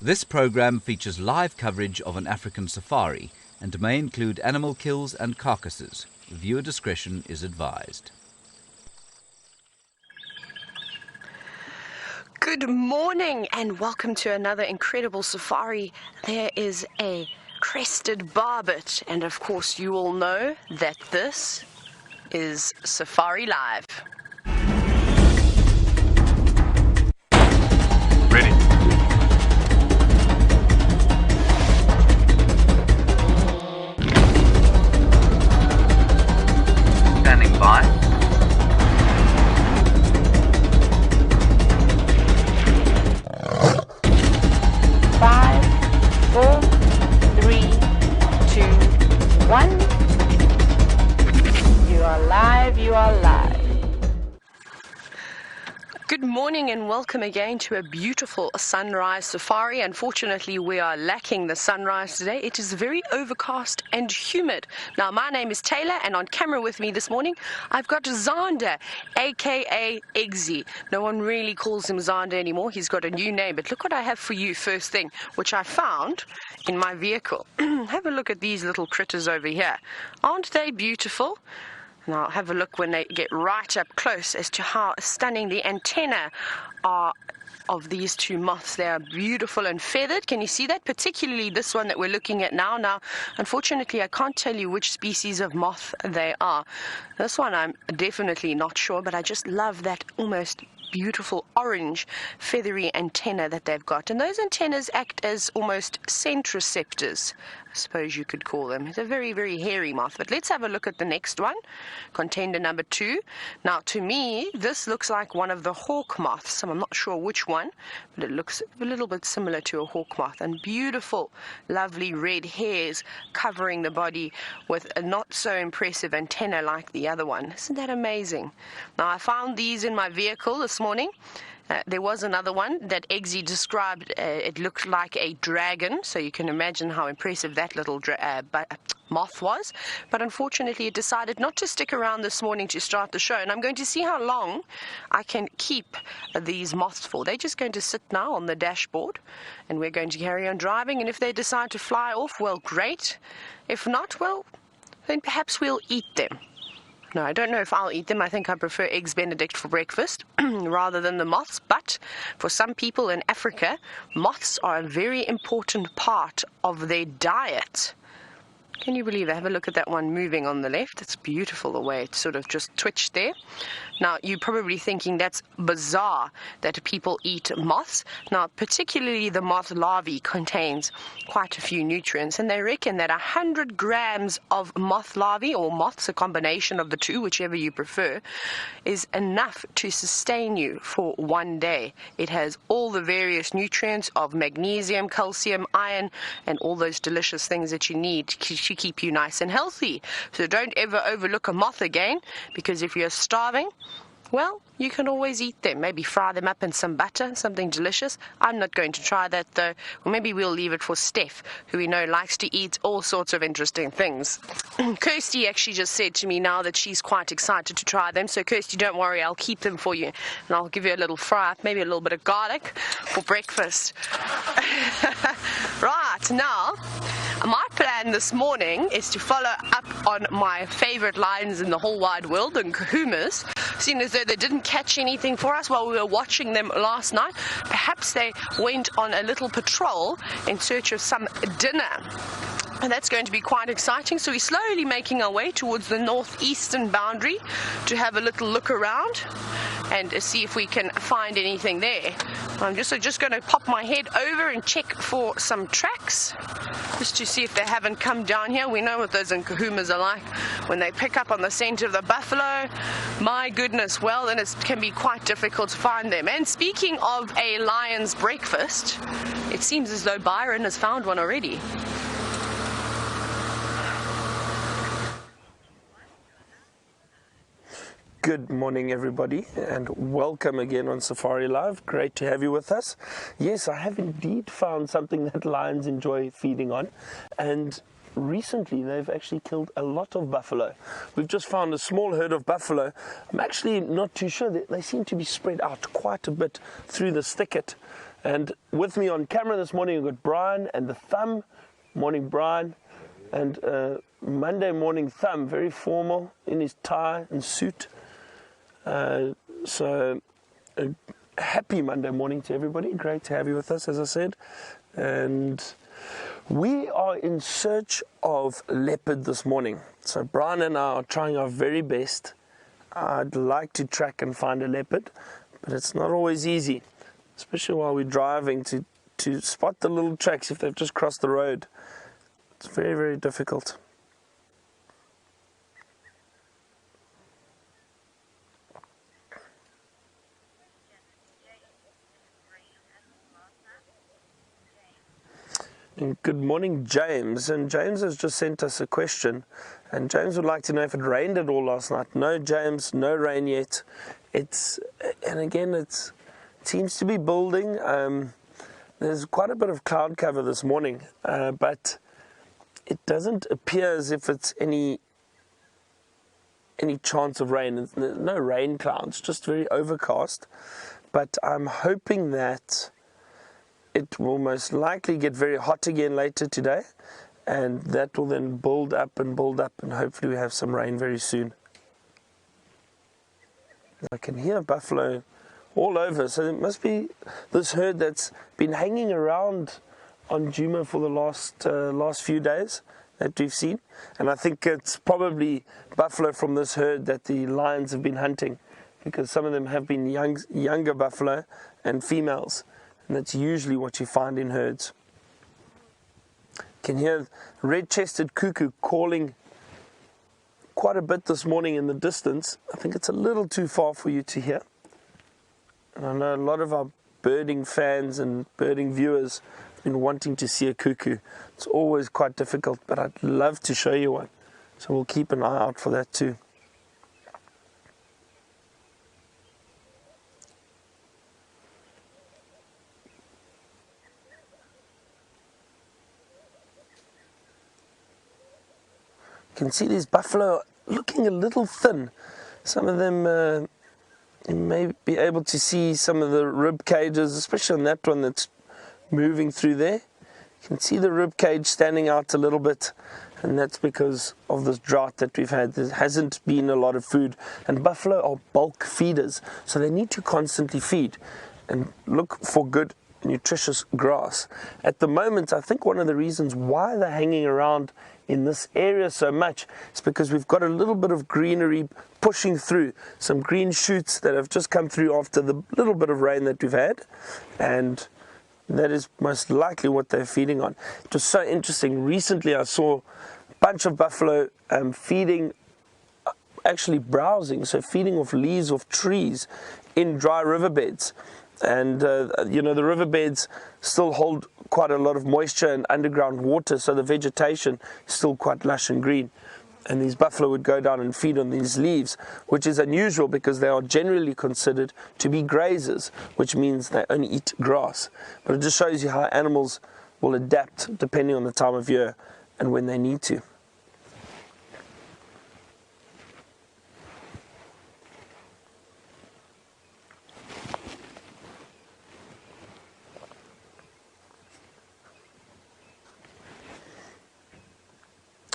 This program features live coverage of an African safari and may include animal kills and carcasses. Viewer discretion is advised. Good morning and welcome to another incredible safari. There is a crested barbet, and of course you all know that this is Safari Live. Ready. Standing by. 5, 4, 3, 2, 1. You are live, you are live. Good morning and welcome again to a beautiful sunrise safari. Unfortunately, we are lacking the sunrise today. It is very overcast and humid. Now, my name is Tayla, and on camera with me this morning, I've got Zander, aka Eggsy. No one really calls him Zander anymore. He's got a new name, but look what I have for you first thing, which I found in my vehicle. Have a look at these little critters over here. Aren't they beautiful? Now, have a look when they get right up close as to how stunning the antennae are of these two moths. They are beautiful and feathered. Can you see that? Particularly this one that we're looking at now. Now, unfortunately, I can't tell you which species of moth they are. This one I'm definitely not sure, but I just love that almost beautiful orange feathery antenna that they've got. And those antennas act as almost centroceptors, I suppose you could call them. It's a very, very hairy moth. But let's have a look at the next one, contender number 2. Now, to me, this looks like one of the hawk moths. I'm not sure which one, but it looks a little bit similar to a hawk moth. And beautiful, lovely red hairs covering the body with a not so impressive antenna like the other one. Isn't that amazing? Now, I found these in my vehicle this morning. There was another one that Eggsy described. It looked like a dragon, so you can imagine how impressive that little moth was. But unfortunately, it decided not to stick around this morning to start the show. And I'm going to see how long I can keep these moths for. They're just going to sit now on the dashboard, and we're going to carry on driving. And if they decide to fly off, well, great. If not, well, then perhaps we'll eat them. No, I don't know if I'll eat them. I think I prefer eggs Benedict for breakfast rather than the moths. But for some people in Africa, moths are a very important part of their diet. Can you believe it? Have a look at that one moving on the left. It's beautiful the way it sort of just twitched there. Now, you're probably thinking that's bizarre that people eat moths. Now, particularly the moth larvae contains quite a few nutrients, and they reckon that 100 grams of moth larvae, or moths, a combination of the two, whichever you prefer, is enough to sustain you for one day. It has all the various nutrients of magnesium, calcium, iron, and all those delicious things that you need to keep you nice and healthy. So don't ever overlook a moth again, because if you're starving, well, you can always eat them. Maybe fry them up in some butter, something delicious. I'm not going to try that though. Or maybe we'll leave it for Steph, who we know likes to eat all sorts of interesting things. Kirsty actually just said to me now that she's quite excited to try them. So Kirsty, don't worry, I'll keep them for you. And I'll give you a little fry up, maybe a little bit of garlic for breakfast. Right, now, my plan this morning is to follow up on my favorite lions in the whole wide world, the Nkuhumas. Seeing as though they didn't catch anything for us while we were watching them last night, perhaps they went on a little patrol in search of some dinner. And that's going to be quite exciting. So we're slowly making our way towards the northeastern boundary to have a little look around and see if we can find anything there. I'm just going to pop my head over and check for some tracks, just to see if they haven't come down here. We know what those Nkuhumas are like when they pick up on the scent of the buffalo. My goodness, well, then it can be quite difficult to find them. And speaking of a lion's breakfast, it seems as though Byron has found one already. Good morning, everybody, and welcome again on Safari Live. Great to have you with us. Yes, I have indeed found something that lions enjoy feeding on, and recently they've actually killed a lot of buffalo. We've just found a small herd of buffalo. I'm actually not too sure. They seem to be spread out quite a bit through this thicket. And with me on camera this morning, we've got Brian and the Thumb. Morning, Brian. And Monday morning Thumb, very formal in his tie and suit. So a happy Monday morning to everybody. Great to have you with us, as I said. And we are in search of leopard this morning. So Brian and I are trying our very best. I'd like to track and find a leopard, but it's not always easy, especially while we're driving to spot the little tracks if they've just crossed the road. It's very, very difficult. And good morning, James. And James has just sent us a question. And James would like to know if it rained at all last night. No, James, no rain yet. And again, it seems to be building. There's quite a bit of cloud cover this morning, but it doesn't appear as if it's any chance of rain. There's no rain clouds, just very overcast. But I'm hoping that it will most likely get very hot again later today, and that will then build up, and hopefully we have some rain very soon. I can hear buffalo all over, so it must be this herd that's been hanging around on Nkuhuma for the last few days that we've seen, and I think it's probably buffalo from this herd that the lions have been hunting, because some of them have been younger buffalo and females. And that's usually what you find in herds. You can hear red-chested cuckoo calling quite a bit this morning in the distance. I think it's a little too far for you to hear. And I know a lot of our birding fans and birding viewers have been wanting to see a cuckoo. It's always quite difficult, but I'd love to show you one. So we'll keep an eye out for that too. You can see these buffalo looking a little thin. Some of them, you may be able to see some of the rib cages, especially on that one that's moving through there. You can see the rib cage standing out a little bit, and that's because of this drought that we've had. There hasn't been a lot of food, and buffalo are bulk feeders, so they need to constantly feed and look for good nutritious grass. At the moment, I think one of the reasons why they're hanging around in this area so much is because we've got a little bit of greenery pushing through, some green shoots that have just come through after the little bit of rain that we've had, and that is most likely what they're feeding on. It was so interesting. Recently I saw a bunch of buffalo feeding, actually browsing, so feeding off leaves of trees in dry riverbeds. And you know, the riverbeds still hold quite a lot of moisture and underground water, so the vegetation is still quite lush and green. And these buffalo would go down and feed on these leaves, which is unusual because they are generally considered to be grazers, which means they only eat grass. But it just shows you how animals will adapt depending on the time of year and when they need to.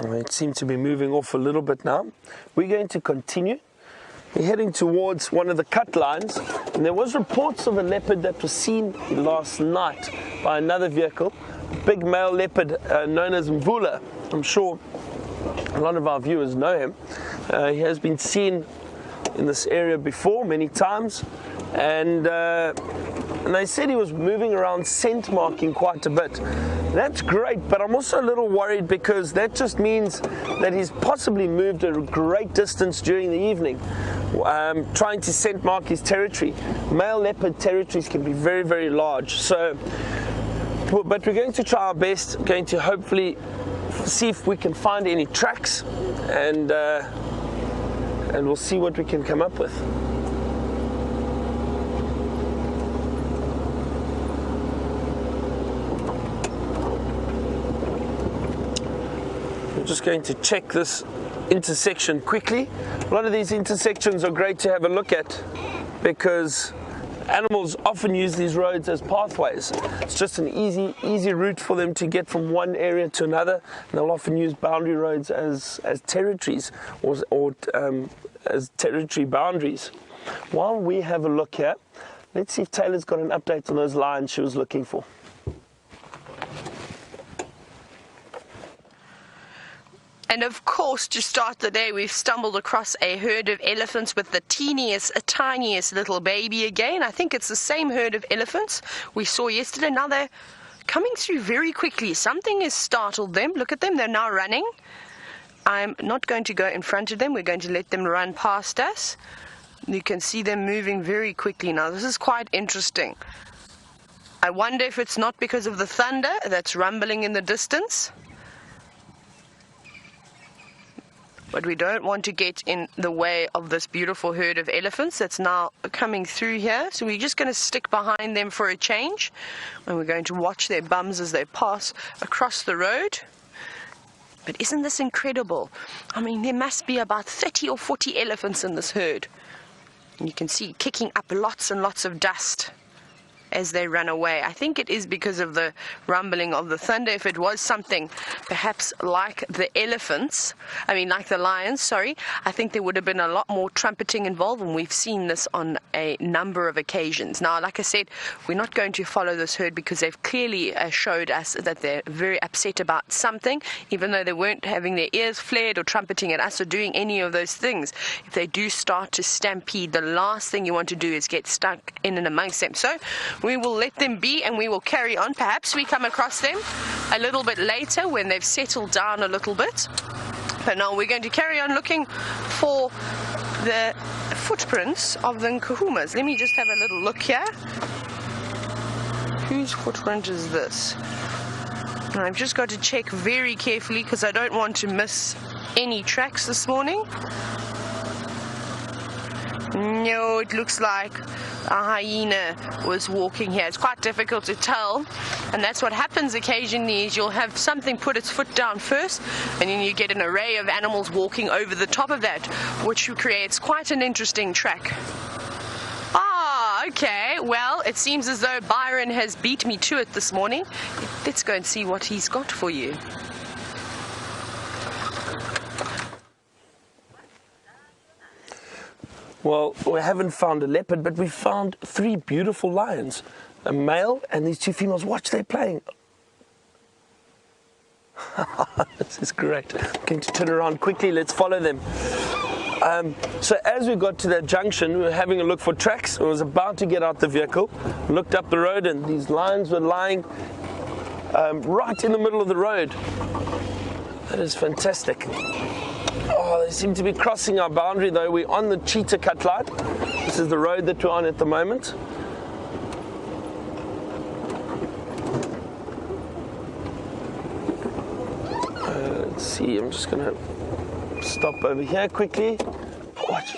It seems to be moving off a little bit now. We're going to continue. We're heading towards one of the cut lines, and there was reports of a leopard that was seen last night by another vehicle, a big male leopard known as Nkuhuma. I'm sure a lot of our viewers know him. He has been seen in this area before many times, and they said he was moving around scent marking quite a bit. That's great, but I'm also a little worried because that just means that he's possibly moved a great distance during the evening, trying to scent mark his territory. Male leopard territories can be very, very large. So, but we're going to try our best, going to hopefully see if we can find any tracks, and we'll see what we can come up with. I'm just going to check this intersection quickly. A lot of these intersections are great to have a look at because Animals often use these roads as pathways. It's just an easy route for them to get from one area to another. And they'll often use boundary roads as territories or as territory boundaries. While we have a look here, let's see if Taylor's got an update on those lions she was looking for. And of course, to start the day, we've stumbled across a herd of elephants with the tiniest little baby again. I think it's the same herd of elephants we saw yesterday. Now they're coming through very quickly. Something has startled them. Look at them, they're now running. I'm not going to go in front of them. We're going to let them run past us. You can see them moving very quickly now. This is quite interesting. I wonder if it's not because of the thunder that's rumbling in the distance. But we don't want to get in the way of this beautiful herd of elephants that's now coming through here. So we're just going to stick behind them for a change. And we're going to watch their bums as they pass across the road. But isn't this incredible? I mean, there must be about 30 or 40 elephants in this herd. And you can see kicking up lots and lots of dust as they run away. I think it is because of the rumbling of the thunder. If it was something perhaps like the lions, sorry, I think there would have been a lot more trumpeting involved, and we've seen this on a number of occasions. Now, like I said, we're not going to follow this herd because they've clearly showed us that they're very upset about something, even though they weren't having their ears flared or trumpeting at us or doing any of those things. If they do start to stampede, the last thing you want to do is get stuck in and amongst them. So we will let them be and we will carry on. Perhaps we come across them a little bit later when they've settled down a little bit. But now we're going to carry on looking for the footprints of the Nkuhumas. Let me just have a little look here. Whose footprint is this? And I've just got to check very carefully because I don't want to miss any tracks this morning. No, it looks like a hyena was walking here. It's quite difficult to tell, and that's what happens occasionally is you'll have something put its foot down first, and then you get an array of animals walking over the top of that, which creates quite an interesting track. Ah, okay, well, it seems as though Byron has beat me to it this morning. Let's go and see what he's got for you. Well, we haven't found a leopard, but we found 3 beautiful lions. A male and these 2 females. Watch, they're playing. This is great. I'm going to turn around quickly. Let's follow them. So as we got to that junction, we were having a look for tracks. I was about to get out the vehicle, looked up the road, and these lions were lying right in the middle of the road. That is fantastic. Oh, they seem to be crossing our boundary though. We're on the cheetah cut line. This is the road that we're on at the moment. Let's see, I'm just going to stop over here quickly. Watch.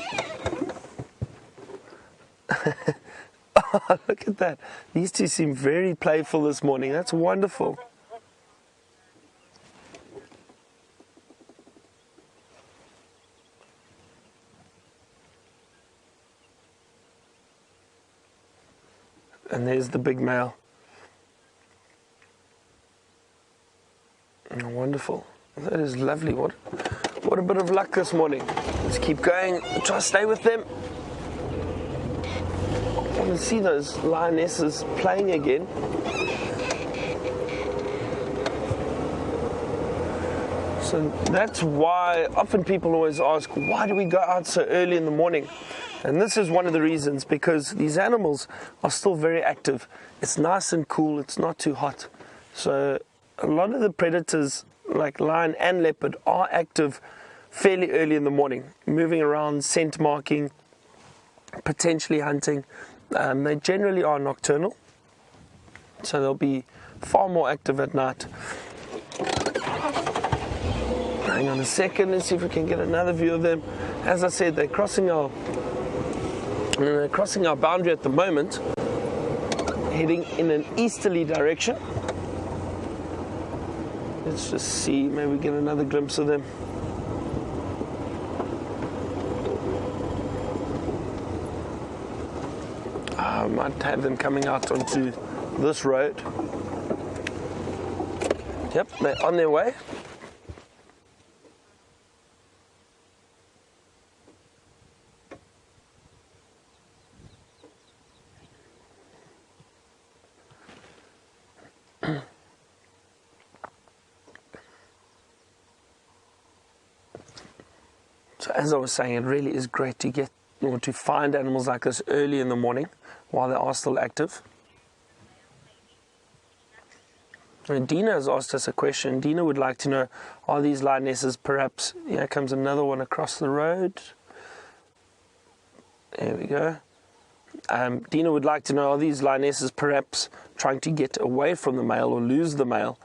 Oh, look at that. These 2 seem very playful this morning. That's wonderful. And there's the big male. Oh, wonderful. That is lovely. What a bit of luck this morning. Let's keep going. Try to stay with them. I want to see those lionesses playing again. So that's why often people always ask, why do we go out so early in the morning? And this is one of the reasons, because these animals are still very active. It's nice and cool, it's not too hot. So a lot of the predators, like lion and leopard, are active fairly early in the morning, moving around, scent marking, potentially hunting. They generally are nocturnal, so they'll be far more active at night. Hang on a second, let's see if we can get another view of them. As I said, they're crossing our boundary at the moment, heading in an easterly direction. Let's just see, maybe get another glimpse of them. I might have them coming out onto this road. Yep, they're on their way. So as I was saying, it really is great to get or to find animals like this early in the morning while they are still active. And Dina has asked us a question. Dina would like to know, are these lionesses perhaps, here comes another one across the road. There we go. Dina would like to know, are these lionesses perhaps trying to get away from the male or lose the male?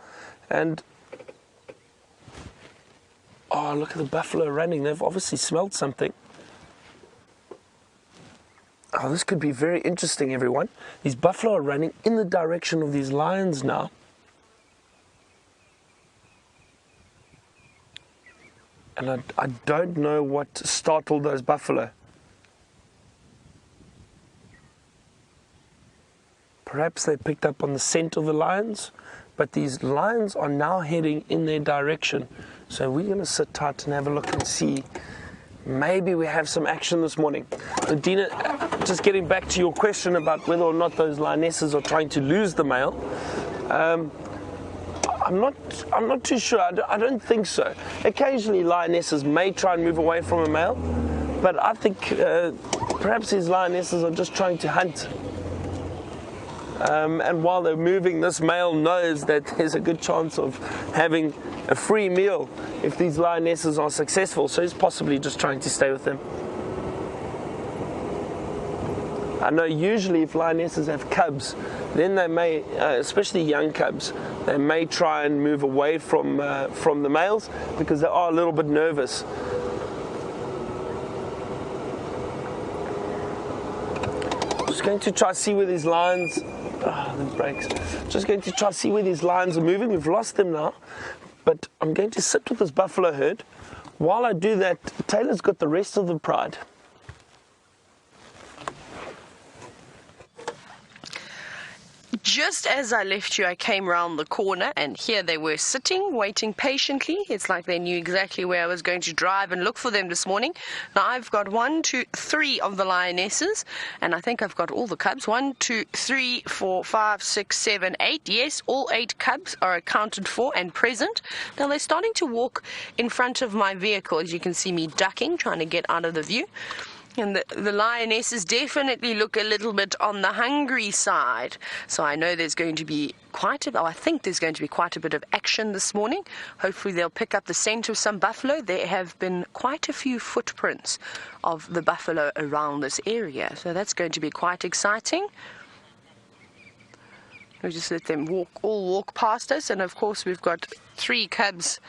And oh, look at the buffalo running. They've obviously smelled something. Oh, this could be very interesting, everyone. These buffalo are running in the direction of these lions now. And I don't know what startled those buffalo. Perhaps they picked up on the scent of the lions, but these lions are now heading in their direction. So we're going to sit tight and have a look and see. Maybe we have some action this morning. Dina, just getting back to your question about whether or not those lionesses are trying to lose the male. I'm not too sure. I don't think so. Occasionally lionesses may try and move away from a male, but I think perhaps these lionesses are just trying to hunt. And while they're moving, this male knows that there's a good chance of having a free meal if these lionesses are successful, so he's possibly just trying to stay with them. I know usually if lionesses have cubs, then they may, especially young cubs, they may try and move away from the males because they are a little bit nervous. Just going to try to see where these lions, the brakes. Just going to try to see where these lions are moving. We've lost them now, but I'm going to sit with this buffalo herd. While I do that, Taylor's got the rest of the pride. Just as I left you, I came round the corner, and here they were sitting, waiting patiently. It's like they knew exactly where I was going to drive and look for them this morning. Now, I've got 1, 2, 3 of the lionesses, and I think I've got all the cubs. 1, 2, 3, 4, 5, 6, 7, 8. Yes, all 8 cubs are accounted for and present. Now, they're starting to walk in front of my vehicle. As you can see me ducking, trying to get out of the view. And the lionesses definitely look a little bit on the hungry side. So I know there's going to be I think there's going to be quite a bit of action this morning. Hopefully they'll pick up the scent of some buffalo. There have been quite a few footprints of the buffalo around this area. So that's going to be quite exciting. We'll just let them all walk past us. And of course we've got 3 cubs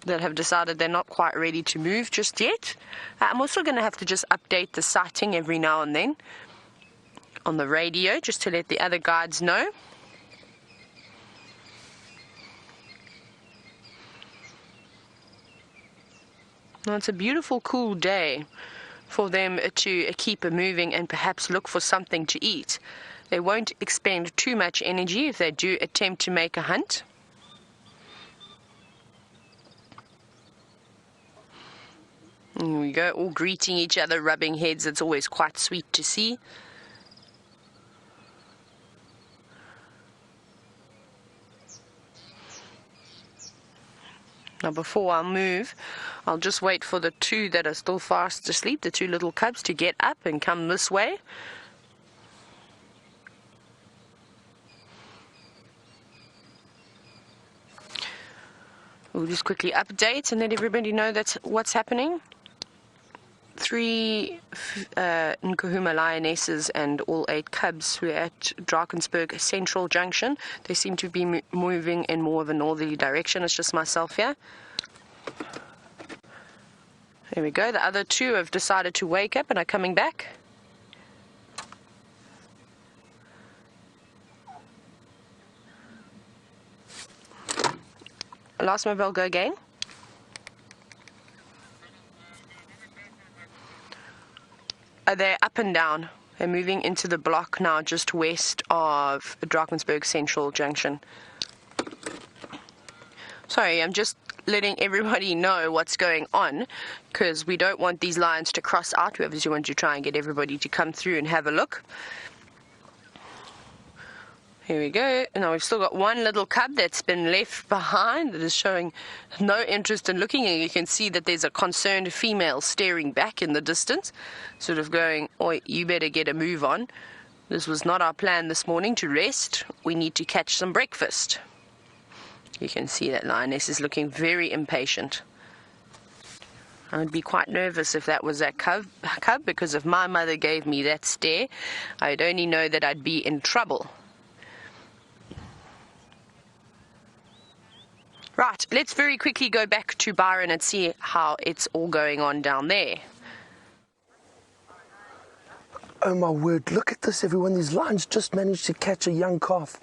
that have decided they're not quite ready to move just yet. I'm also going to have to just update the sighting every now and then on the radio, just to let the other guides know. Now, it's a beautiful, cool day for them to keep moving and perhaps look for something to eat. They won't expend too much energy if they do attempt to make a hunt. Here we go, all greeting each other, rubbing heads. It's always quite sweet to see. Now, before I move, I'll just wait for the 2 that are still fast asleep, the 2 little cubs, to get up and come this way. We'll just quickly update and let everybody know that's what's happening. 3 Nkuhuma lionesses and all 8 cubs who are at Drakensberg Central Junction. They seem to be moving in more of a northerly direction. It's just myself here. There we go. The other 2 have decided to wake up and are coming back. Last mobile, go again. Are they up and down? They're moving into the block now just west of Drakensberg Central Junction. Sorry, I'm just letting everybody know what's going on, because we don't want these lines to cross out. We obviously want to try and get everybody to come through and have a look. Here we go. Now we've still got one little cub that's been left behind that is showing no interest in looking, and you can see that there's a concerned female staring back in the distance, sort of going, "Oi, you better get a move on. This was not our plan this morning to rest. We need to catch some breakfast." You can see that lioness is looking very impatient. I would be quite nervous if that was that cub, because if my mother gave me that stare, I'd only know that I'd be in trouble. Right, let's very quickly go back to Byron and see how it's all going on down there. Oh my word, look at this everyone, these lions just managed to catch a young calf.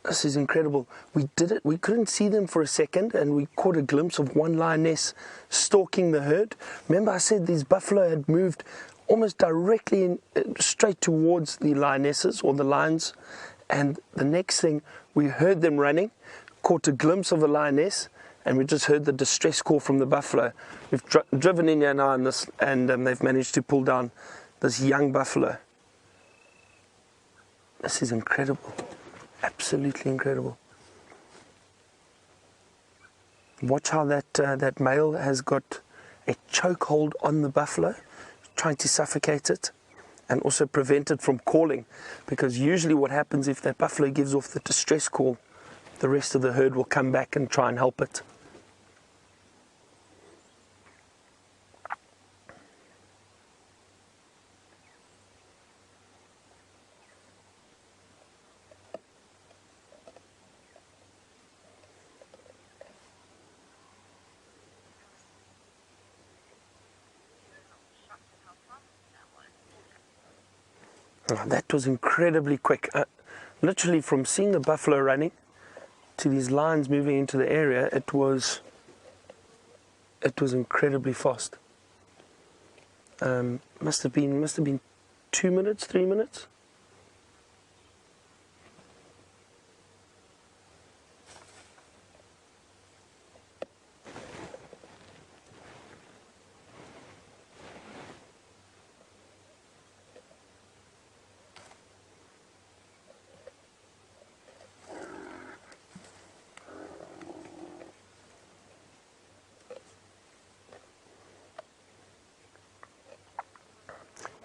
This is incredible. We did it, we couldn't see them for a second, and we caught a glimpse of one lioness stalking the herd. Remember I said these buffalo had moved almost directly straight towards the lionesses, or the lions. And the next thing, we heard them running, caught a glimpse of a lioness, and we just heard the distress call from the buffalo. We've driven in here now, and they've managed to pull down this young buffalo. This is incredible, absolutely incredible. Watch how that male has got a chokehold on the buffalo, trying to suffocate it, and also prevent it from calling, because usually what happens if that buffalo gives off the distress call, the rest of the herd will come back and try and help it. Oh, that was incredibly quick. Literally from seeing the buffalo running to these lions moving into the area, it was incredibly fast. Must have been 2 minutes, 3 minutes.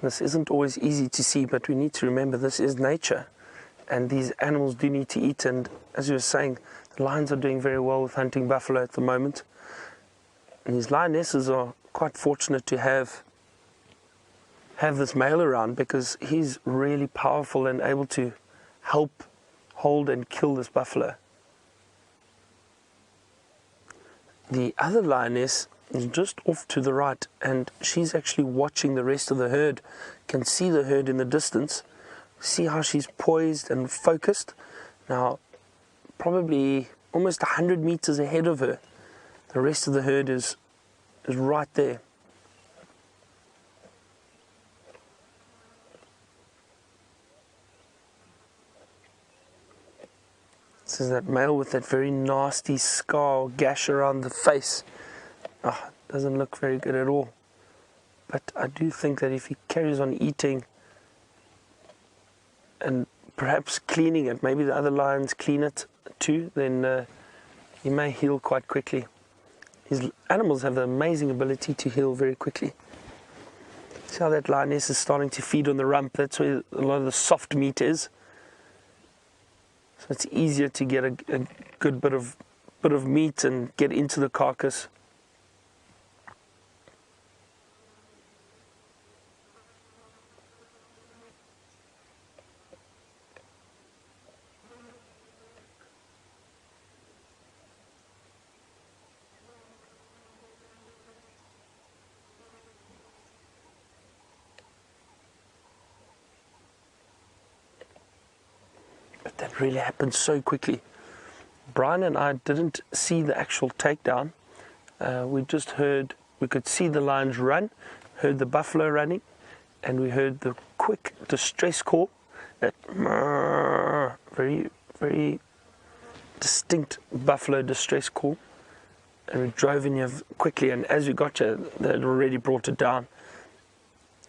This isn't always easy to see, but we need to remember this is nature, and these animals do need to eat. And as you were saying, the lions are doing very well with hunting buffalo at the moment, and these lionesses are quite fortunate to have this male around, because he's really powerful and able to help hold and kill this buffalo. The other lioness is just off to the right, and she's actually watching the rest of the herd. Can see the herd in the distance, see how she's poised and focused. Now probably almost 100 meters ahead of her, the rest of the herd is right there. This is that male with that very nasty scar or gash around the face. Oh, doesn't look very good at all. But I do think that if he carries on eating and perhaps cleaning it, maybe the other lions clean it too, then he may heal quite quickly. His animals have the amazing ability to heal very quickly. See how that lioness is starting to feed on the rump? That's where a lot of the soft meat is. So it's easier to get a good bit of meat and get into the carcass. But that really happened so quickly. Brian and I didn't see the actual takedown. We we could see the lions run, heard the buffalo running, and we heard the quick distress call, that very, very distinct buffalo distress call. And we drove in here quickly, and as we got here, they had already brought it down.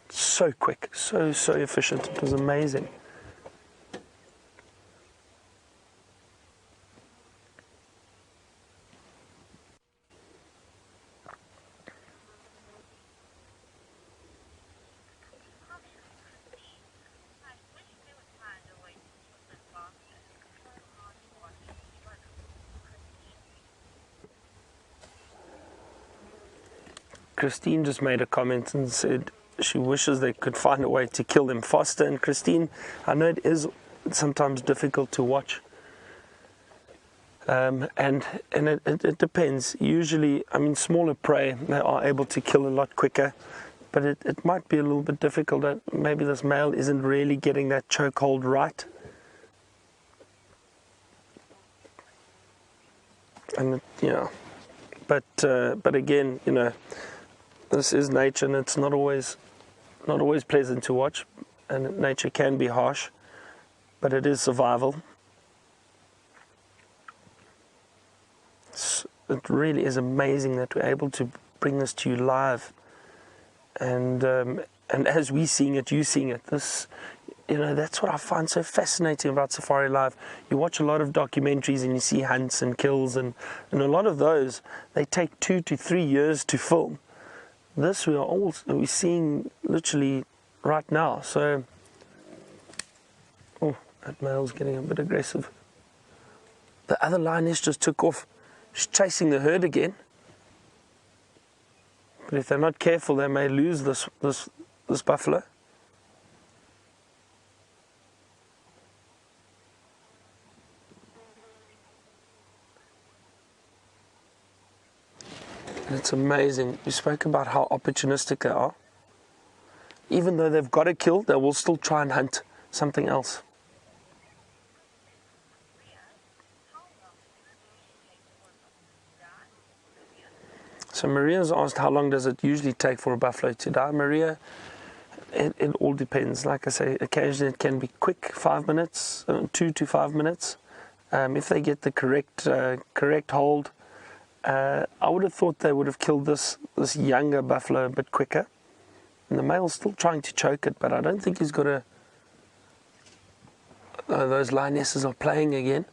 So quick, so efficient. It was amazing. Christine just made a comment and said she wishes they could find a way to kill them faster. And Christine, I know it is sometimes difficult to watch, and it depends. Usually, I mean, smaller prey, they are able to kill a lot quicker, but it might be a little bit difficult. Maybe this male isn't really getting that chokehold right. And yeah, but again, you know, this is nature, and it's not always pleasant to watch, and nature can be harsh, but it is survival. It really is amazing that we're able to bring this to you live, and as we seeing it, you seeing it. This, you know, that's what I find so fascinating about Safari Live. You watch a lot of documentaries and you see hunts and kills, and a lot of those, they take 2 to 3 years to film. This we're seeing literally right now. So, oh, that male's getting a bit aggressive. The other lioness just took off. She's chasing the herd again. But if they're not careful, they may lose this buffalo. And it's amazing. We spoke about how opportunistic they are. Even though they've got a kill, they will still try and hunt something else. So Maria's asked, how long does it usually take for a buffalo to die? Maria, it all depends. Like I say, occasionally it can be quick, 5 minutes, 2 to 5 minutes. If they get the correct hold, I would have thought they would have killed this younger buffalo a bit quicker. And the male's still trying to choke it, but I don't think he's got a... those lionesses are playing again.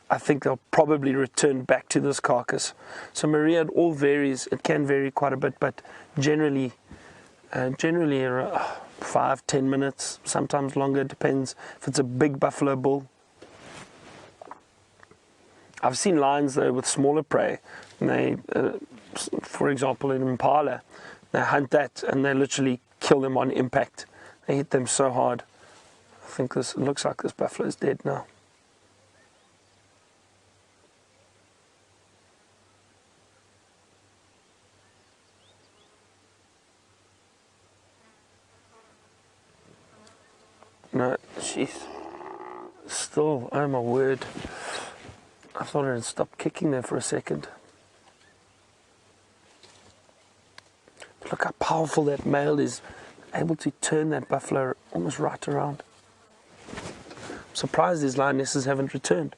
I think they'll probably return back to this carcass. So Maria, it all varies. It can vary quite a bit, but generally 5-10 minutes, sometimes longer. Depends if it's a big buffalo bull. I've seen lions though with smaller prey, and they, for example, in impala, they hunt that and they literally kill them on impact. They hit them so hard. I think it looks like this buffalo is dead now. No, she's still, oh my word. I thought it had stopped kicking there for a second. But look how powerful that male is, able to turn that buffalo almost right around. I'm surprised these lionesses haven't returned.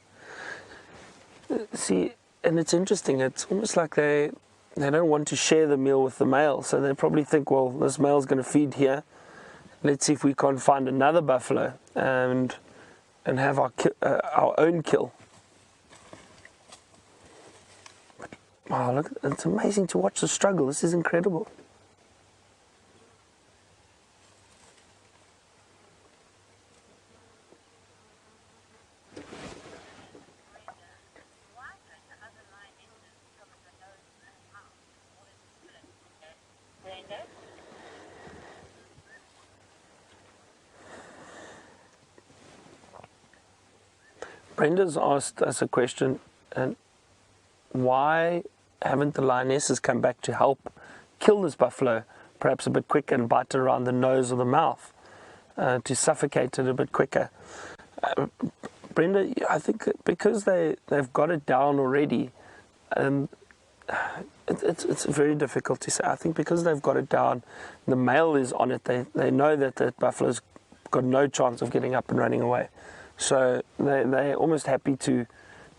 See, and it's interesting, it's almost like they don't want to share the meal with the male, so they probably think, well, this male's going to feed here. Let's see if we can't find another buffalo and have our own kill. Wow, look, it's amazing to watch the struggle. This is incredible. Brenda's asked us a question, and why haven't the lionesses come back to help kill this buffalo perhaps a bit quicker and bite it around the nose or the mouth to suffocate it a bit quicker? Brenda, I think because they've got it down already, it's very difficult to say. I think because they've got it down, the male is on it, they know that the buffalo's got no chance of getting up and running away. So they're almost happy to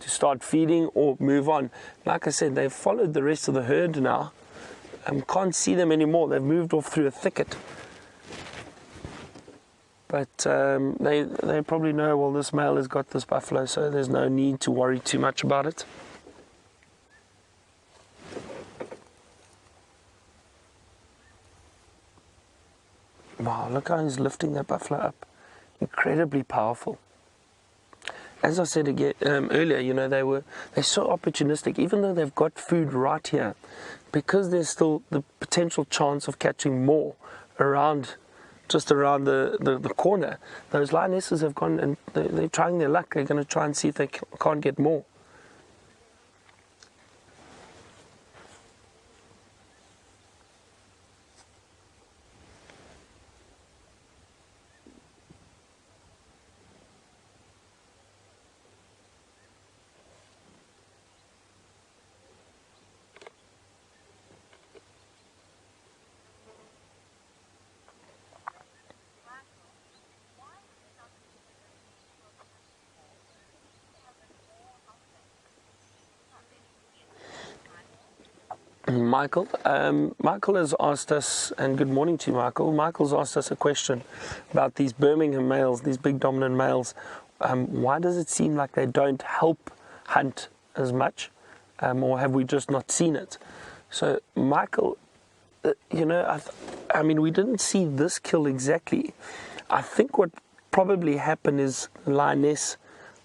start feeding or move on. Like I said, they've followed the rest of the herd now. Can't see them anymore. They've moved off through a thicket. But they probably know, well, this male has got this buffalo, so there's no need to worry too much about it. Wow, look how he's lifting that buffalo up. Incredibly powerful. As I said again earlier, you know, they're so opportunistic, even though they've got food right here, because there's still the potential chance of catching more just around the corner. Those lionesses have gone and they're trying their luck. They're going to try and see if they can't get more. Michael has asked us, and good morning to you, Michael. Michael's asked us a question about these Birmingham males, these big dominant males. Why does it seem like they don't help hunt as much, or have we just not seen it? So, Michael, you know, I mean, we didn't see this kill exactly. I think what probably happened is the lioness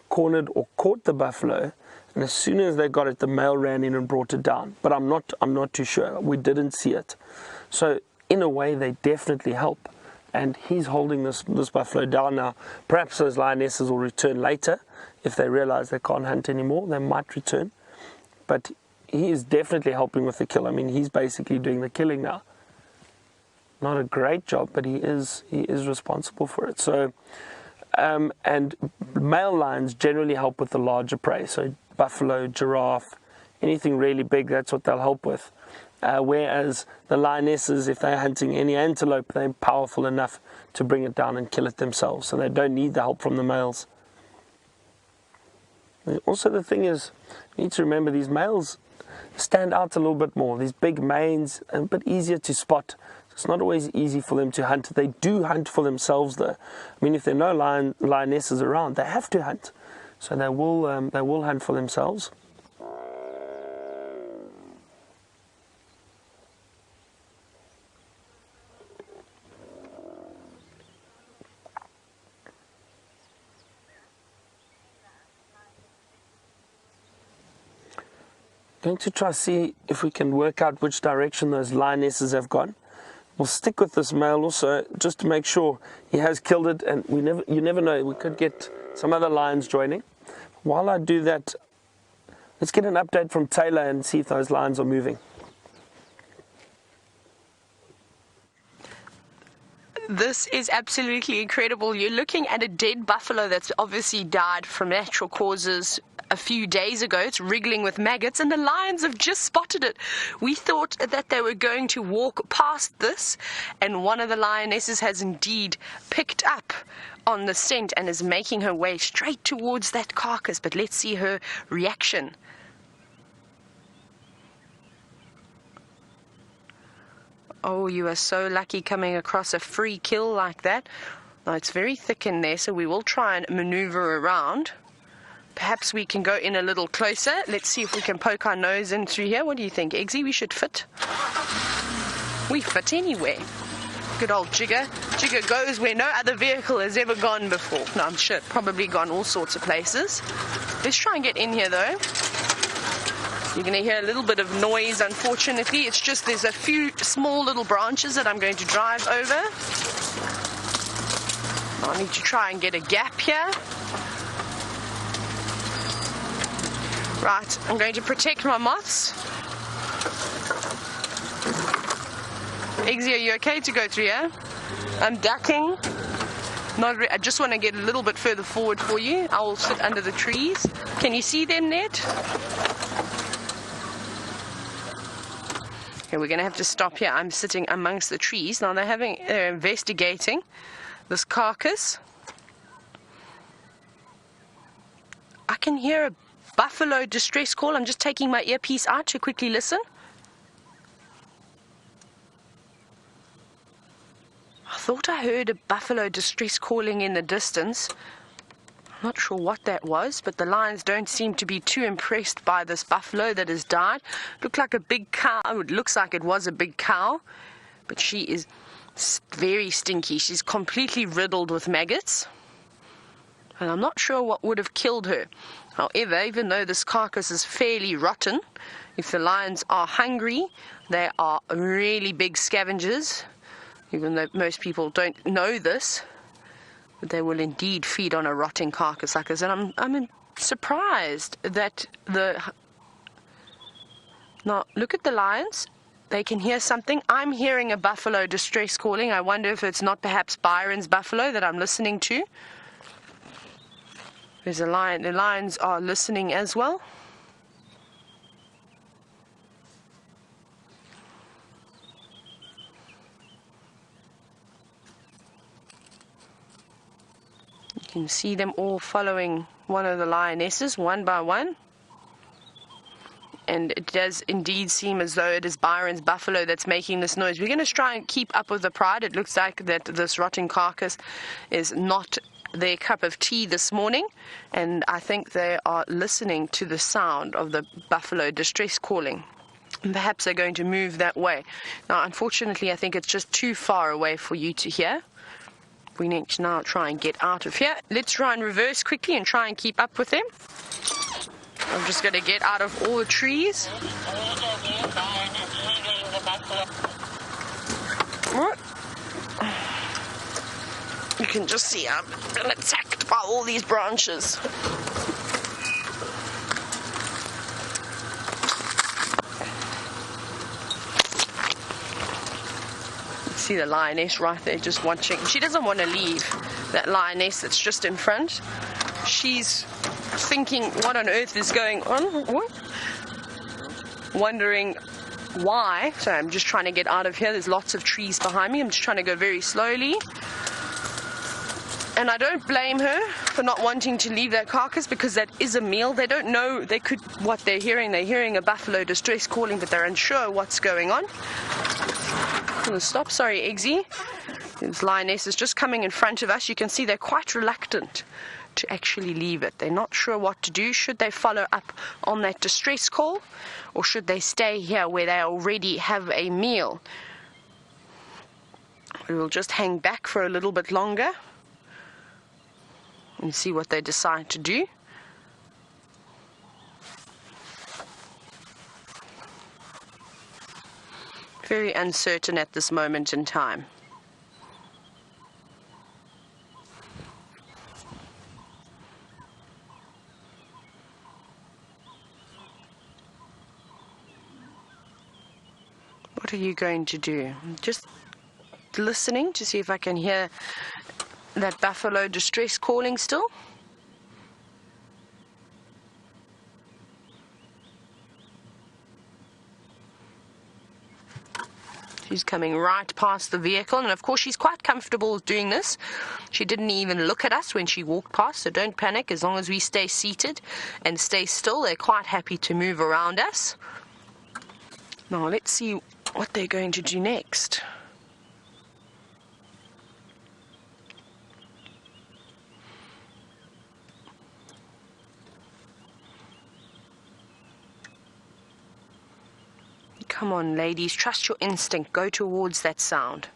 cornered or caught the buffalo, and as soon as they got it, the male ran in and brought it down. But I'm not too sure. We didn't see it. So in a way, they definitely help. And he's holding this buffalo down now. Perhaps those lionesses will return later. If they realize they can't hunt anymore, they might return. But he is definitely helping with the kill. I mean, he's basically doing the killing now. Not a great job, but he is responsible for it. So, and male lions generally help with the larger prey. So buffalo, giraffe, anything really big, that's what they'll help with. Whereas the lionesses, if they're hunting any antelope, they're powerful enough to bring it down and kill it themselves. So they don't need the help from the males. Also, the thing is, you need to remember these males stand out a little bit more. These big manes, a bit easier to spot. It's not always easy for them to hunt. They do hunt for themselves, though. I mean, if there are no lionesses around, they have to hunt. So they will hunt for themselves. Going to try to see if we can work out which direction those lionesses have gone. We'll stick with this male also, just to make sure he has killed it, and you never know, we could get some other lions joining. While I do that, let's get an update from Tayla and see if those lions are moving. This is absolutely incredible. You're looking at a dead buffalo that's obviously died from natural causes a few days ago. It's wriggling with maggots, and the lions have just spotted it. We thought that they were going to walk past this, and one of the lionesses has indeed picked up on the scent and is making her way straight towards that carcass. But let's see her reaction. Oh, you are so lucky coming across a free kill like that. Now, it's very thick in there, so we will try and maneuver around. Perhaps we can go in a little closer. Let's see if we can poke our nose in through here. What do you think, Eggsy? We should fit. We fit anywhere. Good old Jigger. Jigger goes where no other vehicle has ever gone before. No, I'm sure probably gone all sorts of places. Let's try and get in here, though. You're going to hear a little bit of noise, unfortunately. It's just there's a few small little branches that I'm going to drive over. I need to try and get a gap here. Right, I'm going to protect my moths. Eggsy, are you okay to go through here? I'm ducking. I just want to get a little bit further forward for you. I will sit under the trees. Can you see them, Ned? Okay, we're going to have to stop here. I'm sitting amongst the trees. Now they're investigating this carcass. I can hear a buffalo distress call. I'm just taking my earpiece out to quickly listen. I thought I heard a buffalo distress calling in the distance. I'm not sure what that was, but the lions don't seem to be too impressed by this buffalo that has died. Looked like a big cow. It looks like it was a big cow, but she is very stinky. She's completely riddled with maggots, and I'm not sure what would have killed her. However, even though this carcass is fairly rotten, if the lions are hungry, they are really big scavengers, even though most people don't know this. But they will indeed feed on a rotting carcass like this. And I'm surprised that now look at the lions. They can hear something. I'm hearing a buffalo distress calling. I wonder if it's not perhaps Byron's buffalo that I'm listening to. There's a lion. The lions are listening as well. You can see them all following one of the lionesses, one by one. And it does indeed seem as though it is Byron's buffalo that's making this noise. We're going to try and keep up with the pride. It looks like that this rotting carcass is not their cup of tea this morning. And I think they are listening to the sound of the buffalo distress calling. And perhaps they're going to move that way. Now, unfortunately, I think it's just too far away for you to hear. We need to now try and get out of here. Let's try and reverse quickly and try and keep up with them. I'm just going to get out of all the trees. You can just see I'm been attacked by all these branches. See the lioness right there just watching. She doesn't want to leave, that lioness that's just in front. She's thinking what on earth is going on. What? Wondering why. So I'm just trying to get out of here. There's lots of trees behind me. I'm just trying to go very slowly. And I don't blame her for not wanting to leave that carcass, because that is a meal. They don't know what they're hearing. They're hearing a buffalo distress calling, but they're unsure what's going on. I'm going to stop. Sorry, Eggsy. This lioness is just coming in front of us. You can see they're quite reluctant to actually leave it. They're not sure what to do. Should they follow up on that distress call, or should they stay here where they already have a meal? We will just hang back for a little bit longer and see what they decide to do. Very uncertain at this moment in time. What are you going to do? Just listening to see if I can hear that buffalo distress calling still. She's coming right past the vehicle, and of course she's quite comfortable doing this. She didn't even look at us when she walked past, so don't panic. As long as we stay seated and stay still, they're quite happy to move around us. Now let's see what they're going to do next. Come on, ladies, trust your instinct. Go towards that sound.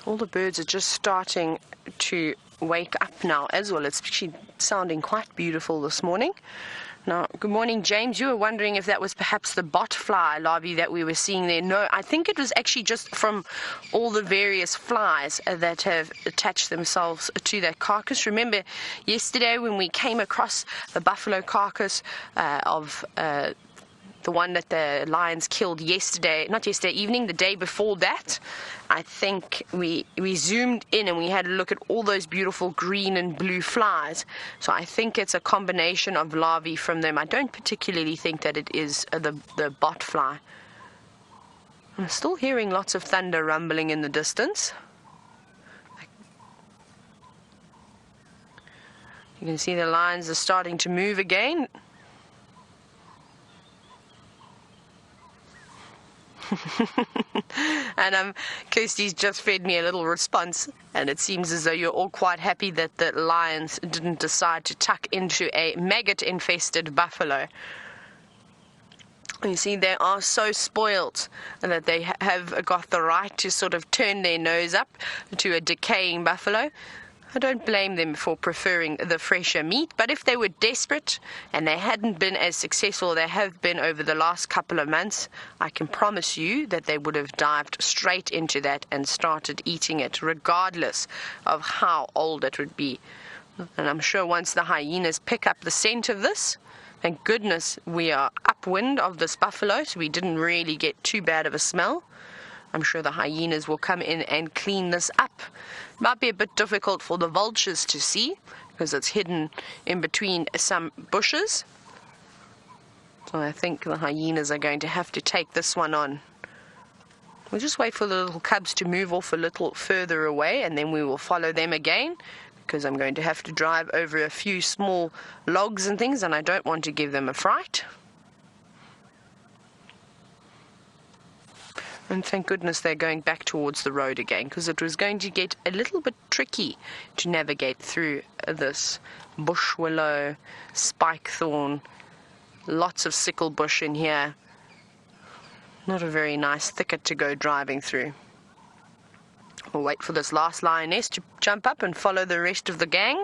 All the birds are just starting to wake up now as well. It's actually sounding quite beautiful this morning. Now, good morning, James. You were wondering if that was perhaps the botfly larvae that we were seeing there. No, I think it was actually just from all the various flies that have attached themselves to that carcass. Remember, yesterday when we came across the buffalo carcass of the one that the lions killed not yesterday evening, the day before that, I think we zoomed in and we had a look at all those beautiful green and blue flies. So I think it's a combination of larvae from them. I don't particularly think that it is the botfly. I'm still hearing lots of thunder rumbling in the distance. You can see the lions are starting to move again. And Kirsty's just fed me a little response, and it seems as though you're all quite happy that the lions didn't decide to tuck into a maggot-infested buffalo. You see, they are so spoilt that they have got the right to sort of turn their nose up to a decaying buffalo. I don't blame them for preferring the fresher meat, but if they were desperate and they hadn't been as successful as they have been over the last couple of months, I can promise you that they would have dived straight into that and started eating it, regardless of how old it would be. And I'm sure once the hyenas pick up the scent of this, thank goodness we are upwind of this buffalo, so we didn't really get too bad of a smell. I'm sure the hyenas will come in and clean this up. Might be a bit difficult for the vultures to see because it's hidden in between some bushes. So I think the hyenas are going to have to take this one on. We'll just wait for the little cubs to move off a little further away, and then we will follow them again, because I'm going to have to drive over a few small logs and things, and I don't want to give them a fright. And thank goodness they're going back towards the road again, because it was going to get a little bit tricky to navigate through this bush willow, spike thorn, lots of sickle bush in here. Not a very nice thicket to go driving through. We'll wait for this last lioness to jump up and follow the rest of the gang.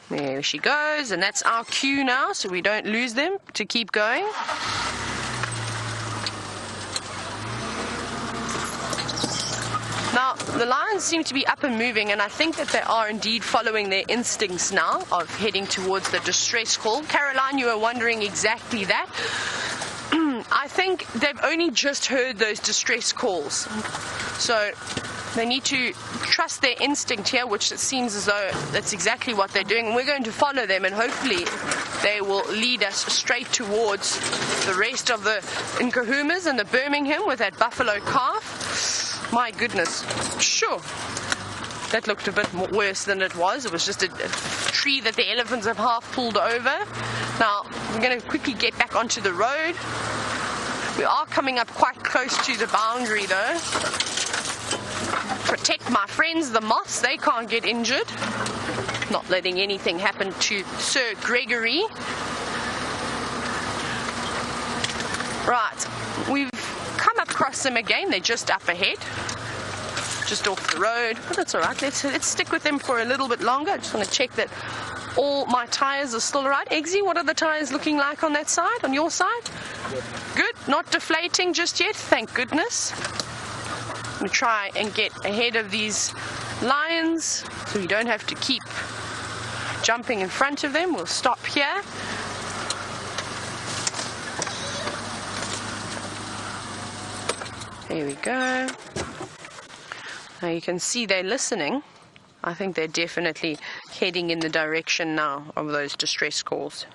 There she goes, and that's our cue now, so we don't lose them, to keep going. Now, the lions seem to be up and moving, and I think that they are indeed following their instincts now of heading towards the distress call. Caroline, you were wondering exactly that. I think they've only just heard those distress calls. So they need to trust their instinct here, which it seems as though that's exactly what they're doing. And we're going to follow them, and hopefully they will lead us straight towards the rest of the Nkuhumas and the Birmingham with that buffalo calf. My goodness. Sure. That looked a bit worse than it was. It was just a tree that the elephants have half pulled over. Now, I'm going to quickly get back onto the road. We are coming up quite close to the boundary though. Protect my friends, the moths, they can't get injured. Not letting anything happen to Sir Gregory. Right, we've come across them again. They're just up ahead, just off the road, but that's all right. Let's stick with them for a little bit longer. I just want to check that all my tires are still right. Eggsy, what are the tires looking like on that side, on your side? Good, not deflating just yet, thank goodness. I'm going to try and get ahead of these lions so we don't have to keep jumping in front of them. We'll stop here. There we go. Now you can see they're listening. I think they're definitely heading in the direction now of those distress calls.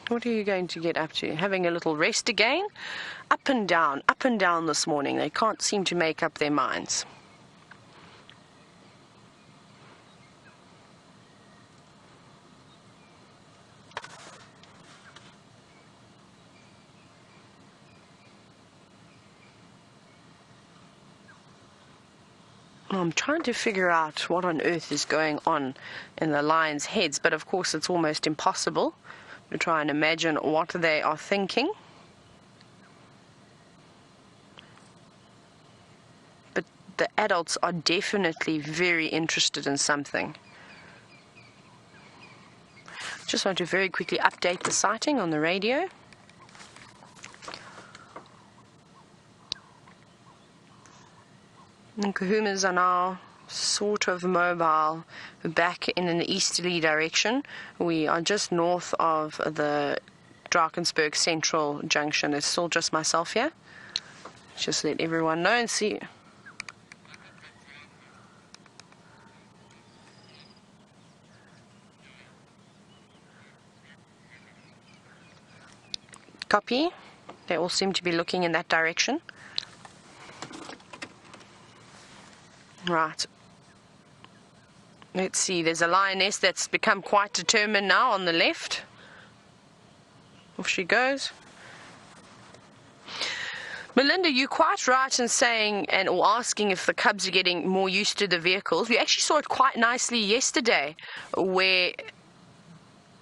What are you going to get up to? Having a little rest again? Up and down this morning. They can't seem to make up their minds. I'm trying to figure out what on earth is going on in the lions' heads, but of course it's almost impossible to try and imagine what they are thinking. But the adults are definitely very interested in something. Just want to very quickly update the sighting on the radio. Nkuhumas are now sort of mobile back in an easterly direction. We are just north of the Drakensberg Central Junction. It's still just myself here. Just let everyone know and see. Copy. They all seem to be looking in that direction. Right. Let's see, there's a lioness that's become quite determined now on the left. Off she goes. Melinda, you're quite right in saying or asking if the cubs are getting more used to the vehicles. We actually saw it quite nicely yesterday, where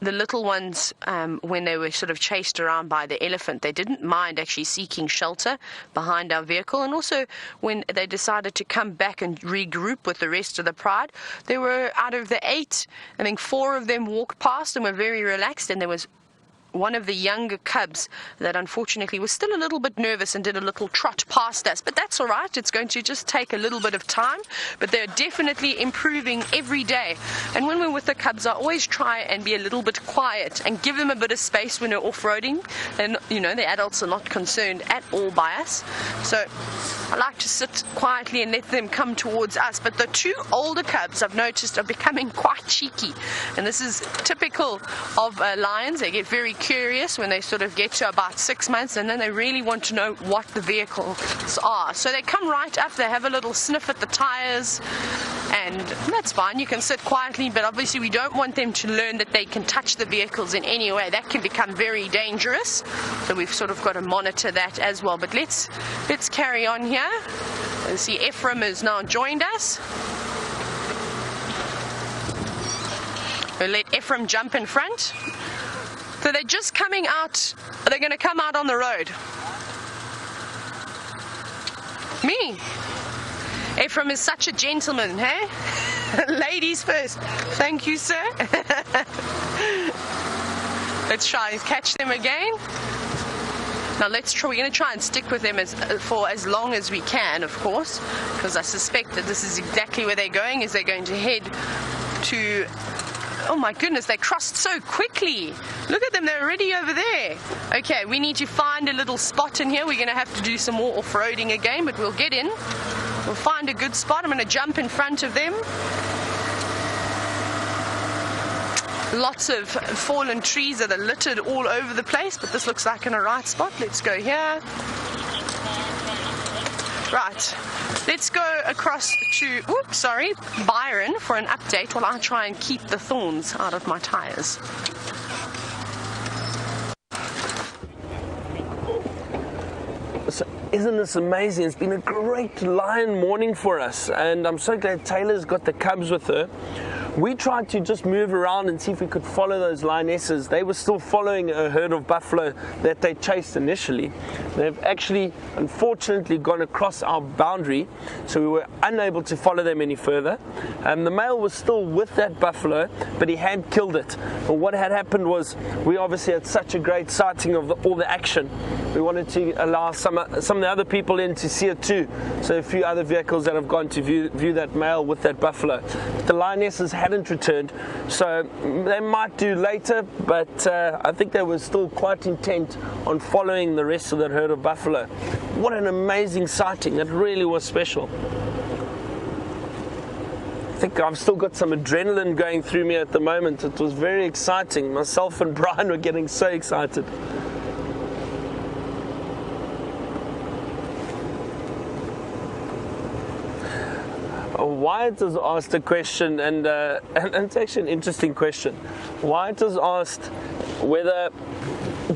the little ones, when they were sort of chased around by the elephant, they didn't mind actually seeking shelter behind our vehicle. And also when they decided to come back and regroup with the rest of the pride, there were, out of the 8, I think 4 of them walked past and were very relaxed, and there was one of the younger cubs that unfortunately was still a little bit nervous and did a little trot past us, but that's all right. It's going to just take a little bit of time, but they're definitely improving every day. And when we're with the cubs, I always try and be a little bit quiet and give them a bit of space when they're off-roading, and you know, the adults are not concerned at all by us, so I like to sit quietly and let them come towards us. But the 2 older cubs, I've noticed, are becoming quite cheeky, and this is typical of lions. They get very curious when they sort of get to about 6 months, and then they really want to know what the vehicles are. So they come right up, they have a little sniff at the tires, and that's fine. You can sit quietly, but obviously we don't want them to learn that they can touch the vehicles in any way. That can become very dangerous, so we've sort of got to monitor that as well. But let's carry on here. You see Ephraim has now joined us. We'll let Ephraim jump in front. So they're just coming out, they're going to come out on the road. Me. Ephraim is such a gentleman, hey? Ladies first. Thank you, sir. Let's try and catch them again. Now we're going to try and stick with them for as long as we can, of course, because I suspect that this is exactly where they're going, is they're going to head to... Oh my goodness, they crossed so quickly. Look at them, they're already over there. Okay, we need to find a little spot in here. We're going to have to do some more off-roading again, but we'll get in. We'll find a good spot. I'm going to jump in front of them. Lots of fallen trees that are littered all over the place, but this looks like in a right spot. Let's go here. Right, let's go across to, Byron for an update while I try and keep the thorns out of my tires. So, isn't this amazing? It's been a great lion morning for us, and I'm so glad Taylor's got the cubs with her. We tried to just move around and see if we could follow those lionesses. They were still following a herd of buffalo that they chased initially. They've actually, unfortunately, gone across our boundary, so we were unable to follow them any further. The male was still with that buffalo, but he had killed it. But what had happened was, we obviously had such a great sighting of all the action. We wanted to allow some of the other people in to see it too. So a few other vehicles that have gone to view that male with that buffalo. The lionesses hadn't returned, so they might do later, but I think they were still quite intent on following the rest of that herd of buffalo. What an amazing sighting. It really was special. I think I've still got some adrenaline going through me at the moment. It was very exciting. Myself and Brian were getting so excited. Wyatt has asked a question, and it's actually an interesting question. Wyatt has asked whether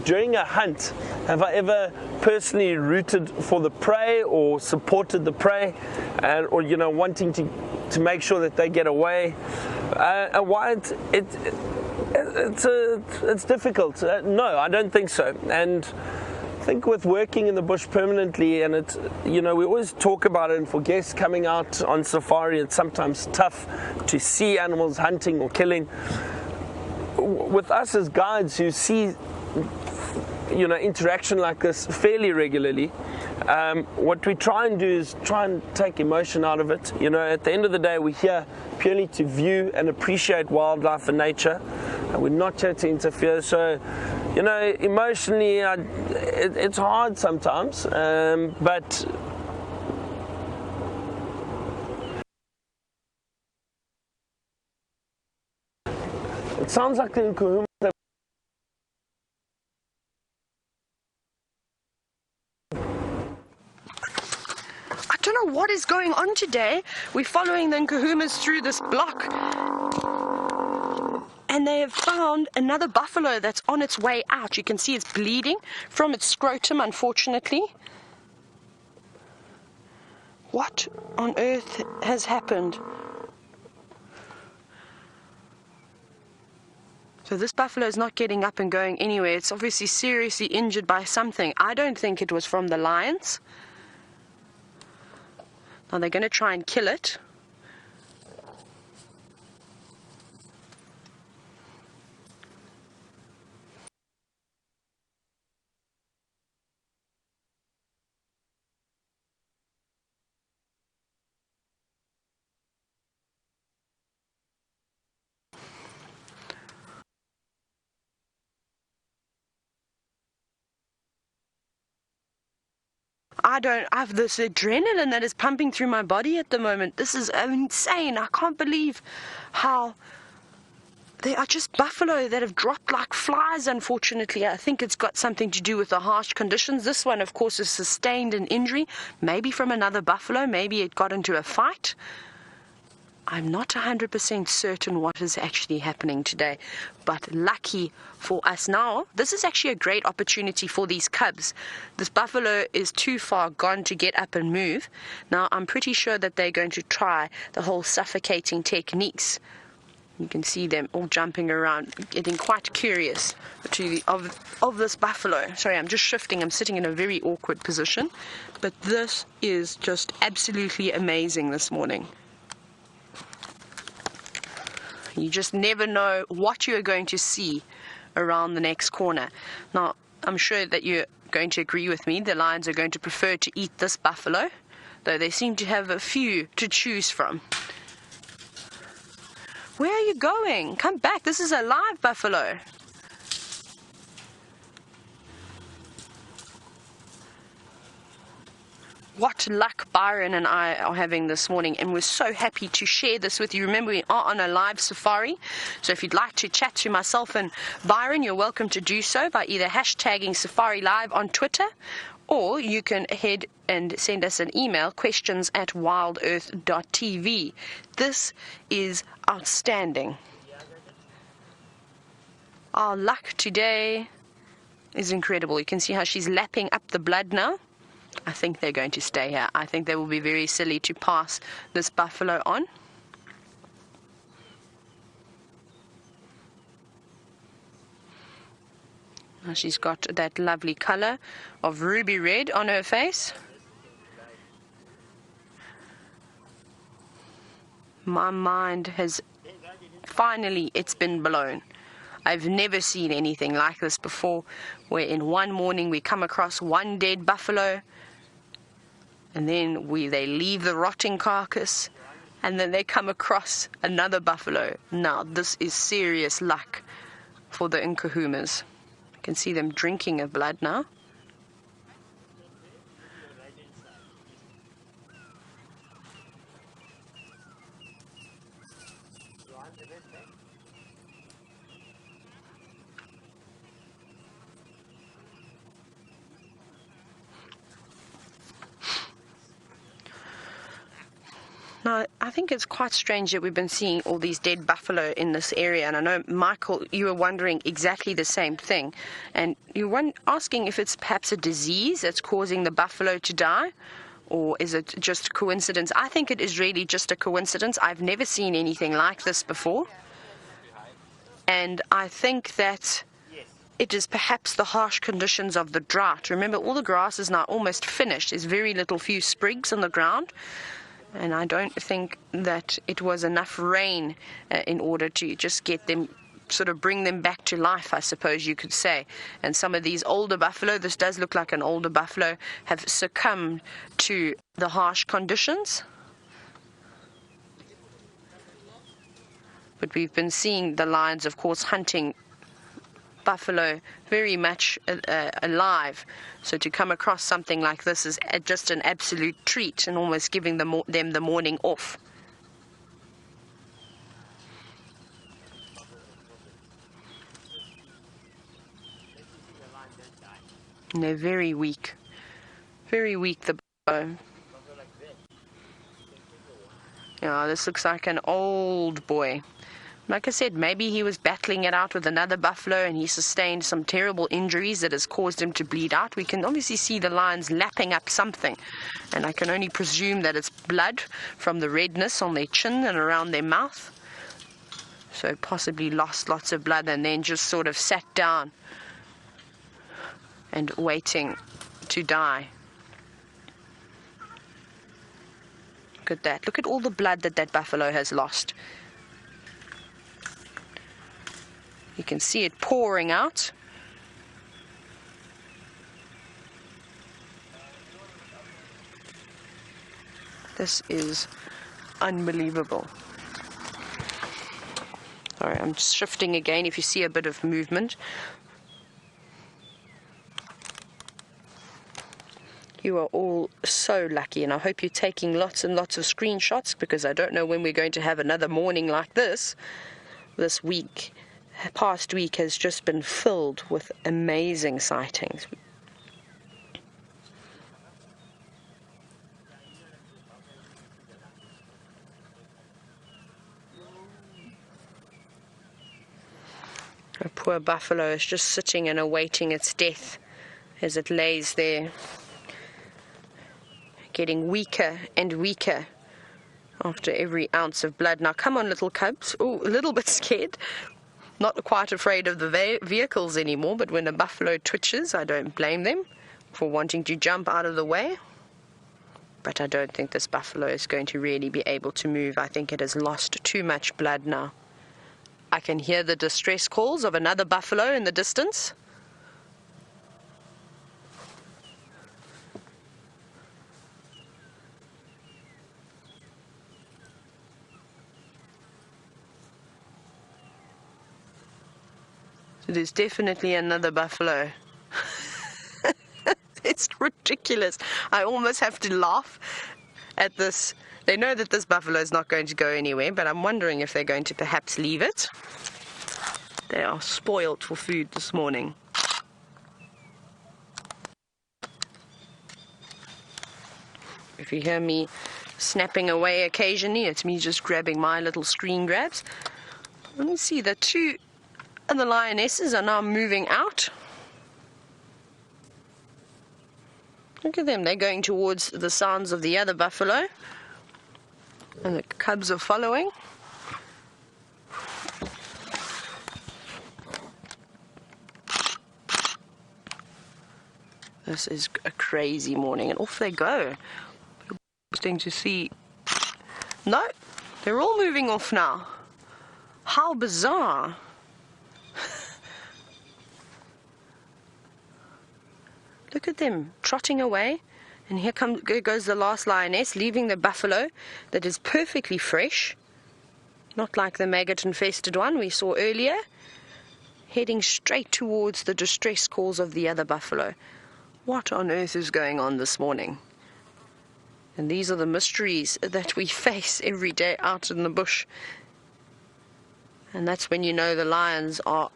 during a hunt, have I ever personally rooted for the prey or supported the prey, or wanting to make sure that they get away? Why it's difficult. No, I don't think so. And I think with working in the bush permanently, and we always talk about it, and for guests coming out on safari, it's sometimes tough to see animals hunting or killing. With us as guides who see interaction like this fairly regularly, what we try and do is try and take emotion out of it. At the end of the day, we're here purely to view and appreciate wildlife and nature, and we're not here to interfere. So emotionally, it's hard sometimes, but it sounds like the Nkuhuma. I don't know what is going on today. We're following the Nkuhumas through this block, and they have found another buffalo that's on its way out. You can see it's bleeding from its scrotum, unfortunately. What on earth has happened? So this buffalo is not getting up and going anywhere. It's obviously seriously injured by something. I don't think it was from the lions. Now they're going to try and kill it. I have this adrenaline that is pumping through my body at the moment. This is insane. I can't believe how they are just buffalo that have dropped like flies, unfortunately. I think it's got something to do with the harsh conditions. This one, of course, has sustained an injury, maybe from another buffalo. Maybe it got into a fight. I'm not 100% certain what is actually happening today, but lucky for us now, this is actually a great opportunity for these cubs. This buffalo is too far gone to get up and move. Now, I'm pretty sure that they're going to try the whole suffocating techniques. You can see them all jumping around, getting quite curious of this buffalo. Sorry, I'm just shifting. I'm sitting in a very awkward position, but this is just absolutely amazing this morning. You just never know what you are going to see around the next corner. Now, I'm sure that you're going to agree with me. The lions are going to prefer to eat this buffalo, though they seem to have a few to choose from. Where are you going? Come back. This is a live buffalo. What luck Byron and I are having this morning, and we're so happy to share this with you. Remember, we are on a live safari, so if you'd like to chat to myself and Byron, you're welcome to do so by either hashtagging Safari Live on Twitter, or you can head and send us an email, questions@wildearth.tv. This is outstanding. Our luck today is incredible. You can see how she's lapping up the blood now. I think they're going to stay here. I think they will be very silly to pass this buffalo on. Now she's got that lovely color of ruby red on her face. My mind has finally, it's been blown. I've never seen anything like this before, where in one morning we come across one dead buffalo, and then they leave the rotting carcass, and then they come across another buffalo. Now, this is serious luck for the Nkuhumas. You can see them drinking of blood now. Now, I think it's quite strange that we've been seeing all these dead buffalo in this area, and I know, Michael, you were wondering exactly the same thing, and you were asking if it's perhaps a disease that's causing the buffalo to die, or is it just coincidence? I think it is really just a coincidence. I've never seen anything like this before, and I think that it is perhaps the harsh conditions of the drought. Remember, all the grass is now almost finished. There's very few sprigs on the ground. And I don't think that it was enough rain in order to just get them, sort of bring them back to life, I suppose you could say. And some of these older buffalo, this does look like an older buffalo, have succumbed to the harsh conditions. But we've been seeing the lions, of course, hunting buffalo very much alive, so to come across something like this is just an absolute treat and almost giving them the morning off. And they're very weak, the buffalo. Yeah, this looks like an old boy. Like I said, maybe he was battling it out with another buffalo and he sustained some terrible injuries that has caused him to bleed out. We can obviously see the lions lapping up something, and I can only presume that it's blood from the redness on their chin and around their mouth. So possibly lost lots of blood and then just sort of sat down and waiting to die. Look at that. Look at all the blood that buffalo has lost. You can see it pouring out. This is unbelievable. Sorry, I'm just shifting again if you see a bit of movement. You are all so lucky, and I hope you're taking lots and lots of screenshots, because I don't know when we're going to have another morning like this. This week, past week, has just been filled with amazing sightings. A poor buffalo is just sitting and awaiting its death as it lays there, getting weaker and weaker after every ounce of blood. Now come on, little cubs. Oh, a little bit scared. Not quite afraid of the vehicles anymore, but when a buffalo twitches, I don't blame them for wanting to jump out of the way. But I don't think this buffalo is going to really be able to move. I think it has lost too much blood now. I can hear the distress calls of another buffalo in the distance. There's definitely another buffalo. It's ridiculous. I almost have to laugh at this. They know that this buffalo is not going to go anywhere, but I'm wondering if they're going to perhaps leave it. They are spoiled for food this morning. If you hear me snapping away occasionally, it's me just grabbing my little screen grabs. Let me see, the two and the lionesses are now moving out. Look at them, they're going towards the sounds of the other buffalo. And the cubs are following. This is a crazy morning, and off they go. Interesting to see. No, they're all moving off now. How bizarre. Look at them trotting away, and here goes the last lioness, leaving the buffalo that is perfectly fresh, not like the maggot-infested one we saw earlier, heading straight towards the distress calls of the other buffalo. What on earth is going on this morning? And these are the mysteries that we face every day out in the bush. And that's when you know the lions are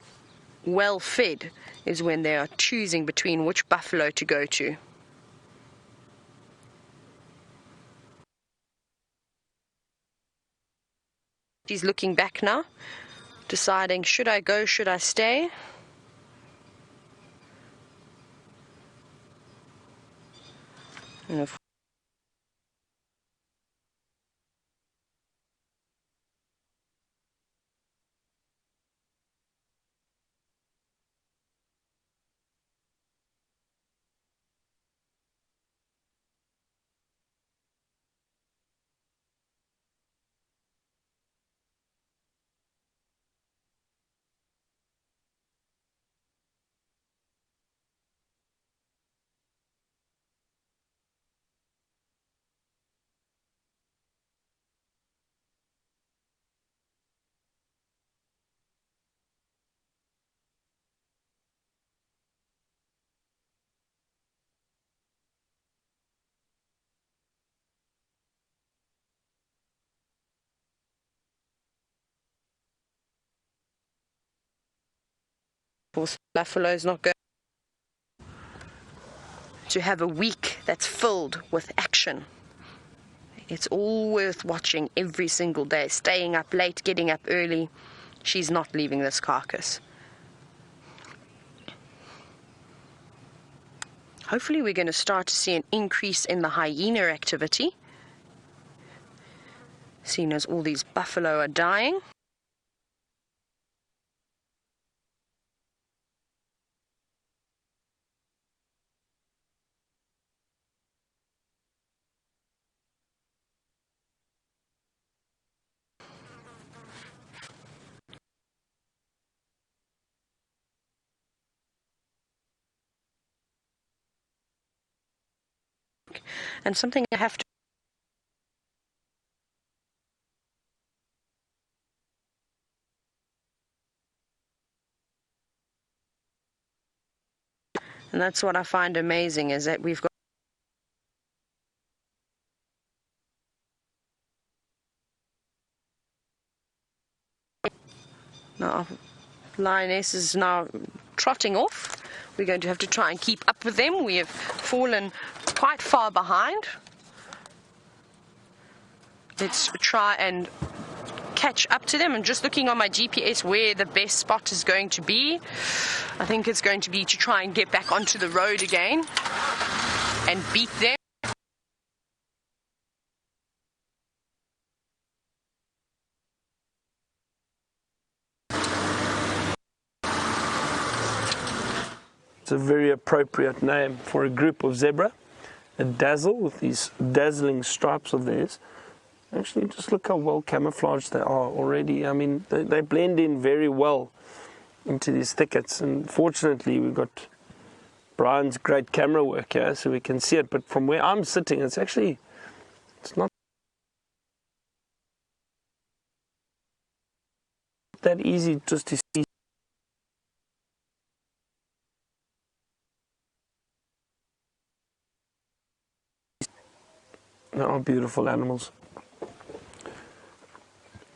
well fed, is when they are choosing between which buffalo to go to. She's looking back now, deciding, should I go, should I stay? And of course, buffalo's not going to have a week that's filled with action. It's all worth watching every single day, staying up late, getting up early. She's not leaving this carcass. Hopefully we're going to start to see an increase in the hyena activity, seeing as all these buffalo are dying. And something I have to and that's what I find amazing, is that we've got now lioness is now trotting off. We're going to have to try and keep up with them. We have fallen quite far behind. Let's try and catch up to them. I'm just looking on my GPS where the best spot is going to be. I think it's going to be to try and get back onto the road again and beat them. It's a very appropriate name for a group of zebra. A dazzle with these dazzling stripes of theirs. Actually, just look how well camouflaged they are already. I mean, they blend in very well into these thickets. And fortunately, we've got Brian's great camera work here, so we can see it. But from where I'm sitting, it's not that easy just to see. They are beautiful animals.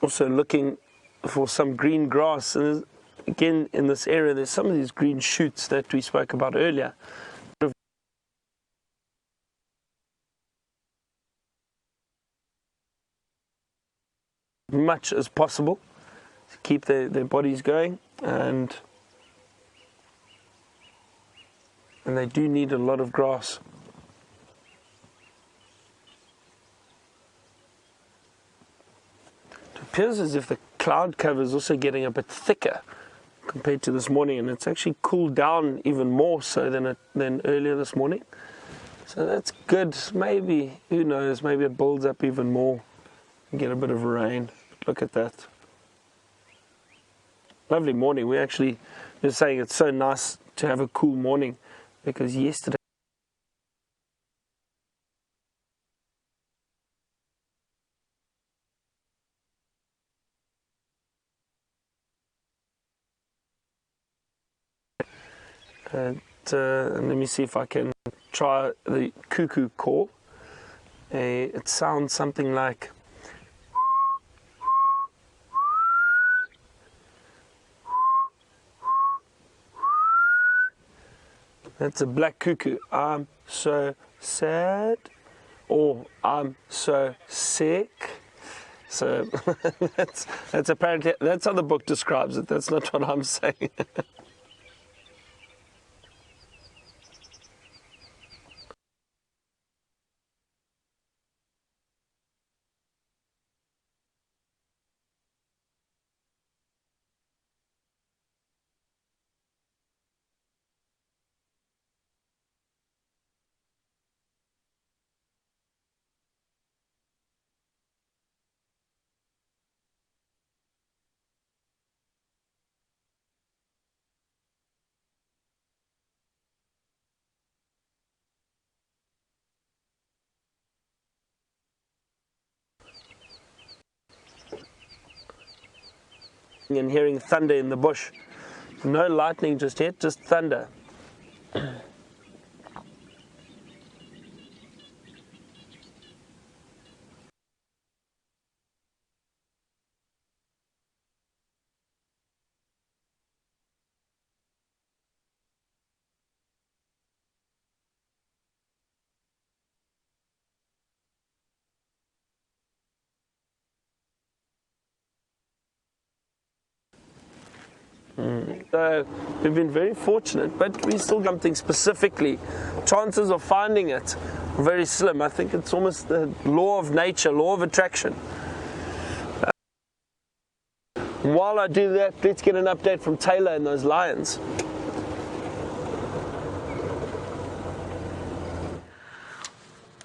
Also looking for some green grass. And again, in this area, there's some of these green shoots that we spoke about earlier. Much as possible to keep their bodies going, and they do need a lot of grass. Appears as if the cloud cover is also getting a bit thicker compared to this morning, and it's actually cooled down even more so than earlier this morning. So that's good. Maybe, who knows, maybe it builds up even more and get a bit of rain. But look at that. Lovely morning. We're saying it's so nice to have a cool morning, because yesterday and let me see if I can try the cuckoo call. It sounds something like that's a black cuckoo. I'm so sad, or I'm so sick. So that's apparently, that's how the book describes it. That's not what I'm saying. And hearing thunder in the bush. No lightning just yet, just thunder. So we've been very fortunate, but we still got something specifically. Chances of finding it are very slim. I think it's almost the law of nature, law of attraction. While I do that, let's get an update from Tayla and those lions.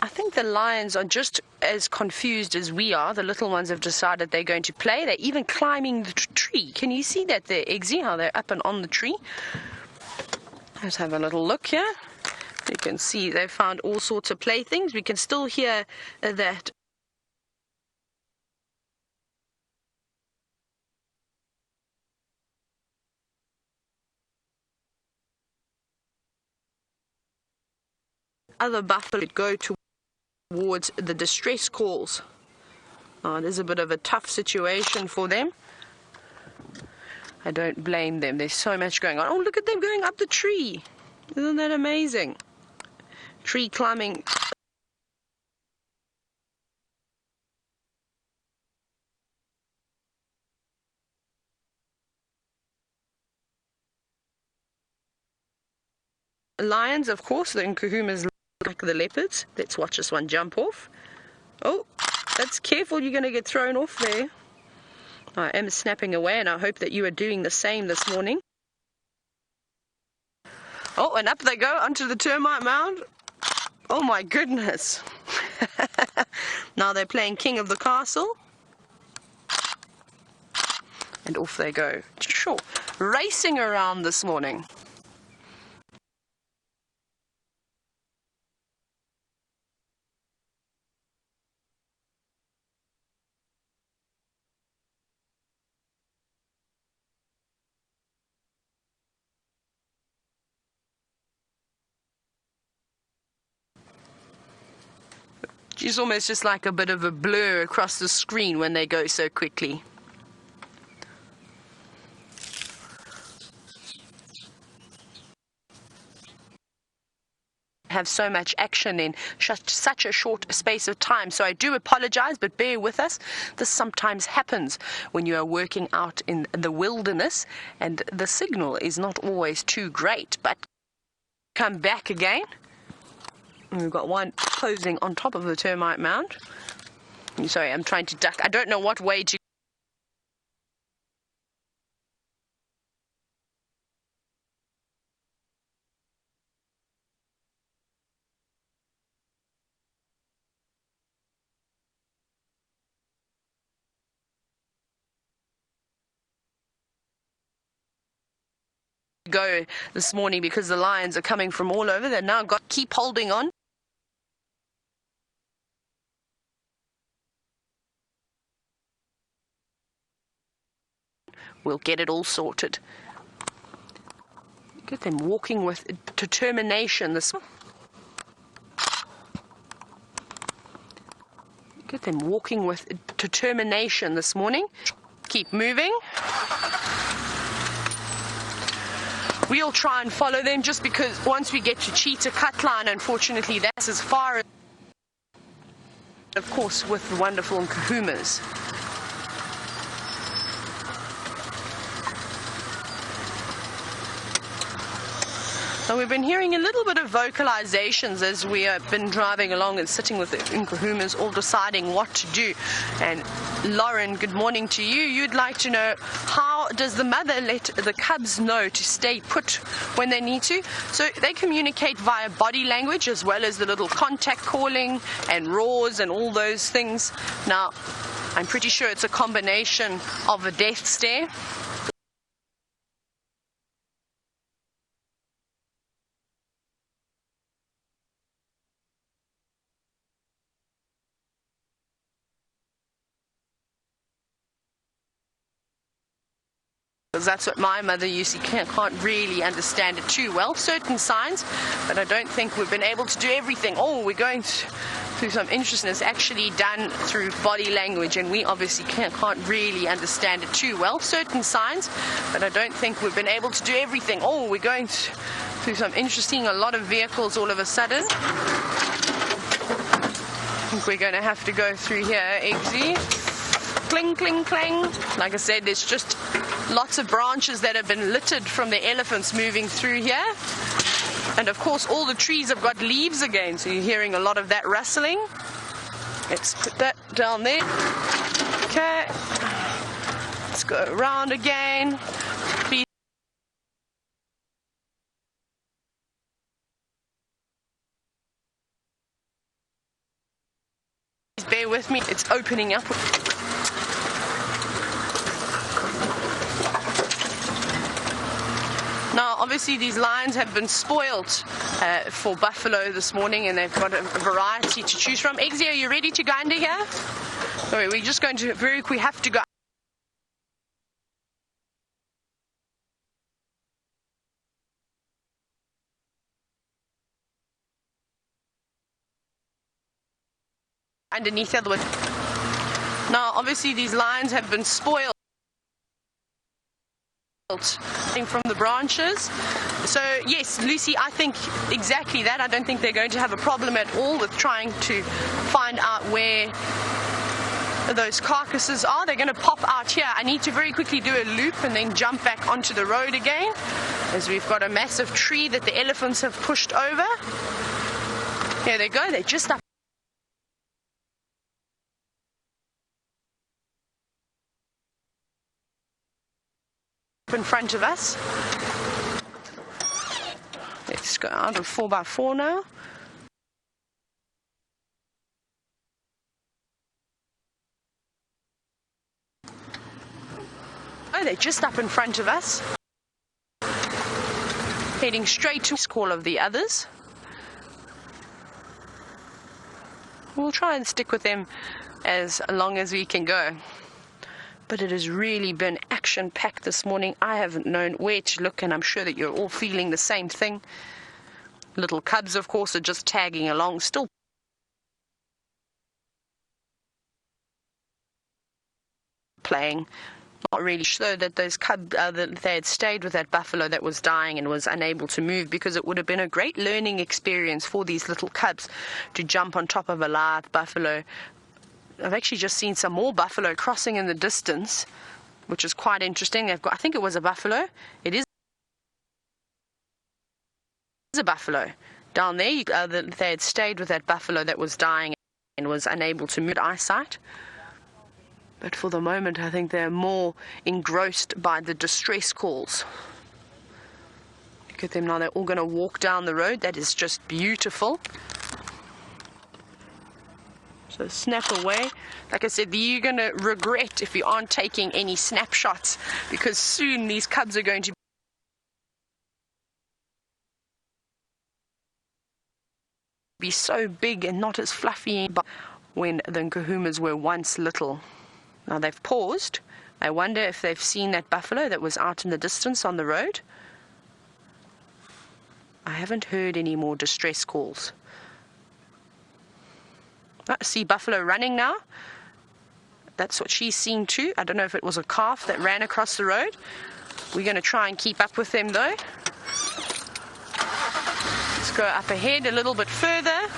I think the lions are just as confused as we are. The little ones have decided they're going to play. They're even climbing the tree. Can you see that there, Eggsy, how they're up and on the tree? Let's have a little look here. You can see they've found all sorts of playthings. We can still hear that other buffalo go towards the distress calls. There's a bit of a tough situation for them. I don't blame them. There's so much going on. Oh, look at them going up the tree. Isn't that amazing? Tree climbing. Lions, of course, the Nkuhumas like the leopards. Let's watch this one jump off. Oh, that's careful, you're going to get thrown off there. I am snapping away, and I hope that you are doing the same this morning. Oh, and up they go onto the termite mound. Oh my goodness. Now they're playing King of the Castle. And off they go. Sure. Racing around this morning. She's almost just like a bit of a blur across the screen when they go so quickly. Have so much action in such a short space of time, so I do apologize, but bear with us. This sometimes happens when you are working out in the wilderness and the signal is not always too great, but come back again. We've got one posing on top of the termite mound. Sorry, I'm trying to duck. I don't know what way to go this morning because the lions are coming from all over. They've now got keep holding on. We'll get it all sorted. Look at them walking with determination this morning. Look at them walking with determination this morning. Keep moving. We'll try and follow them just because once we get to cheetah cut line, unfortunately, that's as far as, of course, with the wonderful Nkuhumas. And we've been hearing a little bit of vocalizations as we have been driving along and sitting with the Nkuhumas, all deciding what to do. And Lauren, good morning to you. You'd like to know, how does the mother let the cubs know to stay put when they need to? So they communicate via body language as well as the little contact calling and roars and all those things. Now, I'm pretty sure it's a combination of a death stare. Because that's what my mother usually can't really understand it too well. Certain signs, but I don't think we've been able to do everything. Oh, we're going through some interesting. It's actually done through body language, and we obviously can't really understand it too well. Certain signs, but I don't think we've been able to do everything. Oh, we're going through some interesting. A lot of vehicles all of a sudden. I think we're going to have to go through here, Eggsy. Cling, cling, clang. Like I said, there's just lots of branches that have been littered from the elephants moving through here. And of course, all the trees have got leaves again, so you're hearing a lot of that rustling. Let's put that down there. Okay. Let's go around again. Please bear with me. It's opening up. Now, obviously, these lines have been spoiled for buffalo this morning, and they've got a variety to choose from. Eggsy, are you ready to go under here? Sorry, we're just going to we have to go. Underneath the other one. Now, obviously, these lines have been spoiled from the branches. So yes, Lucy, I think exactly that. I don't think they're going to have a problem at all with trying to find out where those carcasses are. They're going to pop out here. I need to very quickly do a loop and then jump back onto the road again, as we've got a massive tree that the elephants have pushed over. Here they go. They're just up in front of us. Let's go out of 4x4 now. Oh, they're just up in front of us. Heading straight to the call of the others. We'll try and stick with them as long as we can go. But it has really been action-packed this morning. I haven't known where to look, and I'm sure that you're all feeling the same thing. Little cubs, of course, are just tagging along, still playing. Not really sure that those cubs, that they had stayed with that buffalo that was dying and was unable to move, because it would have been a great learning experience for these little cubs to jump on top of a live buffalo. I've actually just seen some more buffalo crossing in the distance, which is quite interesting. They've got, I think it was a buffalo. It is a buffalo. Down there, they had stayed with that buffalo that was dying and was unable to move eyesight. But for the moment, I think they're more engrossed by the distress calls. Look at them now. They're all going to walk down the road. That is just beautiful. So snap away. Like I said, you're going to regret if you aren't taking any snapshots, because soon these cubs are going to be so big and not as fluffy when the Nkuhumas were once little. Now they've paused. I wonder if they've seen that buffalo that was out in the distance on the road. I haven't heard any more distress calls. I see buffalo running now. That's what she's seen too. I don't know if it was a calf that ran across the road. We're going to try and keep up with them though. Let's go up ahead a little bit further.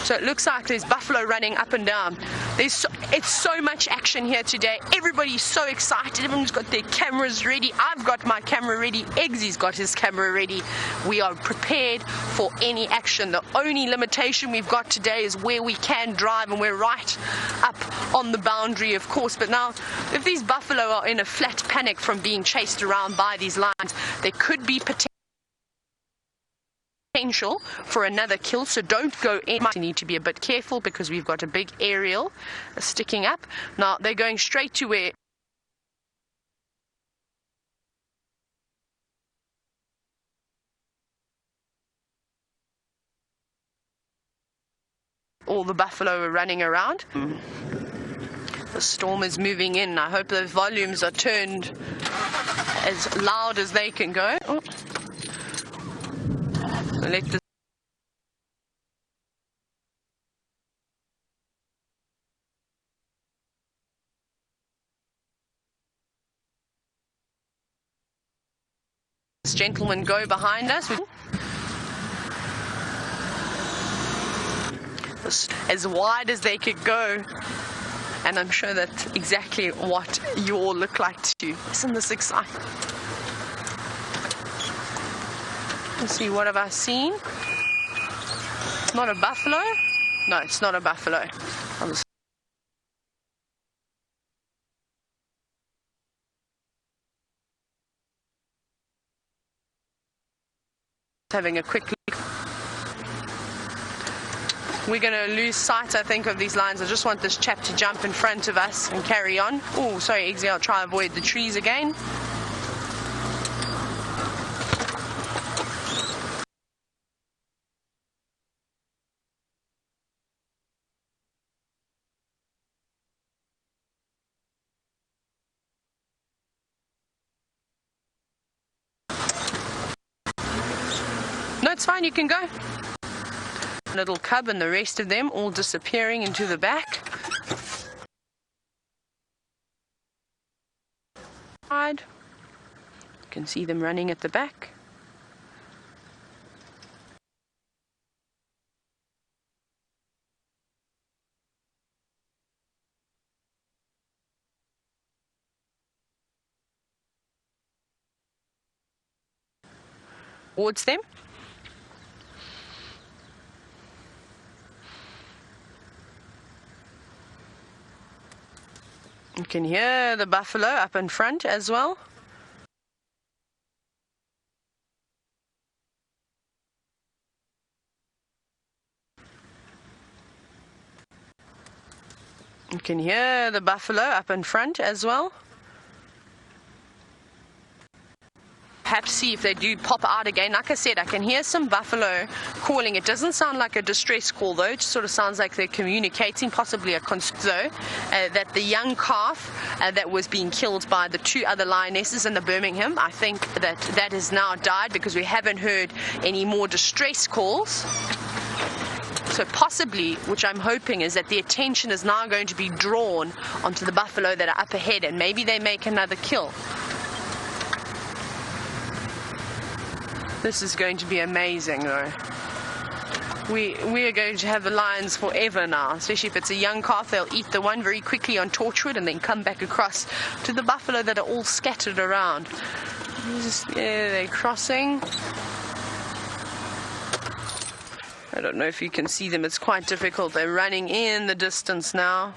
So So it looks like there's buffalo running up and down. It's so much action here today. Everybody's so excited. Everyone's got their cameras ready. I've got my camera ready. Eggsy's got his camera ready. We are prepared for any action. The only limitation we've got today is where we can drive, and we're right up on the boundary, of course. But now, if these buffalo are in a flat panic from being chased around by these lions, there could be potential for another kill, so don't go in. You need to be a bit careful because we've got a big aerial sticking up. Now they're going straight to where all the buffalo are running around. The storm is moving in. I hope the volumes are turned as loud as they can go. Oh. Let this gentleman go behind us. As wide as they could go. And I'm sure that's exactly what you all look like too. Isn't this exciting? Let's see, what have I seen? It's not a buffalo? No, it's not a buffalo. I'm just having a quick look. We're going to lose sight, I think, of these lines. I just want this chap to jump in front of us and carry on. Oh, sorry, Eggsy, I'll try to avoid the trees again. No, it's fine, you can go. Little cub and the rest of them all disappearing into the back. You can see them running at the back. Towards them. You can hear the buffalo up in front as well. You can hear the buffalo up in front as well. Perhaps see if they do pop out again. Like I said, I can hear some buffalo calling. It doesn't sound like a distress call though. It just sort of sounds like they're communicating, possibly a concern that the young calf that was being killed by the two other lionesses in the Birmingham, I think that has now died because we haven't heard any more distress calls. So possibly, which I'm hoping, is that the attention is now going to be drawn onto the buffalo that are up ahead, and maybe they make another kill. This is going to be amazing though. We are going to have the lions forever now, especially if it's a young calf. They'll eat the one very quickly on torchwood and then come back across to the buffalo that are all scattered around. Yeah, they're crossing. I don't know if you can see them. It's quite difficult. They're running in the distance now.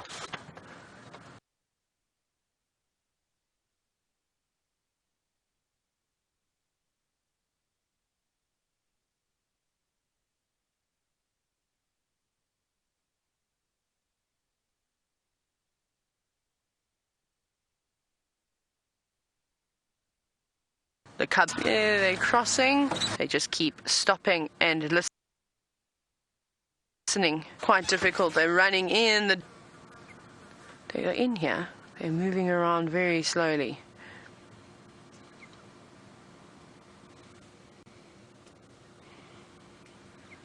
The cubs, yeah, they're crossing. They just keep stopping and listening. Quite difficult. They're running in the... They are in here. They're moving around very slowly.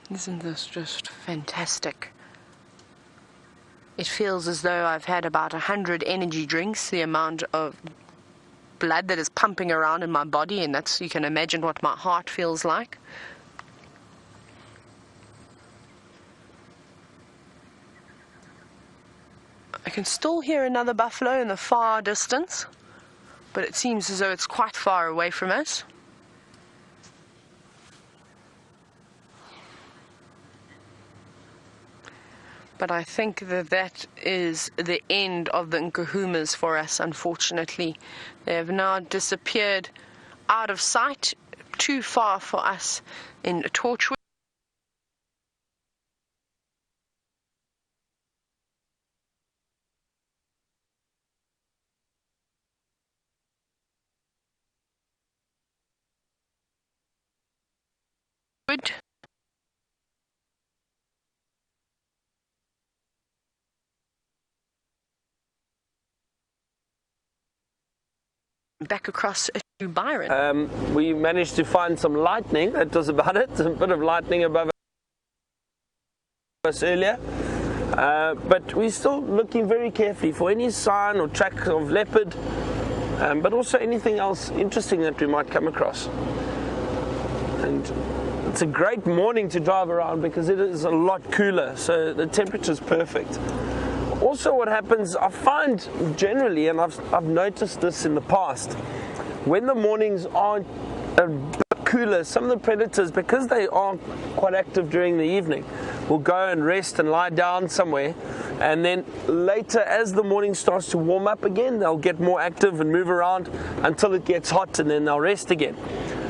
Isn't this just fantastic? It feels as though I've had about 100 energy drinks, the amount of blood that is pumping around in my body, and that's, you can imagine what my heart feels like. I can still hear another buffalo in the far distance, but it seems as though it's quite far away from us. But I think that is the end of the Nkuhumas for us, unfortunately. They have now disappeared out of sight, too far for us in Torchwood. Back across to Byron. We managed to find some lightning. That was about it. A bit of lightning above us earlier. But we're still looking very carefully for any sign or track of leopard, but also anything else interesting that we might come across. And it's a great morning to drive around because it is a lot cooler, so the temperature is perfect. Also, what happens, I find generally, and I've noticed this in the past, when the mornings are a bit cooler, some of the predators, because they are quite active during the evening, will go and rest and lie down somewhere, and then later, as the morning starts to warm up again, they'll get more active and move around until it gets hot, and then they'll rest again.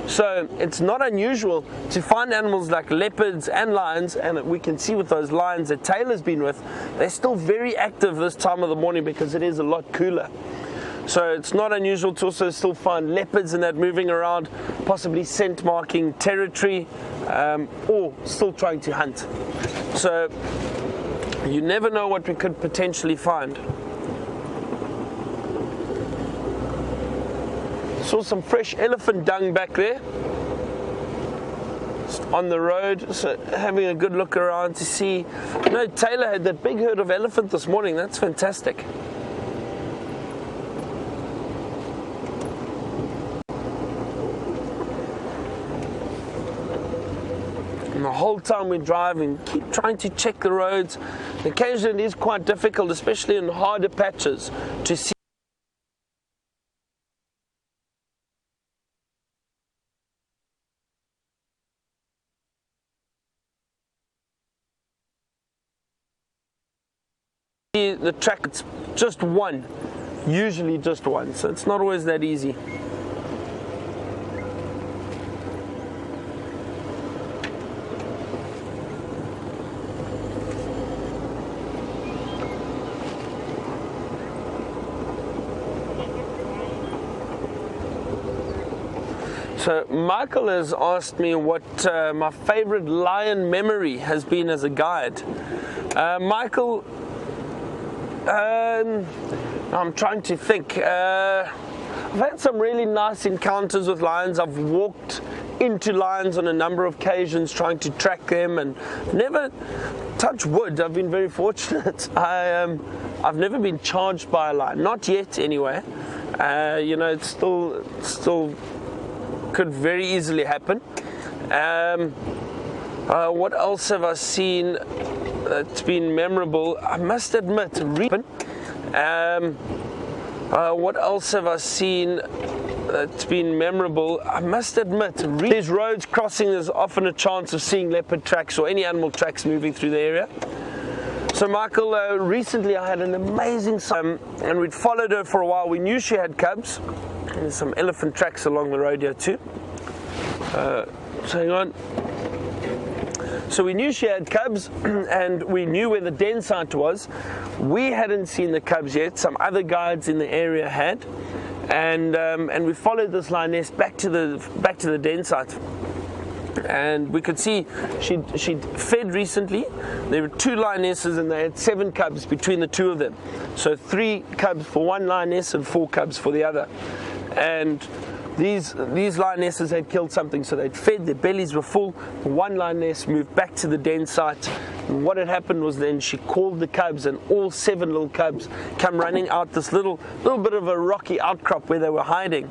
So it's not unusual to find animals like leopards and lions, and we can see with those lions that Tayla's been with, they're still very active this time of the morning because it is a lot cooler. So it's not unusual to also still find leopards and that moving around, possibly scent marking territory, or still trying to hunt. So you never know what we could potentially find. Saw some fresh elephant dung back there on the road, so having a good look around to see. You know, Tayla had that big herd of elephant this morning. That's fantastic. And the whole time we're driving, keep trying to check the roads. Occasionally it is quite difficult, especially in harder patches, to see the track. It's just one, usually just one, so it's not always that easy. So Michael has asked me what my favorite lion memory has been as a guide. Michael, I'm trying to think. I've had some really nice encounters with lions. I've walked into lions on a number of occasions trying to track them, and never, touch wood, I've been very fortunate. I've never been charged by a lion, not yet anyway. You know, it's still could very easily happen. What else have I seen that's been memorable? I must admit, what else have I seen that's been memorable? I must admit, there's roads crossing, there's often a chance of seeing leopard tracks or any animal tracks moving through the area. So Michael, recently I had an amazing and we'd followed her for a while. We knew she had cubs. And there's some elephant tracks along the road here too. So hang on. So we knew she had cubs, and we knew where the den site was. We hadn't seen the cubs yet. Some other guides in the area had, and we followed this lioness back to the den site. And we could see she'd fed recently. There were 2 lionesses, and they had 7 cubs between the 2 of them. So 3 cubs for one lioness and 4 cubs for the other. And these lionesses had killed something, so they'd fed, their bellies were full. One lioness moved back to the den site, and what had happened was then she called the cubs, and all 7 little cubs come running out this little bit of a rocky outcrop where they were hiding.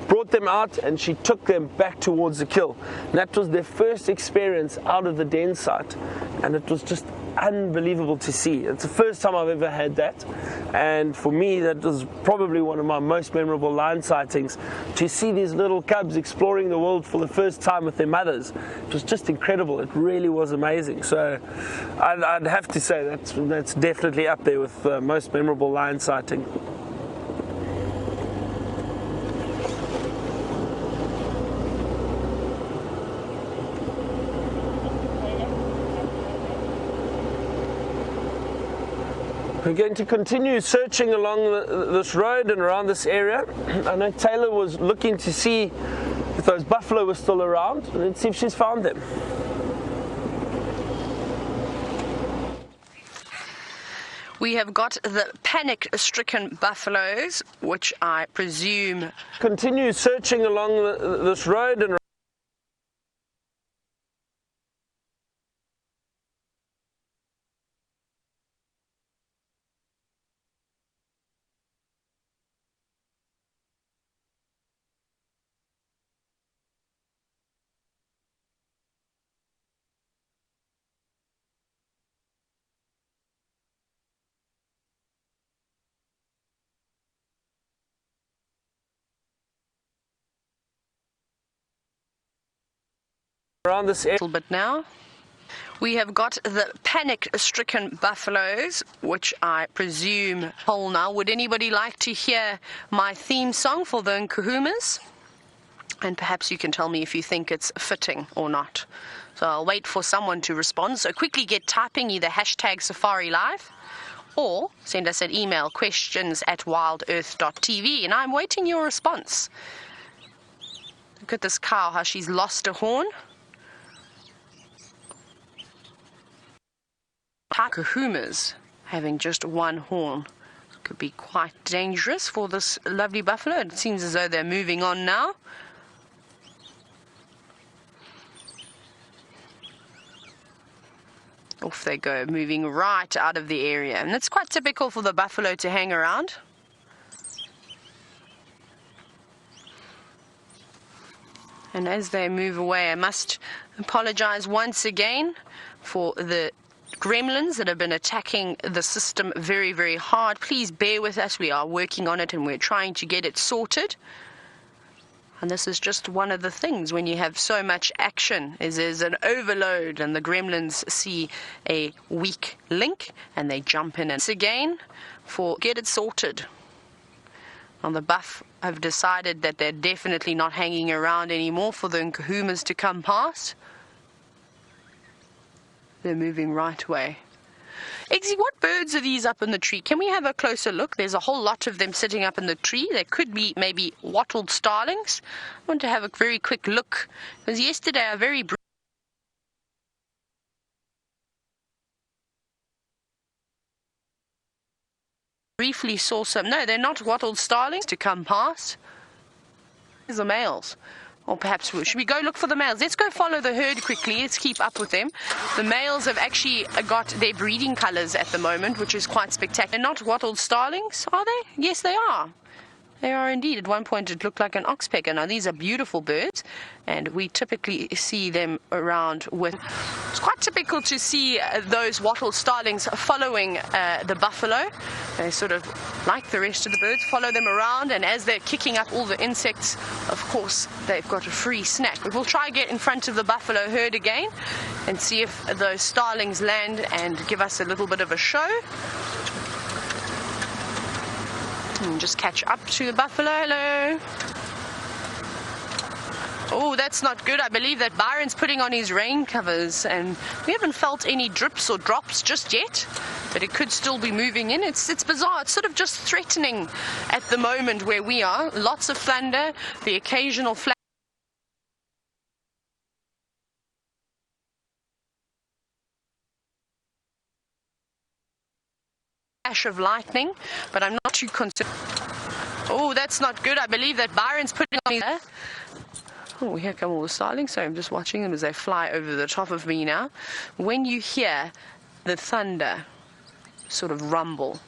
Brought them out, and she took them back towards the kill. And that was their first experience out of the den site, and it was just unbelievable to see. It's the first time I've ever had that, and for me that was probably one of my most memorable lion sightings, to see these little cubs exploring the world for the first time with their mothers. It was just incredible. It really was amazing. So I'd have to say that's definitely up there with the most memorable lion sighting. We're going to continue searching along this road and around this area. I know Tayla was looking to see if those buffalo were still around. Let's see if she's found them. We have got the panic-stricken buffaloes, which I presume... Continue searching along this road and around this area. But now we have got the panic-stricken buffaloes, which I presume whole now. Would anybody like to hear my theme song for the Nkuhumas? And perhaps you can tell me if you think it's fitting or not. So I'll wait for someone to respond. So quickly get typing either hashtag Safari Live or send us an email, questions@wildearth.tv, and I'm waiting your response. Look at this cow, how she's lost a horn. Nkuhumas having just one horn could be quite dangerous for this lovely buffalo. It seems as though they're moving on now. Off they go, moving right out of the area. And it's quite typical for the buffalo to hang around. And as they move away, I must apologize once again for the gremlins that have been attacking the system very, very hard. Please bear with us. We are working on it and we're trying to get it sorted. And this is just one of the things when you have so much action, is there's an overload and the gremlins see a weak link and they jump in. And once again, for get it sorted. On the buff have decided that they're definitely not hanging around anymore for the Nkuhumas to come past. They're moving right away. Eggsy, what birds are these up in the tree? Can we have a closer look? There's a whole lot of them sitting up in the tree. There could be maybe wattled starlings. I want to have a very quick look, because yesterday I very briefly saw some. No, they're not wattled starlings to come past. There's the males. Or perhaps, should we go look for the males? Let's go follow the herd quickly. Let's keep up with them. The males have actually got their breeding colors at the moment, which is quite spectacular. They're not wattled starlings, are they? Yes, they are. They are indeed. At one point it looked like an oxpecker. Now these are beautiful birds, and we typically see them around with... It's quite typical to see those wattled starlings following the buffalo. They sort of, like the rest of the birds, follow them around, and as they're kicking up all the insects, of course, they've got a free snack. But we'll try to get in front of the buffalo herd again and see if those starlings land and give us a little bit of a show. And just catch up to the buffalo. Hello. Oh, that's not good. I believe that Byron's putting on his rain covers, and we haven't felt any drips or drops just yet, but it could still be moving in. It's bizarre. It's sort of just threatening at the moment where we are. Lots of thunder, the occasional flash. Of lightning, but I'm not too concerned. Oh, that's not good. I believe that Byron's putting on his... Oh, here come all the starlings. So I'm just watching them as they fly over the top of me now. When you hear the thunder sort of rumble,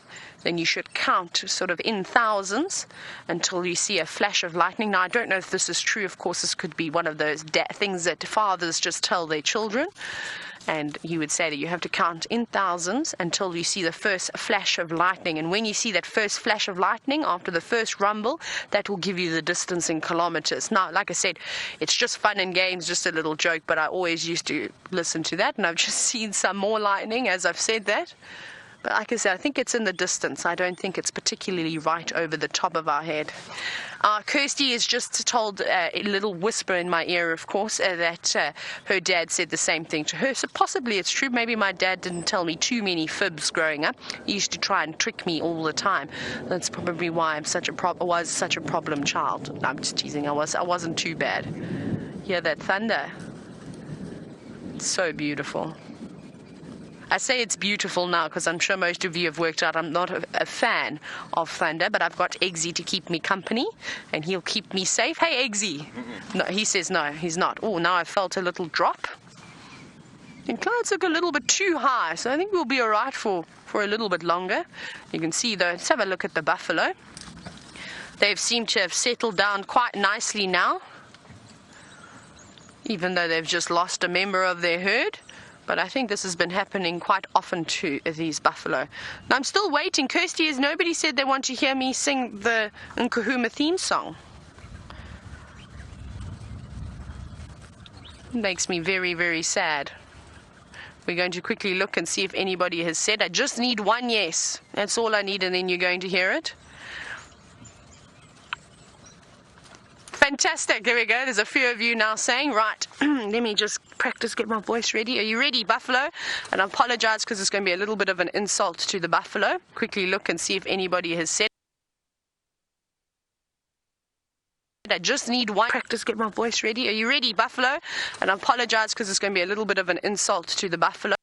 then you should count sort of in thousands until you see a flash of lightning. Now, I don't know if this is true. Of course, this could be one of those things that fathers just tell their children. And he would say that you have to count in thousands until you see the first flash of lightning. And when you see that first flash of lightning after the first rumble, that will give you the distance in kilometers. Now, like I said, it's just fun and games, just a little joke, but I always used to listen to that. And I've just seen some more lightning as I've said that. But like I said, I think it's in the distance. I don't think it's particularly right over the top of our head. Kirsty has just told a little whisper in my ear, of course, that her dad said the same thing to her. So possibly it's true. Maybe my dad didn't tell me too many fibs growing up. He used to try and trick me all the time. That's probably why I'm was such a problem child. I'm just teasing. I wasn't too bad. Hear that thunder? It's so beautiful. I say it's beautiful now because I'm sure most of you have worked out I'm not a fan of thunder, but I've got Eggsy to keep me company, and he'll keep me safe. Hey, Eggsy. No, he says no, he's not. Oh, now I felt a little drop. And clouds look a little bit too high, so I think we'll be all right for a little bit longer. You can see, though, let's have a look at the buffalo. They've seemed to have settled down quite nicely now, even though they've just lost a member of their herd. But I think this has been happening quite often to these buffalo. Now, I'm still waiting. Kirsty, has nobody said they want to hear me sing the Nkuhuma theme song? It makes me very, very sad. We're going to quickly look and see if anybody has said. I just need one yes. That's all I need, and then you're going to hear it. Fantastic. There we go. There's a few of you now saying, right, let me just practice, get my voice ready. Are you ready, buffalo? And I apologize because it's going to be a little bit of an insult to the buffalo. Quickly look and see if anybody has said. I just need one practice, get my voice ready. Are you ready, buffalo? And I apologize because it's going to be a little bit of an insult to the buffalo.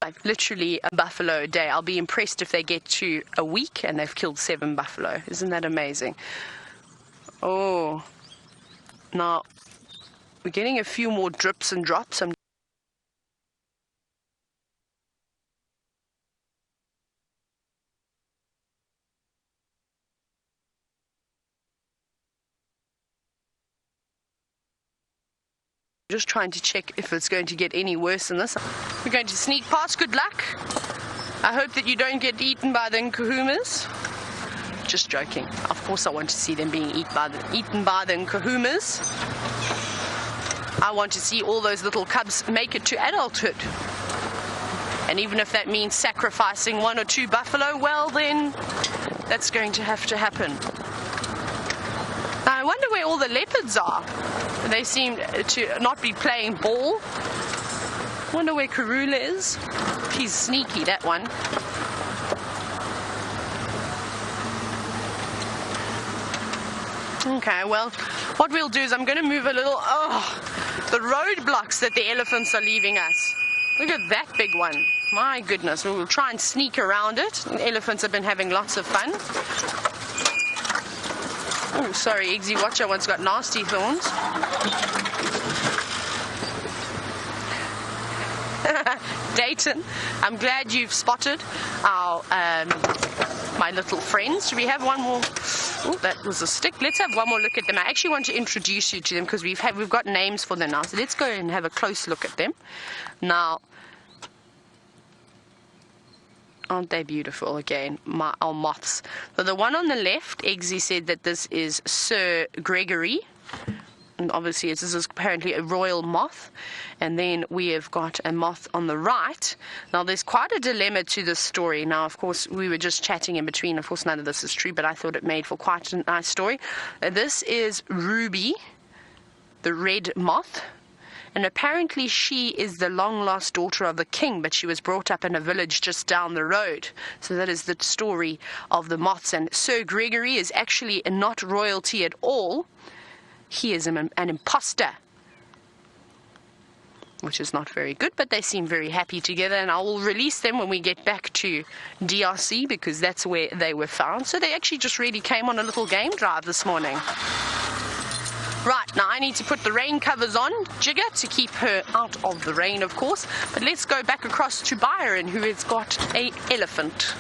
Like literally a buffalo a day. I'll be impressed if they get to a week and they've killed 7 buffalo. Isn't that amazing? Oh, now we're getting a few more drips and drops. I'm just trying to check if it's going to get any worse than this. We're going to sneak past. Good luck. I hope that you don't get eaten by the Nkuhumas. Just joking. Of course I want to see them being eaten by the Nkuhumas. I want to see all those little cubs make it to adulthood. And even if that means sacrificing 1 or 2 buffalo, well then, that's going to have to happen. I wonder where all the leopards are. They seem to not be playing ball. Wonder where Karula is. She's sneaky, that one. Okay, well, what we'll do is I'm going to move a little... Oh, the roadblocks that the elephants are leaving us. Look at that big one. My goodness, we'll try and sneak around it. The elephants have been having lots of fun. Oh, sorry, Eggsy, watch out, one's got nasty thorns. Dayton, I'm glad you've spotted our my little friends. Do we have one more? Oh, that was a stick. Let's have one more look at them. I actually want to introduce you to them because we've got names for them now. So let's go and have a close look at them. Now, aren't they beautiful? Again, our moths. So the one on the left, Eggsy said that this is Sir Gregory. And obviously this is apparently a royal moth. And then we have got a moth on the right. Now there's quite a dilemma to this story. Now of course we were just chatting in between. Of course none of this is true, but I thought it made for quite a nice story. This is Ruby, the red moth. And apparently she is the long-lost daughter of the king, but she was brought up in a village just down the road. So that is the story of the moths. And Sir Gregory is actually not royalty at all. he is an imposter. Which is not very good, but they seem very happy together, and I will release them when we get back to DRC, because that's where they were found. So they actually just really came on a little game drive this morning. Right, now I need to put the rain covers on Jigger to keep her out of the rain, of course. But let's go back across to Byron, who has got an elephant.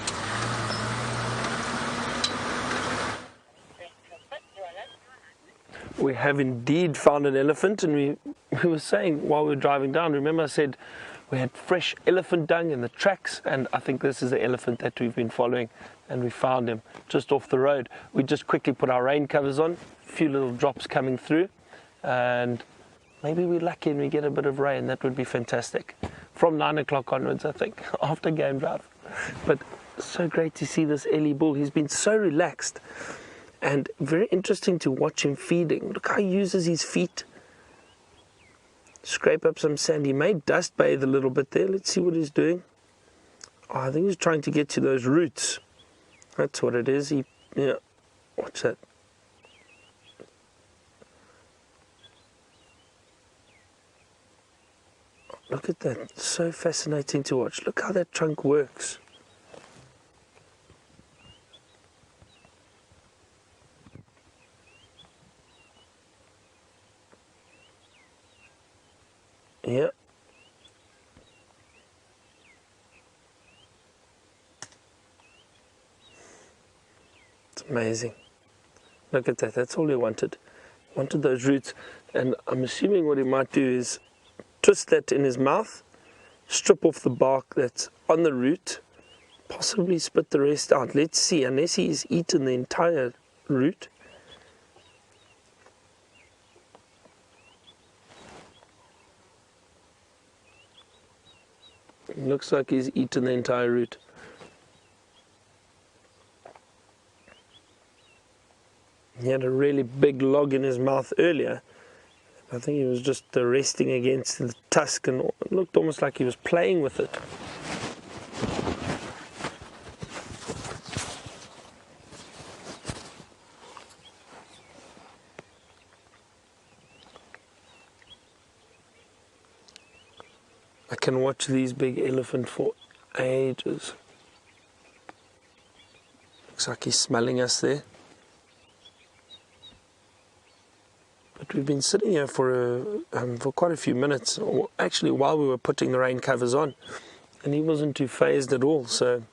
We have indeed found an elephant, and we were saying while we were driving down, remember I said we had fresh elephant dung in the tracks, and I think this is the elephant that we've been following, and we found him just off the road. We just quickly put our rain covers on, a few little drops coming through, and maybe we're lucky and we get a bit of rain. That would be fantastic. From 9 o'clock onwards, I think, after game drive. But so great to see this Ellie bull. He's been so relaxed. And very interesting to watch him feeding. Look how he uses his feet. Scrape up some sand. He may dust bathe a little bit there. Let's see what he's doing. Oh, I think he's trying to get to those roots. That's what it is. Yeah, watch that. Look at that. It's so fascinating to watch. Look how that trunk works. Yeah. It's amazing. Look at that. That's all he wanted. Wanted those roots. And I'm assuming what he might do is twist that in his mouth, strip off the bark that's on the root, possibly spit the rest out. Let's see. Unless he's eaten the entire root. Looks like he's eaten the entire root. He had a really big log in his mouth earlier. I think he was just resting against the tusk, and it looked almost like he was playing with it. I can watch these big elephant for ages. Looks like he's smelling us there. But we've been sitting here for quite a few minutes, or actually while we were putting the rain covers on, and he wasn't too phased at all. So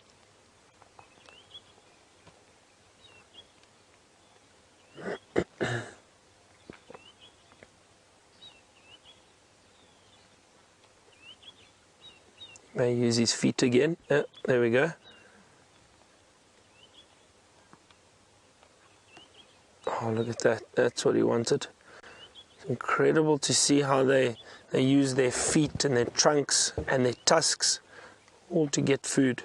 may use his feet again. Yeah, there we go. Oh, look at that. That's what he wanted. It's incredible to see how they use their feet and their trunks and their tusks all to get food.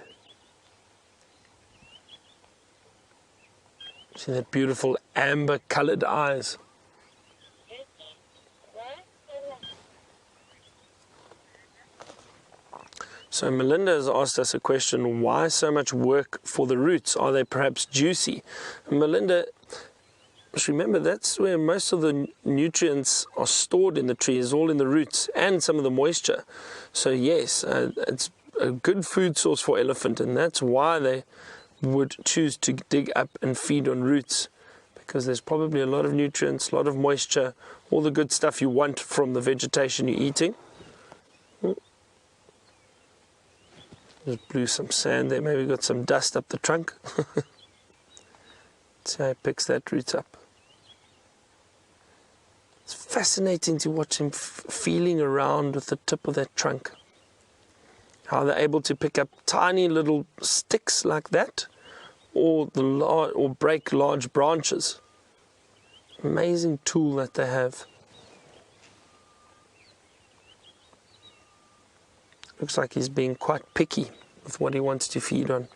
See that beautiful amber colored eyes. So Melinda has asked us a question, why so much work for the roots? Are they perhaps juicy? And Melinda, remember that's where most of the nutrients are stored in the trees, all in the roots and some of the moisture. So yes, it's a good food source for elephant, and that's why they would choose to dig up and feed on roots, because there's probably a lot of nutrients, a lot of moisture, all the good stuff you want from the vegetation you're eating. Just blew some sand there, maybe got some dust up the trunk. See how he picks that root up. It's fascinating to watch him feeling around with the tip of that trunk. How they're able to pick up tiny little sticks like that, or break large branches. Amazing tool that they have. Looks like he's being quite picky with what he wants to feed on.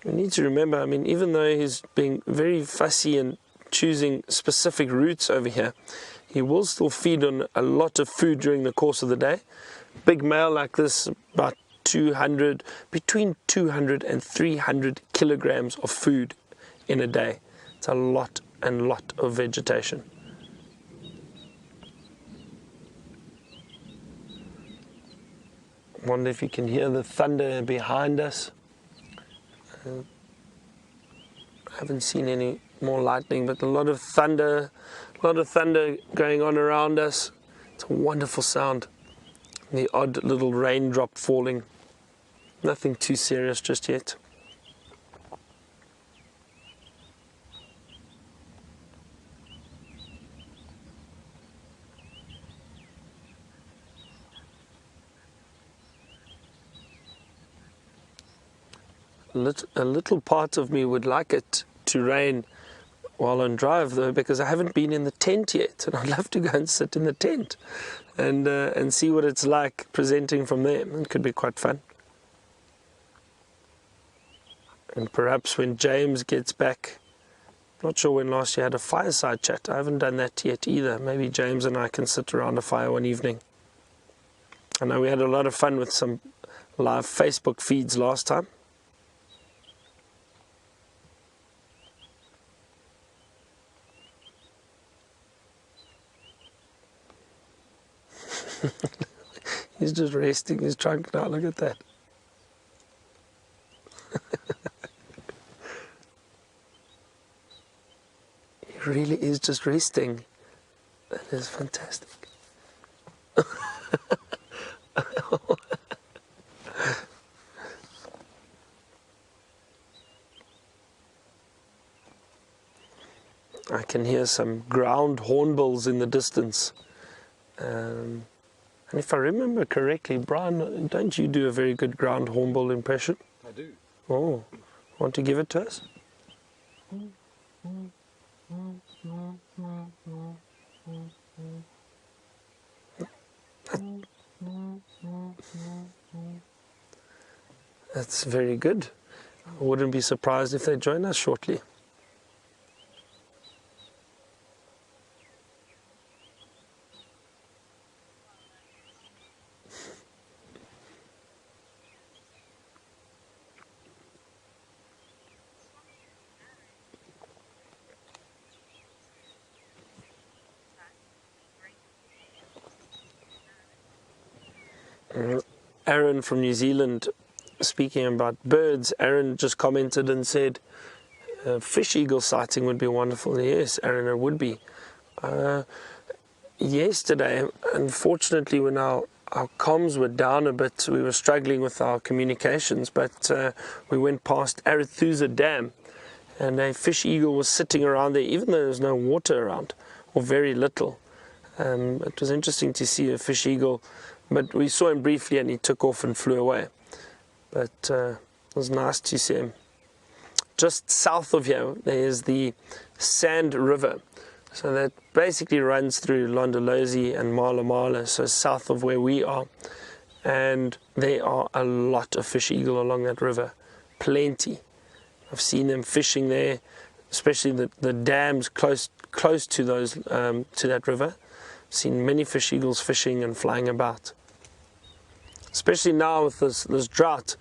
We need to remember, I mean, even though he's being very fussy and choosing specific roots over here, he will still feed on a lot of food during the course of the day. Big male like this, about between 200 and 300 kilograms of food in a day. It's a lot and lot of vegetation. Wonder if you can hear the thunder behind us. I haven't seen any more lightning, but a lot of thunder going on around us. It's a wonderful sound. The odd little raindrop falling. Nothing too serious just yet. A little part of me would like it to rain while on drive, though, because I haven't been in the tent yet, and I'd love to go and sit in the tent and see what it's like presenting from there. It could be quite fun. And perhaps when James gets back, not sure when last year I had a fireside chat. I haven't done that yet either. Maybe James and I can sit around a fire one evening. I know we had a lot of fun with some live Facebook feeds last time. He's just resting his trunk now, look at that. He really is just resting. That is fantastic. I can hear some ground hornbills in the distance. And if I remember correctly, Brian, don't you do a very good ground hornbill impression? I do. Oh, want to give it to us? That's very good. I wouldn't be surprised if they join us shortly. Aaron from New Zealand, speaking about birds, Aaron just commented and said fish eagle sighting would be wonderful. Yes, Aaron, it would be. Yesterday, unfortunately, when our comms were down a bit, we were struggling with our communications, but we went past Arathusa Dam and a fish eagle was sitting around there, even though there was no water around, or very little. It was interesting to see a fish eagle, but we saw him briefly and he took off and flew away. But it was nice to see him. Just south of here, there is the Sand River. So that basically runs through Londolozi and Mala Mala, so south of where we are. And there are a lot of fish eagle along that river, plenty. I've seen them fishing there, especially the dams close to those to that river. I've seen many fish eagles fishing and flying about. Especially now with this drought,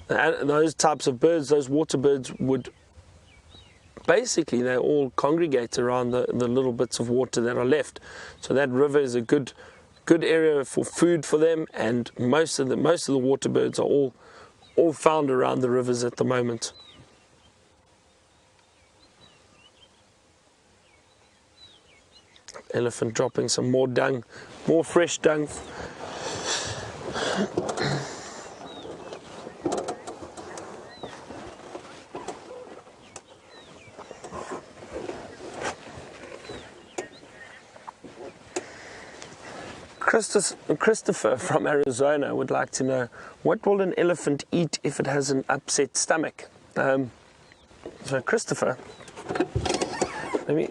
those types of birds, those water birds would basically, they all congregate around the little bits of water that are left. So that river is a good area for food for them, and most of the water birds are all found around the rivers at the moment. Elephant dropping some more dung, more fresh dung. Christopher from Arizona would like to know, what will an elephant eat if it has an upset stomach? So Christopher, let me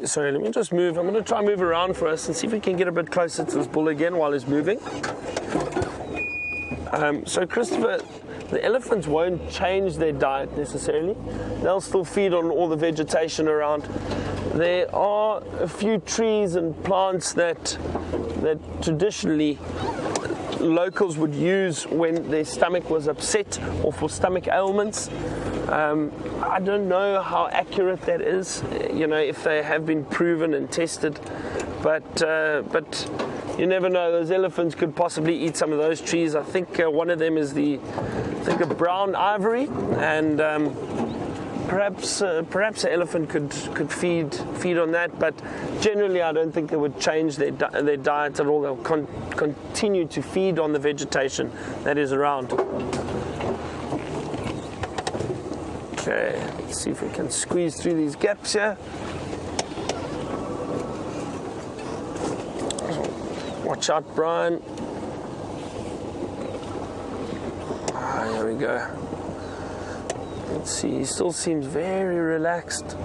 just move. I'm going to try and move around for us and see if we can get a bit closer to this bull again while he's moving. So Christopher, the elephants won't change their diet necessarily. They'll still feed on all the vegetation around. There are a few trees and plants that traditionally locals would use when their stomach was upset or for stomach ailments. I don't know how accurate that is, you know, if they have been proven and tested, but you never know. Those elephants could possibly eat some of those trees. I think one of them is a brown ivory, and perhaps an elephant could feed on that. But generally, I don't think they would change their diet at all. They'll continue to feed on the vegetation that is around. Okay, let's see if we can squeeze through these gaps here. Watch out, Brian. Here we go. Let's see, he still seems very relaxed.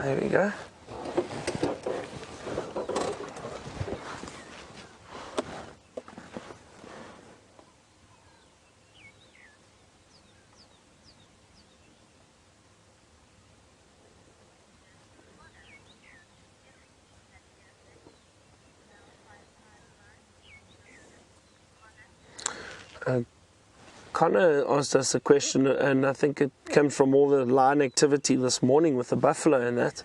There we go. Connor asked us a question, and I think it comes from all the lion activity this morning with the buffalo and that.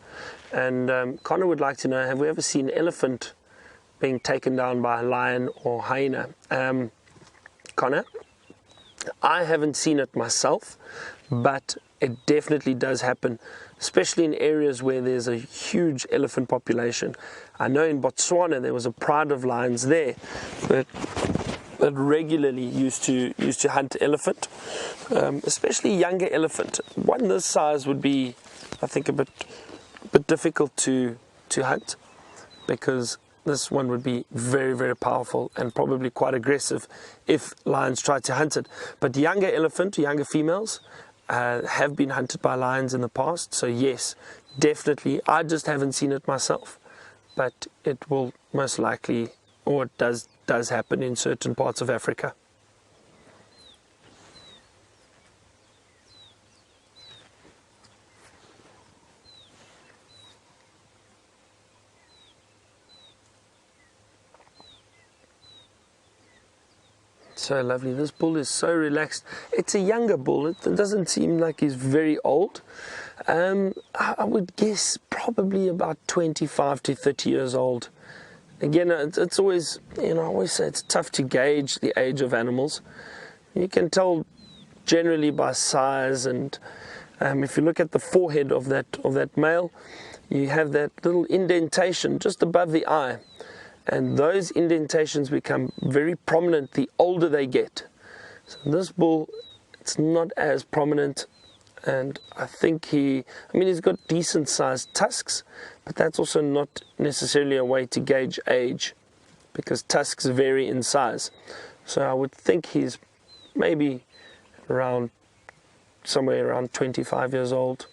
And Connor would like to know, have we ever seen an elephant being taken down by a lion or hyena? Connor, I haven't seen it myself, but it definitely does happen, especially in areas where there's a huge elephant population. I know in Botswana there was a pride of lions there, but that regularly used to hunt elephant, especially younger elephant. One this size would be, I think, a bit difficult to hunt, because this one would be very, very powerful and probably quite aggressive if lions tried to hunt it. But younger elephant, younger females, have been hunted by lions in the past. So yes, definitely. I just haven't seen it myself, but it will most likely, or it does happen in certain parts of Africa. So lovely. This bull is so relaxed. It's a younger bull. It doesn't seem like he's very old. I would guess probably about 25 to 30 years old. Again, it's always, I always say it's tough to gauge the age of animals. You can tell generally by size, and if you look at the forehead of that male, you have that little indentation just above the eye, and those indentations become very prominent the older they get. So this bull, it's not as prominent. And I think he's got decent sized tusks, but that's also not necessarily a way to gauge age, because tusks vary in size. So I would think he's maybe somewhere around 25 years old.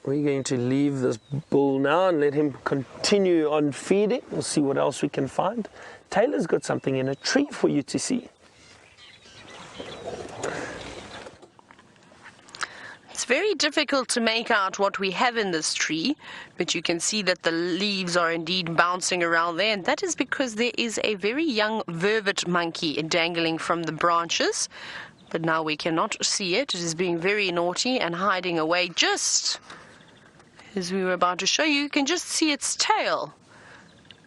We're going to leave this bull now and let him continue on feeding. We'll see what else we can find. Taylor's got something in a tree for you to see. It's very difficult to make out what we have in this tree, but you can see that the leaves are indeed bouncing around there, and that is because there is a very young vervet monkey dangling from the branches. But now we cannot see it. It is being very naughty and hiding away just as we were about to show you. You can just see its tail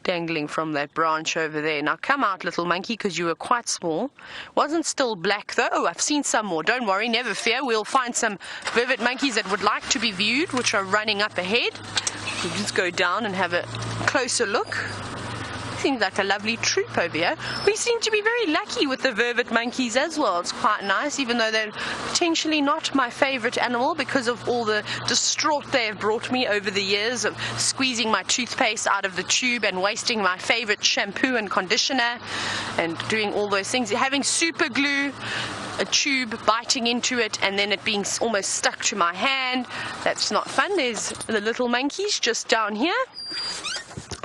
dangling from that branch over there. Now come out, little monkey, because you were quite small. Wasn't still black though. Oh, I've seen some more. Don't worry, never fear. We'll find some vervet monkeys that would like to be viewed, which are running up ahead. We'll just go down and have a closer look. Seems like a lovely troop over here. We seem to be very lucky with the vervet monkeys as well. It's quite nice, even though they're potentially not my favorite animal because of all the distraught they have brought me over the years of squeezing my toothpaste out of the tube and wasting my favorite shampoo and conditioner and doing all those things. Having super glue, a tube biting into it, and then it being almost stuck to my hand. That's not fun. There's the little monkeys just down here.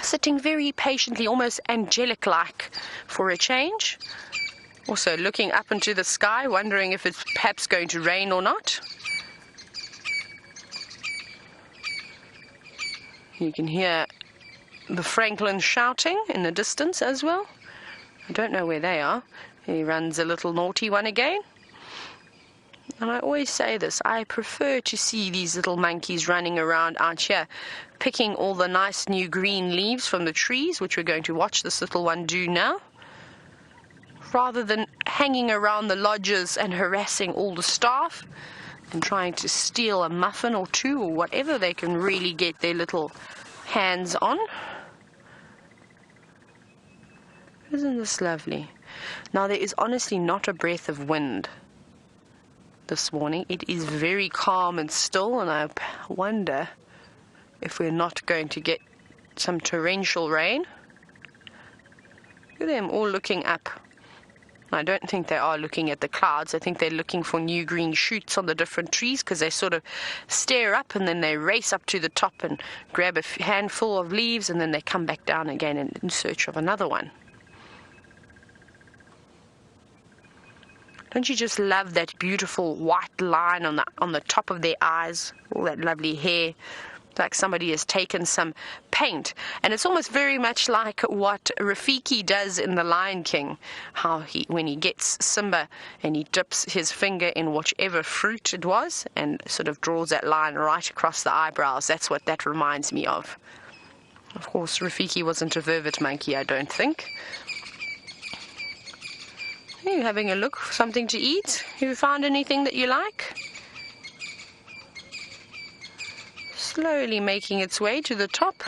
sitting very patiently, almost angelic-like for a change. Also looking up into the sky, wondering if it's perhaps going to rain or not. You can hear the Francolin shouting in the distance as well. I don't know where they are. He runs a little naughty one again. And I always say this, I prefer to see these little monkeys running around out here, picking all the nice new green leaves from the trees, which we're going to watch this little one do now, rather than hanging around the lodges and harassing all the staff and trying to steal a muffin or two or whatever they can really get their little hands on. Isn't this lovely? Now, there is honestly not a breath of wind this morning. It is very calm and still, and I wonder if we're not going to get some torrential rain. Look at them all looking up. I don't think they are looking at the clouds. I think they're looking for new green shoots on the different trees, because they sort of stare up and then they race up to the top and grab a handful of leaves, and then they come back down again in search of another one. Don't you just love that beautiful white line on the top of their eyes? All that lovely hair. Like somebody has taken some paint. And it's almost very much like what Rafiki does in The Lion King. How when he gets Simba and he dips his finger in whichever fruit it was and sort of draws that line right across the eyebrows. That's what that reminds me of. Of course, Rafiki wasn't a vervet monkey, I don't think. Are you having a look for something to eat? Have you found anything that you like? Slowly making its way to the top.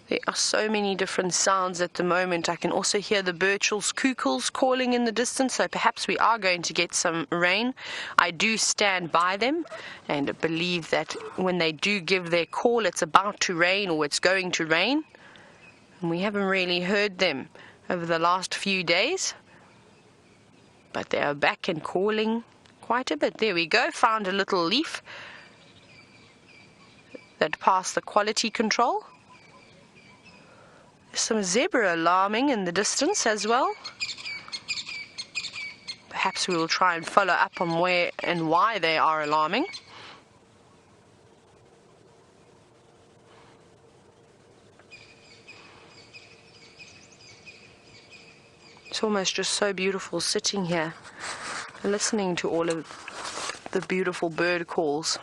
There are so many different sounds at the moment. I can also hear the Birchel's cuckoos calling in the distance, so perhaps we are going to get some rain. I do stand by them and believe that when they do give their call, it's about to rain or it's going to rain. And we haven't really heard them over the last few days. But they are back and calling quite a bit. There we go, found a little leaf that passed the quality control. There's some zebra alarming in the distance as well. Perhaps we will try and follow up on where and why they are alarming. It's almost just so beautiful sitting here, listening to all of the beautiful bird calls.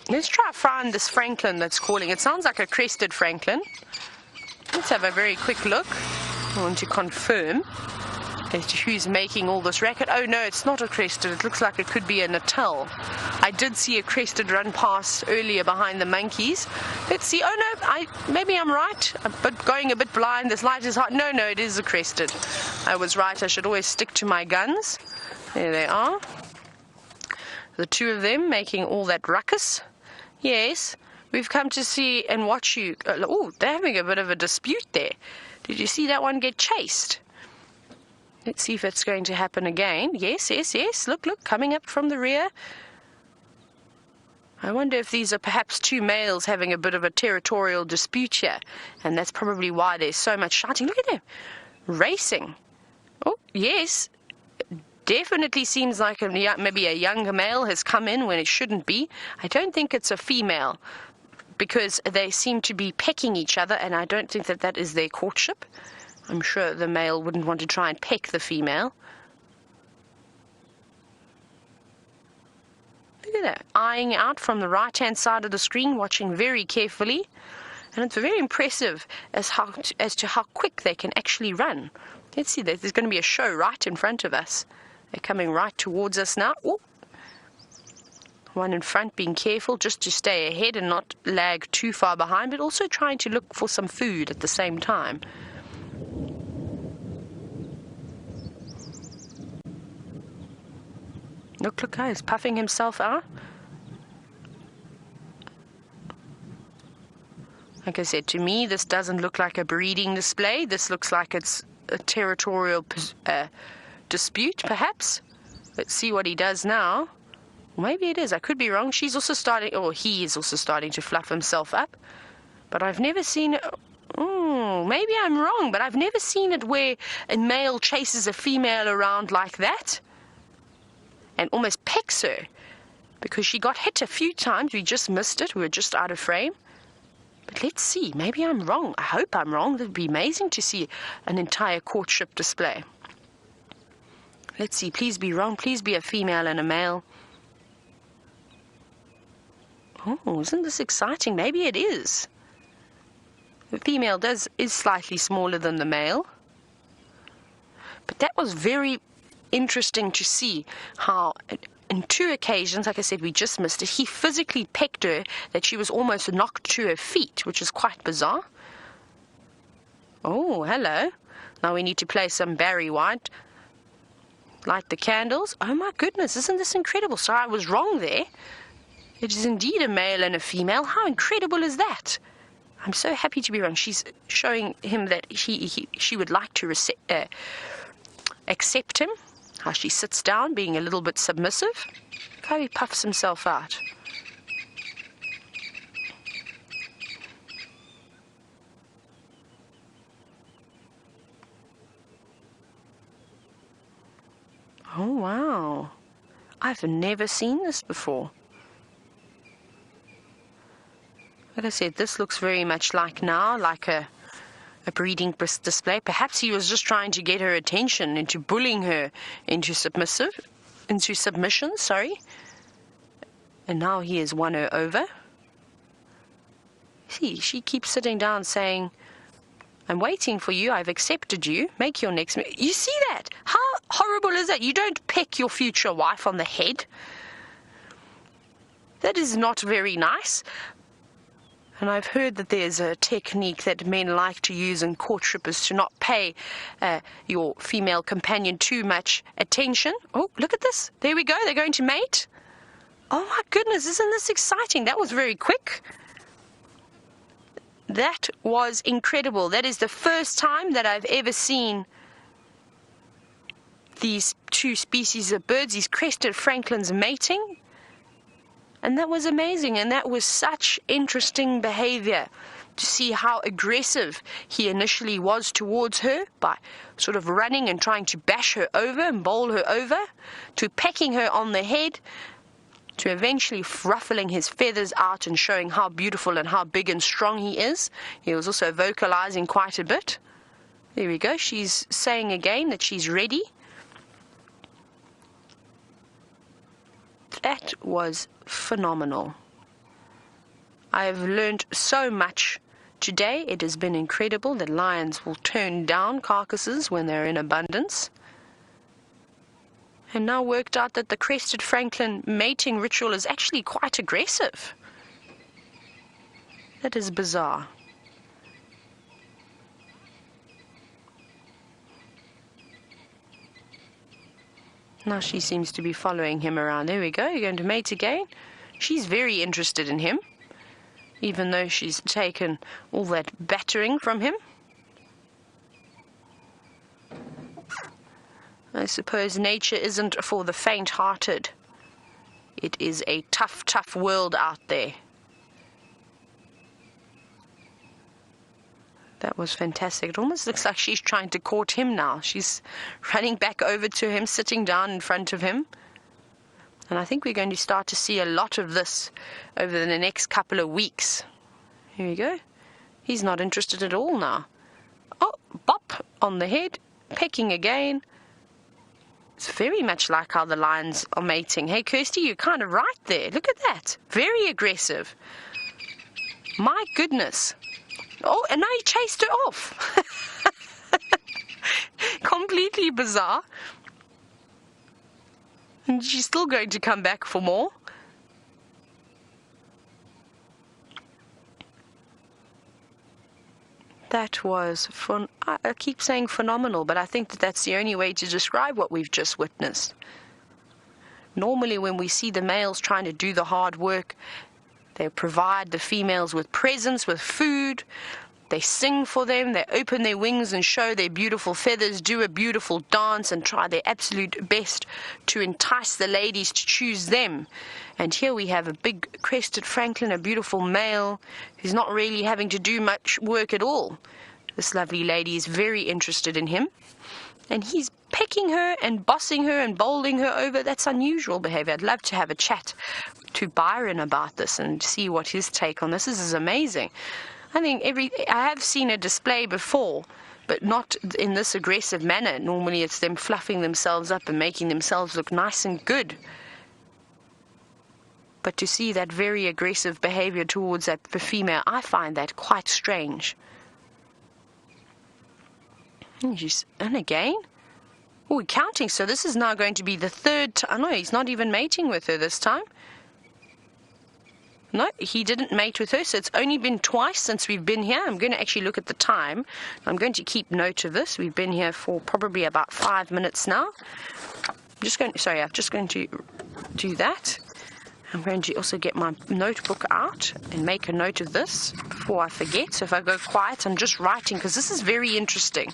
Let's try to find this Francolin that's calling. It sounds like a Crested Francolin. Let's have a very quick look. I want to confirm as to who's making all this racket. Oh no, it's not a Crested. It looks like it could be a Natal. I did see a Crested run past earlier behind the monkeys. Let's see. Oh no, maybe I'm right, but going a bit blind. This light is hot. No, it is a Crested. I was right. I should always stick to my guns. There they are. The two of them making all that ruckus. Yes, we've come to see and watch you. Oh, they're having a bit of a dispute there. Did you see that one get chased? Let's see if it's going to happen again. Yes. Look, coming up from the rear. I wonder if these are perhaps two males having a bit of a territorial dispute here. And that's probably why there's so much shouting. Look at them. Racing. Oh, yes. Definitely seems like maybe a younger male has come in when it shouldn't be. I don't think it's a female, because they seem to be pecking each other, and I don't think that is their courtship. I'm sure the male wouldn't want to try and peck the female. Look at that, eyeing out from the right-hand side of the screen, watching very carefully. And it's very impressive as to how quick they can actually run. Let's see, there's going to be a show right in front of us. They're coming right towards us now. Ooh. One in front being careful just to stay ahead and not lag too far behind, but also trying to look for some food at the same time. Look, he's puffing himself out. Like I said, to me, this doesn't look like a breeding display. This looks like it's a territorial dispute, perhaps. Let's see what he does now. Maybe it is. I could be wrong. She's also starting, or he is also starting to fluff himself up. But I've never seen it. Maybe I'm wrong, but I've never seen it where a male chases a female around like that and almost pecks her, because she got hit a few times. We just missed it. We were just out of frame. But let's see. Maybe I'm wrong. I hope I'm wrong. It would be amazing to see an entire courtship display. Let's see. Please be wrong. Please be a female and a male. Oh, isn't this exciting? Maybe it is. The female is slightly smaller than the male. But that was very interesting to see how, in 2 occasions, like I said, we just missed it, he physically pecked her that she was almost knocked to her feet, which is quite bizarre. Oh, hello. Now we need to play some Barry White. Light the candles. Oh my goodness, isn't this incredible? So I was wrong there. It is indeed a male and a female. How incredible is that? I'm so happy to be wrong. She's showing him that she would like to accept him. How she sits down, being a little bit submissive. Look how he puffs himself out. Oh, wow. I've never seen this before. Like I said, this looks very much like a breeding display. Perhaps he was just trying to get her attention, into bullying her into submission, And now he has won her over. See, she keeps sitting down saying, I'm waiting for you, I've accepted you, make your next move. You see that? How horrible is that? You don't peck your future wife on the head. That is not very nice. And I've heard that there's a technique that men like to use in courtship, is to not pay your female companion too much attention. Oh, look at this. There we go. They're going to mate. Oh, my goodness. Isn't this exciting? That was very quick. That was incredible. That is the first time that I've ever seen these 2 species of birds, these Crested Francolins, mating. And that was amazing, and that was such interesting behavior, to see how aggressive he initially was towards her by sort of running and trying to bash her over and bowl her over, to pecking her on the head, to eventually ruffling his feathers out and showing how beautiful and how big and strong he is. He was also vocalizing quite a bit. There we go. She's saying again that she's ready. That was phenomenal. I have learned so much today. It has been incredible that lions will turn down carcasses when they're in abundance. And now worked out that the Crested Francolin mating ritual is actually quite aggressive. That is bizarre. Now she seems to be following him around. There we go. You're going to mate again. She's very interested in him, even though she's taken all that battering from him. I suppose nature isn't for the faint-hearted. It is a tough, tough world out there. That was fantastic. It almost looks like she's trying to court him now. She's running back over to him, sitting down in front of him. And I think we're going to start to see a lot of this over the next couple of weeks. Here we go. He's not interested at all now. Oh, bop on the head, pecking again. It's very much like how the lions are mating. Hey, Kirsty, you're kind of right there. Look at that. Very aggressive. My goodness. Oh, and now he chased her off. Completely bizarre. And she's still going to come back for more. That was fun. I keep saying phenomenal, but I think that that's the only way to describe what we've just witnessed. Normally, when we see the males trying to do the hard work, they provide the females with presents, with food. They sing for them, they open their wings and show their beautiful feathers, do a beautiful dance and try their absolute best to entice the ladies to choose them. And here we have a big Crested Francolin, a beautiful male who's not really having to do much work at all. This lovely lady is very interested in him, and he's pecking her and bossing her and bowling her over. That's unusual behavior. I'd love to have a chat to Byron about this and see what his take on this is. This is amazing. I think I have seen a display before, but not in this aggressive manner. Normally it's them fluffing themselves up and making themselves look nice and good. But to see that very aggressive behavior towards that female, I find that quite strange. And again? Oh, we're counting, so this is now going to be the third time. No, he's not even mating with her this time. No, he didn't mate with her, so it's only been twice since we've been here. I'm going to actually look at the time. I'm going to keep note of this. We've been here for probably about 5 minutes now. I'm just going to do that. I'm going to also get my notebook out and make a note of this before I forget. So if I go quiet, I'm just writing, because this is very interesting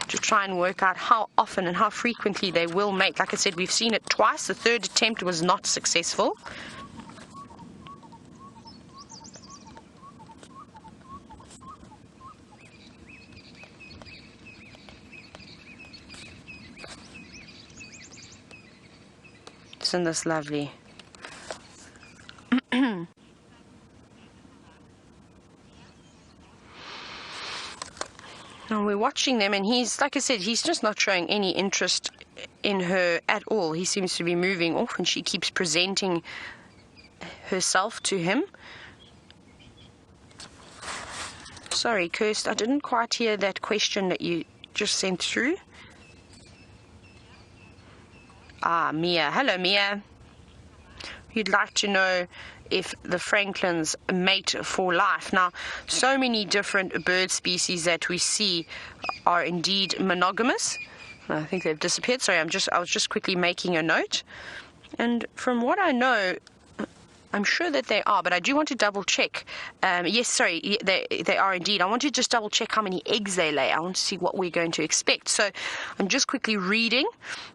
to try and work out how often and how frequently they will mate. Like I said, we've seen it twice. The third attempt was not successful. Isn't this lovely? Now we're watching them, and he's, like I said, he's just not showing any interest in her at all. He seems to be moving off, and she keeps presenting herself to him. Sorry, Kirst, I didn't quite hear that question that you just sent through. Ah, Mia. Hello, Mia. You'd like to know if the Francolins mate for life. Now, so many different bird species that we see are indeed monogamous. I think they've disappeared. Sorry, I was just quickly making a note. And from what I know, I'm sure that they are, but I do want to double check. Yes, sorry, they are indeed. I want to just double check how many eggs they lay. I want to see what we're going to expect. So I'm just quickly reading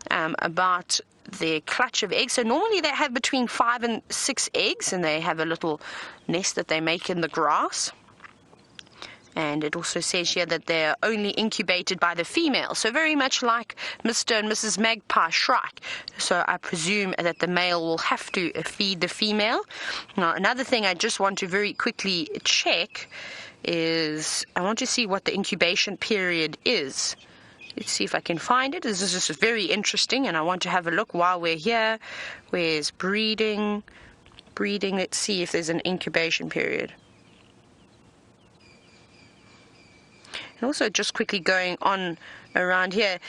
about their clutch of eggs. So normally they have between 5 and 6 eggs, and they have a little nest that they make in the grass. And it also says here that they're only incubated by the female. So very much like Mr. and Mrs. Magpie Shrike. So I presume that the male will have to feed the female. Now, another thing I just want to very quickly check is I want to see what the incubation period is. Let's see if I can find it. This is just very interesting, and I want to have a look while we're here. Where's breeding? Breeding, let's see if there's an incubation period. And also just quickly going on around here,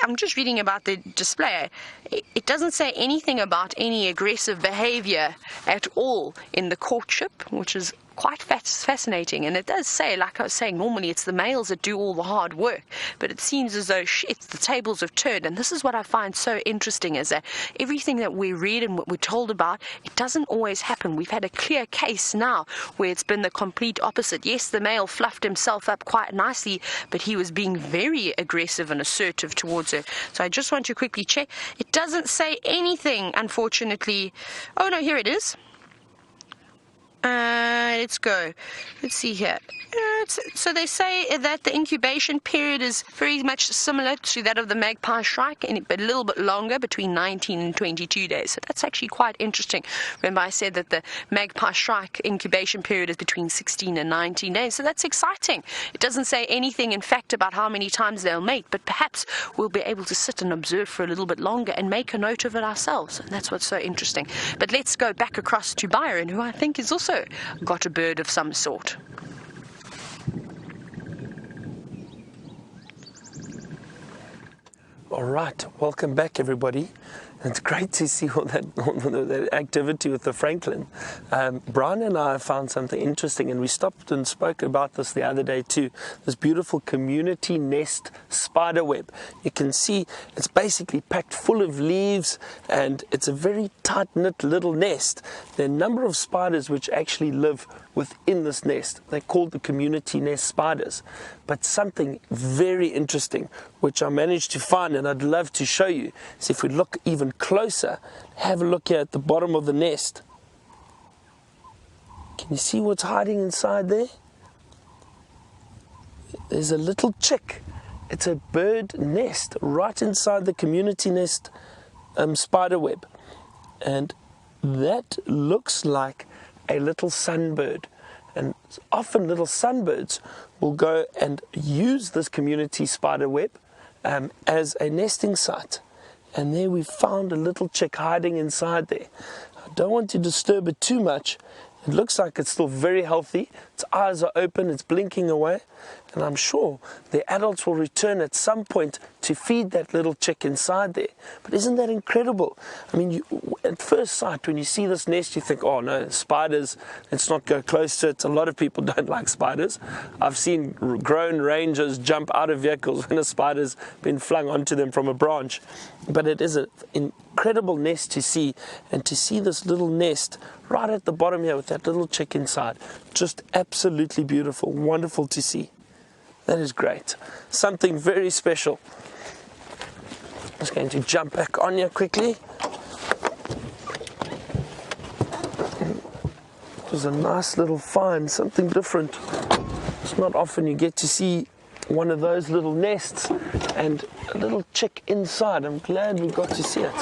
I'm just reading about the display. It doesn't say anything about any aggressive behavior at all in the courtship, which is quite fascinating. And it does say, like I was saying, normally it's the males that do all the hard work, but it seems as though the tables have turned. And this is what I find so interesting, is that everything that we read and what we're told about, it doesn't always happen. We've had a clear case now where it's been the complete opposite. Yes, the male fluffed himself up quite nicely, but he was being very aggressive and assertive towards her. So I just want to quickly check. It doesn't say anything, unfortunately. Oh no, here it is. Let's go. Let's see here. So they say that the incubation period is very much similar to that of the magpie shrike, but a little bit longer, between 19 and 22 days. So that's actually quite interesting. Remember, I said that the magpie shrike incubation period is between 16 and 19 days. So that's exciting. It doesn't say anything, in fact, about how many times they'll mate, but perhaps we'll be able to sit and observe for a little bit longer and make a note of it ourselves. And that's what's so interesting. But let's go back across to Byron, who I think is also got a bird of some sort. All right, welcome back, everybody. It's great to see all that activity with the Francolin. Brian and I found something interesting, and we stopped and spoke about this the other day too. This beautiful community nest spider web. You can see it's basically packed full of leaves, and it's a very tight-knit little nest. There are a number of spiders which actually live within this nest. They're called the community nest spiders. But something very interesting which I managed to find, and I'd love to show you, is if we look even closer, have a look here at the bottom of the nest. Can you see what's hiding inside there? There's a little chick. It's a bird nest right inside the community nest spider web, and that looks like a little sunbird. And often little sunbirds will go and use this community spider web as a nesting site. And there we found a little chick hiding inside there. I don't want to disturb it too much. It looks like it's still very healthy. Its eyes are open, it's blinking away. And I'm sure the adults will return at some point to feed that little chick inside there. But isn't that incredible? I mean, at first sight, when you see this nest, you think, oh no, spiders, let's not go close to it. A lot of people don't like spiders. I've seen grown rangers jump out of vehicles when a spider's been flung onto them from a branch. But it is an incredible nest to see, and to see this little nest right at the bottom here with that little chick inside. Just absolutely beautiful, wonderful to see. That is great. Something very special. I'm just going to jump back on here quickly. It was a nice little find, something different. It's not often you get to see one of those little nests and a little chick inside. I'm glad we got to see it.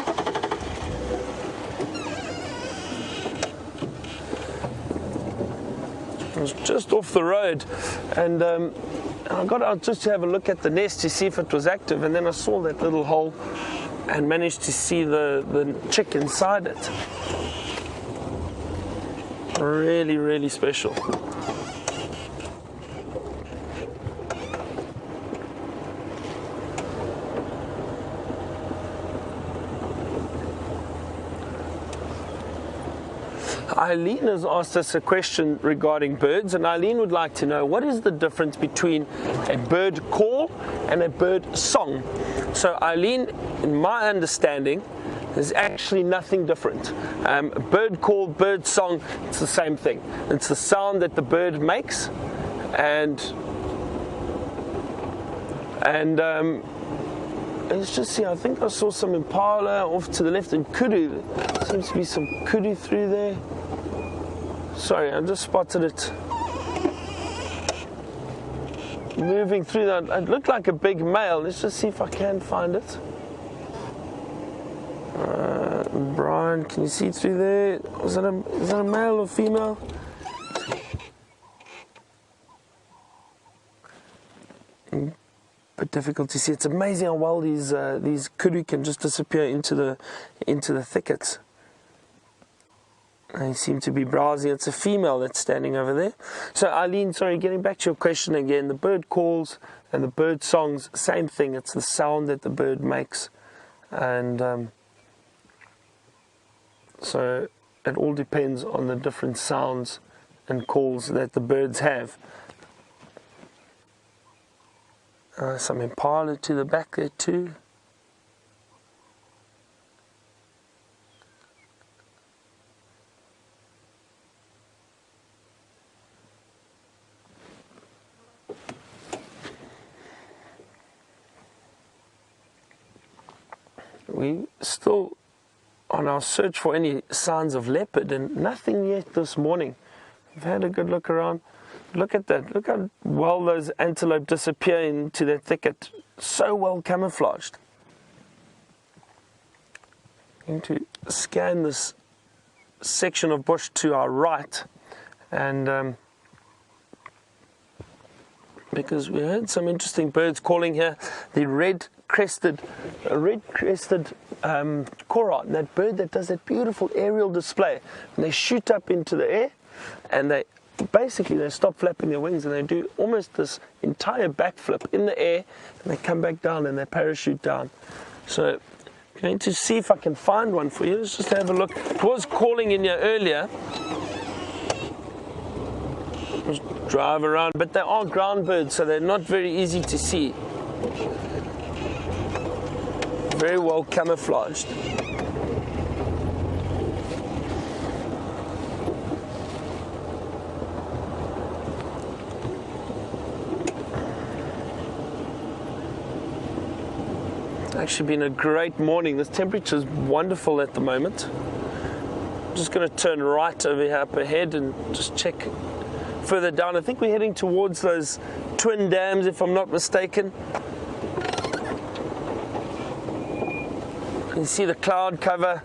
It was just off the road, and I got out just to have a look at the nest to see if it was active, and then I saw that little hole and managed to see the chick inside it. Really, really special. Eileen has asked us a question regarding birds, and Eileen would like to know, what is the difference between a bird call and a bird song? So Eileen, in my understanding, there's actually nothing different. Bird call, bird song, it's the same thing. It's the sound that the bird makes, and let's just see, I think I saw some impala off to the left, and kudu. There seems to be some kudu through there. Sorry, I just spotted it moving through that. It looked like a big male. Let's just see if I can find it. Brian, can you see through there? Is that a male or female? But difficult to see. It's amazing how well these kudu can just disappear into the thickets. They seem to be browsing. It's a female that's standing over there. So Eileen, sorry, getting back to your question again, the bird calls and the bird songs, same thing. It's the sound that the bird makes, and so it all depends on the different sounds and calls that the birds have. Some impala to the back there too. We still on our search for any signs of leopard, and nothing yet this morning. We've had a good look around. Look at that. Look how well those antelope disappear into that thicket. So well camouflaged. I'm going to scan this section of bush to our right, and because we heard some interesting birds calling here. The red-crested korat, that bird that does that beautiful aerial display. And they shoot up into the air, and they stop flapping their wings, and they do almost this entire backflip in the air, and they come back down and they parachute down. So Going to see if I can find one for you. Let's just have a look. It was calling in here earlier. Just drive around, but they are ground birds, so they're not very easy to see. Very well camouflaged. It's actually been a great morning. This temperature is wonderful at the moment. I'm just going to turn right over here up ahead and just check further down. I think we're heading towards those twin dams, if I'm not mistaken. You can see the cloud cover.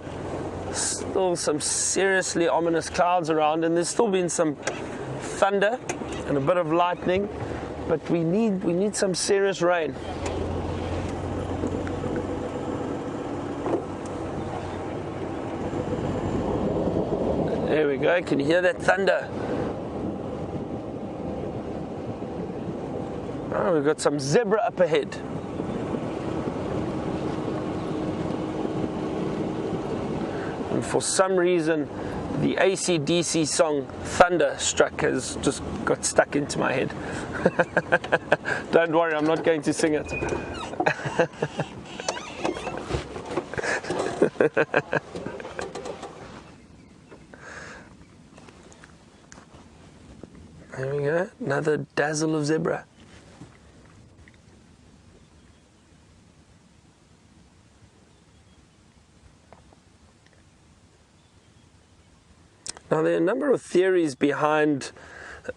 Still some seriously ominous clouds around, and there's still been some thunder and a bit of lightning, but we need some serious rain. There we go. Can you hear that thunder? Oh, we've got some zebra up ahead. And for some reason, the AC/DC song Thunderstruck has just got stuck into my head. Don't worry, I'm not going to sing it. There we go, another dazzle of zebra. Now, there are a number of theories behind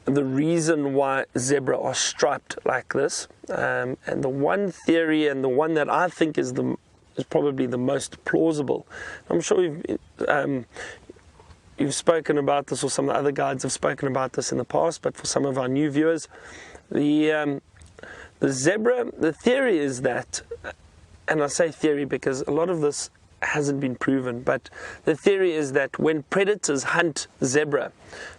the reason why zebra are striped like this, and the one theory, and the one that I think is probably the most plausible. I'm sure you've spoken about this, or some of the other guides have spoken about this in the past, but for some of our new viewers, the zebra, the theory is that, and I say theory because a lot of this hasn't been proven, but the theory is that when predators hunt zebra,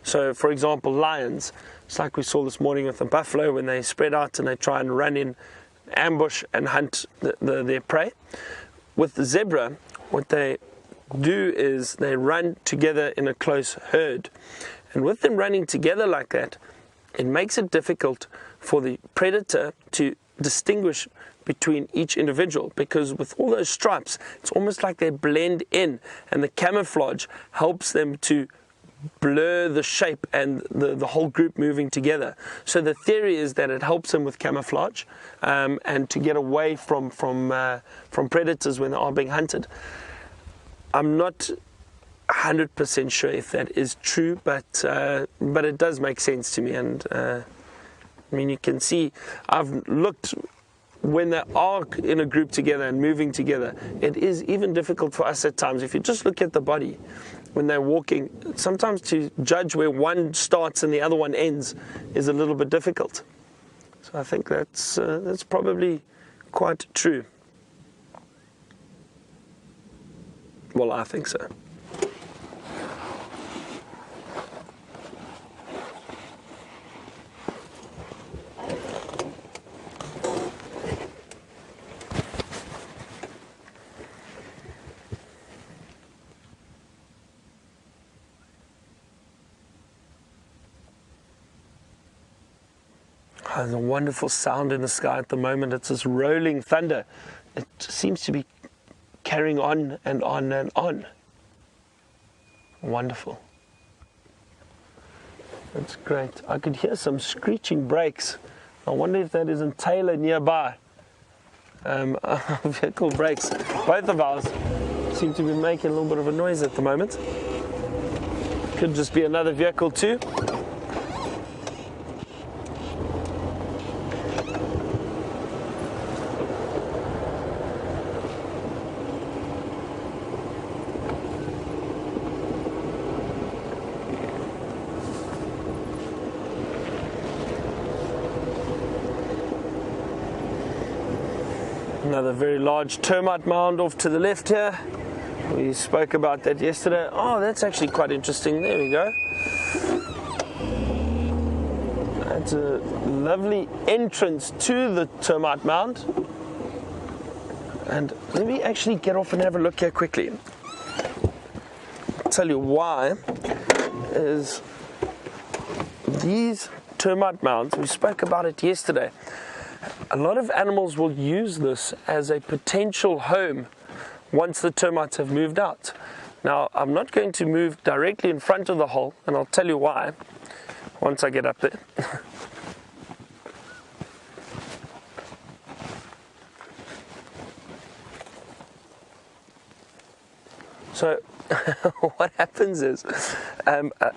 so for example lions, it's like we saw this morning with the buffalo when they spread out and they try and run in ambush and hunt their prey. With the zebra, what they do is they run together in a close herd, and with them running together like that, it makes it difficult for the predator to distinguish between each individual, because with all those stripes, it's almost like they blend in, and the camouflage helps them to blur the shape and the whole group moving together. So the theory is that it helps them with camouflage and to get away from predators when they are being hunted. I'm not 100% sure if that is true, but it does make sense to me. And I mean, you can see, I've looked, when they are in a group together and moving together, it is even difficult for us at times. If you just look at the body when they're walking, sometimes to judge where one starts and the other one ends is a little bit difficult. So I think that's probably quite true. Well, I think so. There's a wonderful sound in the sky at the moment. It's this rolling thunder. It seems to be carrying on and on and on. Wonderful. That's great. I could hear some screeching brakes. I wonder if that isn't Tayla nearby. Vehicle brakes. Both of ours seem to be making a little bit of a noise at the moment. Could just be another vehicle too. Another very large termite mound off to the left here. We spoke about that yesterday. Oh, that's actually quite interesting. There we go. That's a lovely entrance to the termite mound. And let me actually get off and have a look here quickly. I'll tell you why is these termite mounds, we spoke about it yesterday. A lot of animals will use this as a potential home once the termites have moved out. Now, I'm not going to move directly in front of the hole, and I'll tell you why once I get up there. So what happens is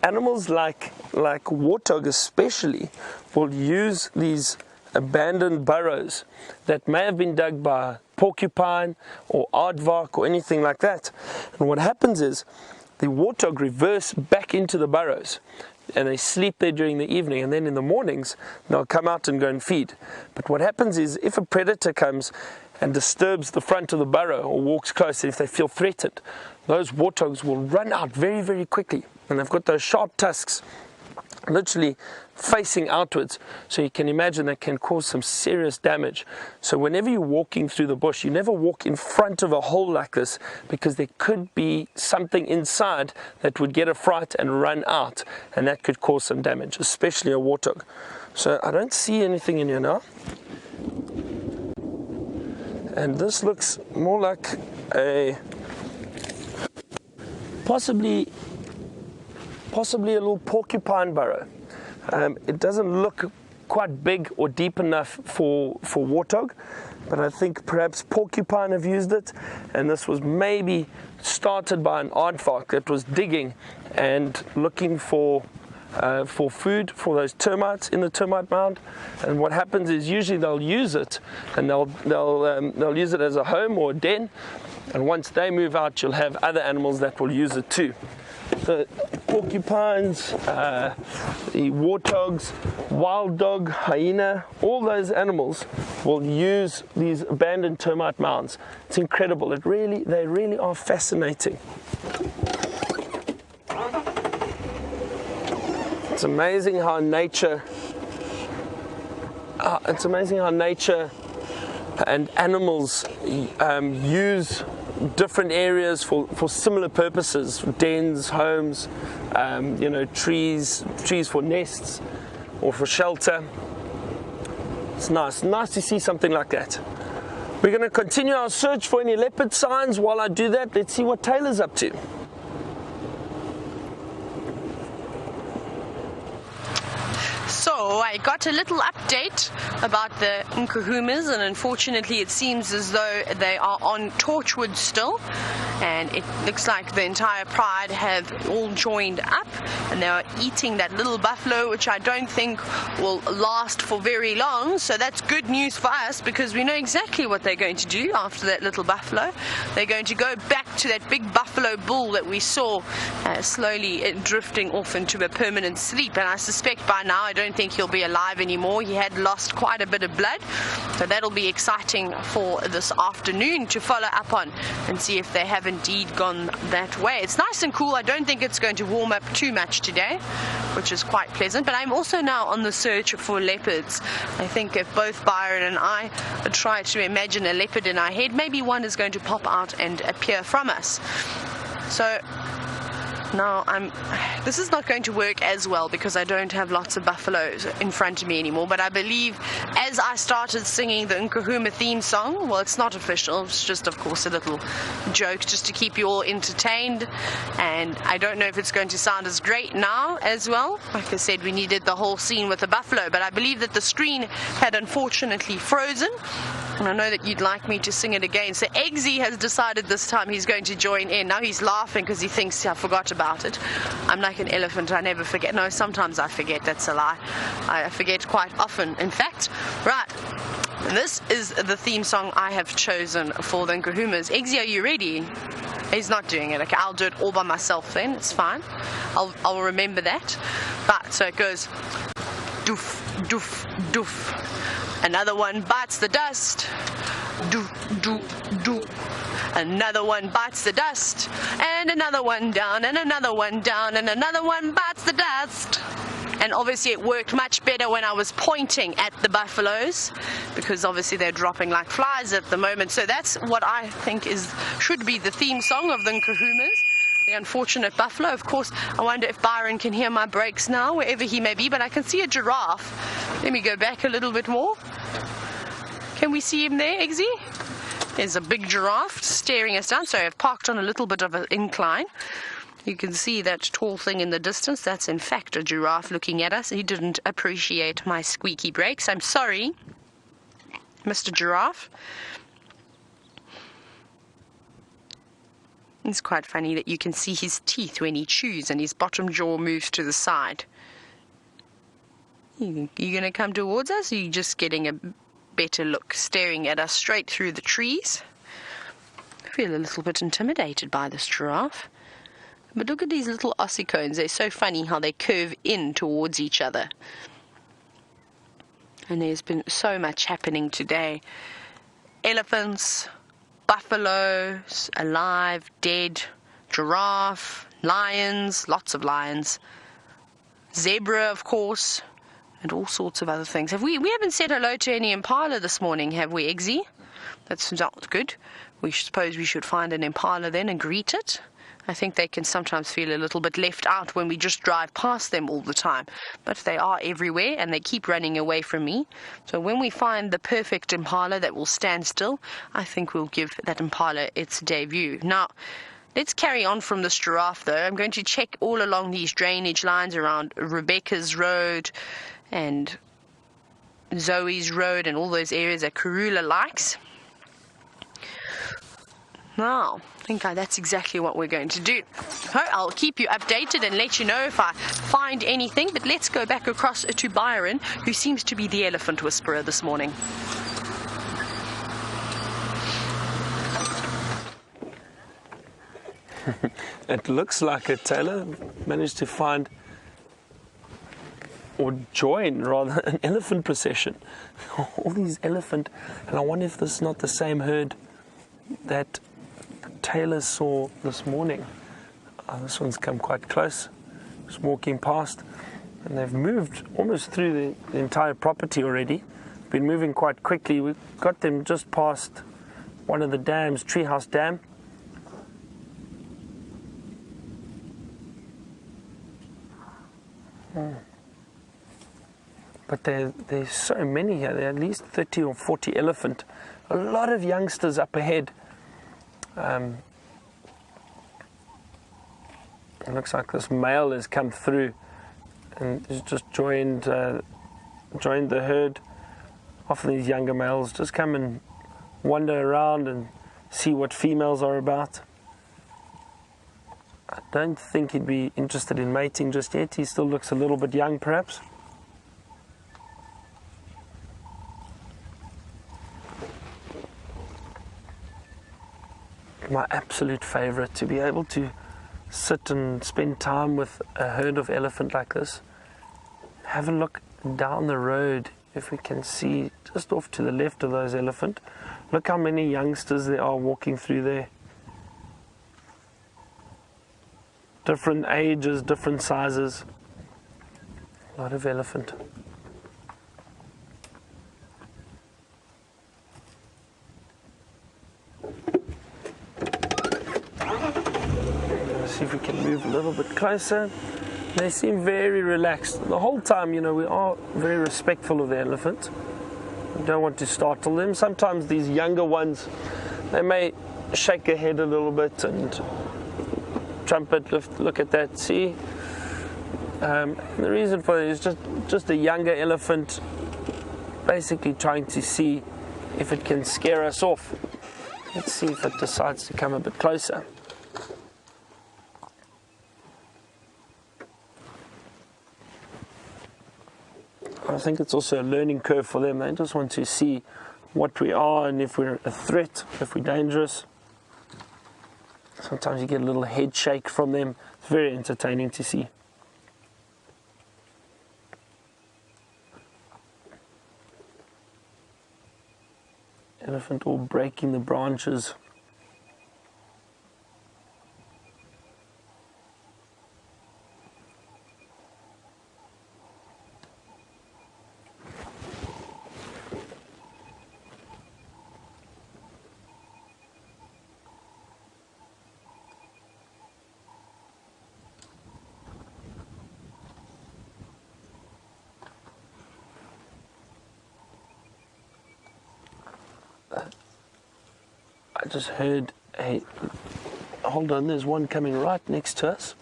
animals like warthog especially will use these abandoned burrows that may have been dug by porcupine or aardvark or anything like that. And what happens is the warthog reverse back into the burrows and they sleep there during the evening, and then in the mornings they'll come out and go and feed. But what happens is if a predator comes and disturbs the front of the burrow or walks closer, if they feel threatened, those warthogs will run out very, very quickly. And they've got those sharp tusks literally facing outwards, so you can imagine that can cause some serious damage. So whenever you're walking through the bush, you never walk in front of a hole like this, because there could be something inside that would get a fright and run out, and that could cause some damage, especially a warthog. So I don't see anything in here now, and this looks more like a possibly a little porcupine burrow. It doesn't look quite big or deep enough for warthog, but I think perhaps porcupine have used it, and this was maybe started by an aardvark that was digging and looking for food for those termites in the termite mound. And what happens is usually they'll use it, and they'll use it as a home or a den, and once they move out, you'll have other animals that will use it too. So porcupines, the warthogs, wild dog, hyena, all those animals will use these abandoned termite mounds. It's incredible. They really are fascinating. It's amazing how nature and animals use different areas for similar purposes, dens, homes, trees for nests or for shelter. It's nice to see something like that. We're going to continue our search for any leopard signs. While I do that, let's see what Tayla's up to. So I got a little update about the Nkuhumas, and unfortunately it seems as though they are on Torchwood still, and it looks like the entire pride have all joined up and they are eating that little buffalo, which I don't think will last for very long. So that's good news for us, because we know exactly what they're going to do after that little buffalo. They're going to go back to that big buffalo bull that we saw slowly drifting off into a permanent sleep, and I suspect by now I don't think he'll be alive anymore. He had lost quite a bit of blood, so that'll be exciting for this afternoon to follow up on and see if they have indeed gone that way. It's nice and cool. I don't think it's going to warm up too much today, which is quite pleasant, but I'm also now on the search for leopards. I think if both Byron and I try to imagine a leopard in our head, maybe one is going to pop out and appear from us. So now this is not going to work as well because I don't have lots of buffaloes in front of me anymore, but I believe as I started singing the Nkuhuma theme song, well, it's not official, it's just of course a little joke just to keep you all entertained, and I don't know if it's going to sound as great now as well. Like I said, we needed the whole scene with the buffalo, but I believe that the screen had unfortunately frozen, and I know that you'd like me to sing it again. So Eggsy has decided this time he's going to join in. Now he's laughing because he thinks I forgot about it. I'm like an elephant, I never forget. No, sometimes I forget, that's a lie. I forget quite often, in fact. Right, this is the theme song I have chosen for the Nkuhumas. Eggsy, are you ready? He's not doing it. Okay, I'll do it all by myself then, it's fine. I'll remember that. Right, so it goes doof, doof, doof. Another one bites the dust. Doof, doof, doof. Another one bites the dust, and another one down, and another one down, and another one bites the dust. And obviously it worked much better when I was pointing at the buffaloes, because obviously they're dropping like flies at the moment. So that's what I think should be the theme song of the Nkuhumas. The unfortunate buffalo. Of course, I wonder if Byron can hear my brakes now, wherever he may be, but I can see a giraffe. Let me go back a little bit more. Can we see him there, Eggsy? There's a big giraffe staring us down. Sorry, I've parked on a little bit of an incline. You can see that tall thing in the distance. That's in fact a giraffe looking at us. He didn't appreciate my squeaky brakes. I'm sorry, Mr. Giraffe. It's quite funny that you can see his teeth when he chews and his bottom jaw moves to the side. You going to come towards us, or are you just getting a better look, staring at us straight through the trees? I feel a little bit intimidated by this giraffe. But look at these little ossicones. They're so funny how they curve in towards each other. And there's been so much happening today. Elephants, buffaloes, alive, dead, giraffe, lions, lots of lions, zebra, of course, and all sorts of other things. We haven't said hello to any impala this morning, have we, Eggsy? That's not good. We suppose we should find an impala then and greet it. I think they can sometimes feel a little bit left out when we just drive past them all the time. But they are everywhere and they keep running away from me. So when we find the perfect impala that will stand still, I think we'll give that impala its debut. Now, let's carry on from this giraffe though. I'm going to check all along these drainage lines around Rebecca's Road and Zoe's Road and all those areas that Karula likes. Now, I think that's exactly what we're going to do. I'll keep you updated and let you know if I find anything, but let's go back across to Byron, who seems to be the elephant whisperer this morning. It looks like a Tayla managed to find or join rather an elephant procession. All these elephant, and I wonder if this is not the same herd that Tayla saw this morning. This one's come quite close, just walking past, and they've moved almost through the entire property already. Been moving quite quickly. We've got them just past one of the dams, Treehouse Dam. But there's so many here. There are at least 30 or 40 elephant. A lot of youngsters up ahead. It looks like this male has come through and has just joined the herd. Often these younger males just come and wander around and see what females are about. I don't think he'd be interested in mating just yet. He still looks a little bit young, perhaps. My absolute favorite, to be able to sit and spend time with a herd of elephant like this. Have a look down the road, if we can see just off to the left of those elephant. Look how many youngsters there are walking through there. Different ages, different sizes. A lot of elephant. See if we can move a little bit closer. They seem very relaxed. The whole time, you know, we are very respectful of the elephant. We don't want to startle them. Sometimes these younger ones, they may shake their head a little bit and trumpet, look at that, see? The reason for it is just a younger elephant basically trying to see if it can scare us off. Let's see if it decides to come a bit closer. I think it's also a learning curve for them. They just want to see what we are and if we're a threat, if we're dangerous. Sometimes you get a little head shake from them. It's very entertaining to see. Elephant all breaking the branches. I just heard a... Hold on, there's one coming right next to us.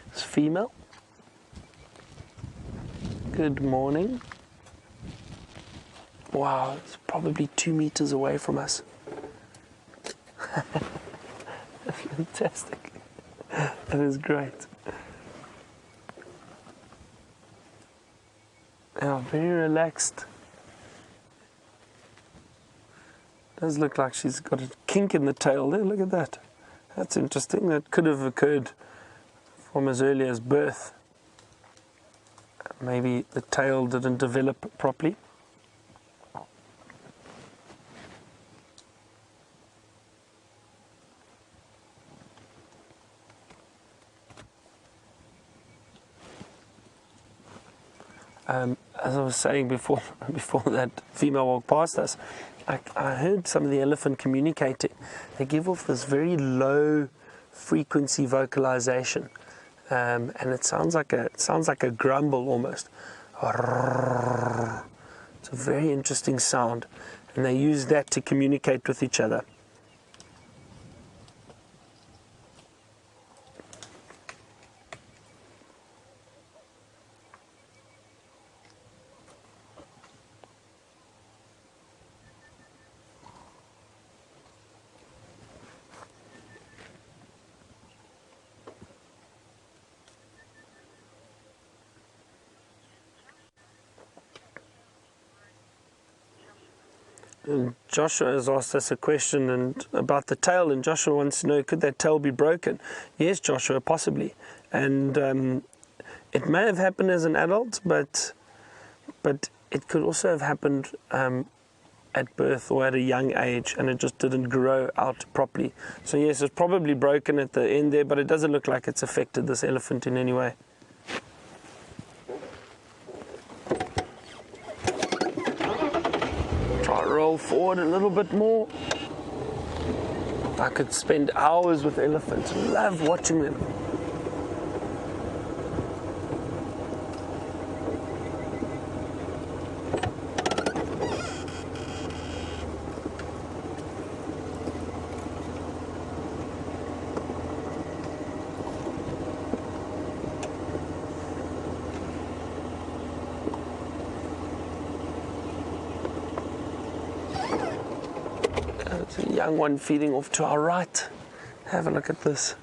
It's female. Good morning. Wow, it's probably 2 meters away from us. That's fantastic. That is great. Yeah, very relaxed. Does look like she's got a kink in the tail there. Look at that. That's interesting. That could have occurred from as early as birth. Maybe the tail didn't develop properly. As I was saying before that female walked past us, I heard some of the elephant communicating. They give off this very low frequency vocalization, and it sounds like a grumble almost. It's a very interesting sound, and they use that to communicate with each other. And Joshua has asked us a question about the tail, and Joshua wants to know, could that tail be broken? Yes, Joshua, possibly. And it may have happened as an adult, but it could also have happened at birth or at a young age, and it just didn't grow out properly. So yes, it's probably broken at the end there, but it doesn't look like it's affected this elephant in any way. Roll forward a little bit more. I could spend hours with elephants. Love watching them. It's a young one feeding off to our right. Have a look at this.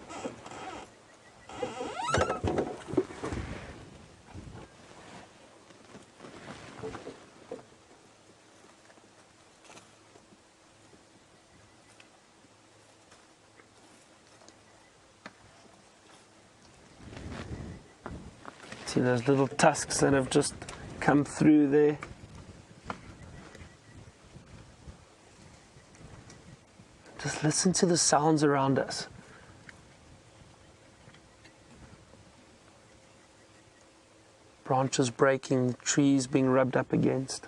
See those little tusks that have just come through there. Just listen to the sounds around us. Branches breaking, trees being rubbed up against.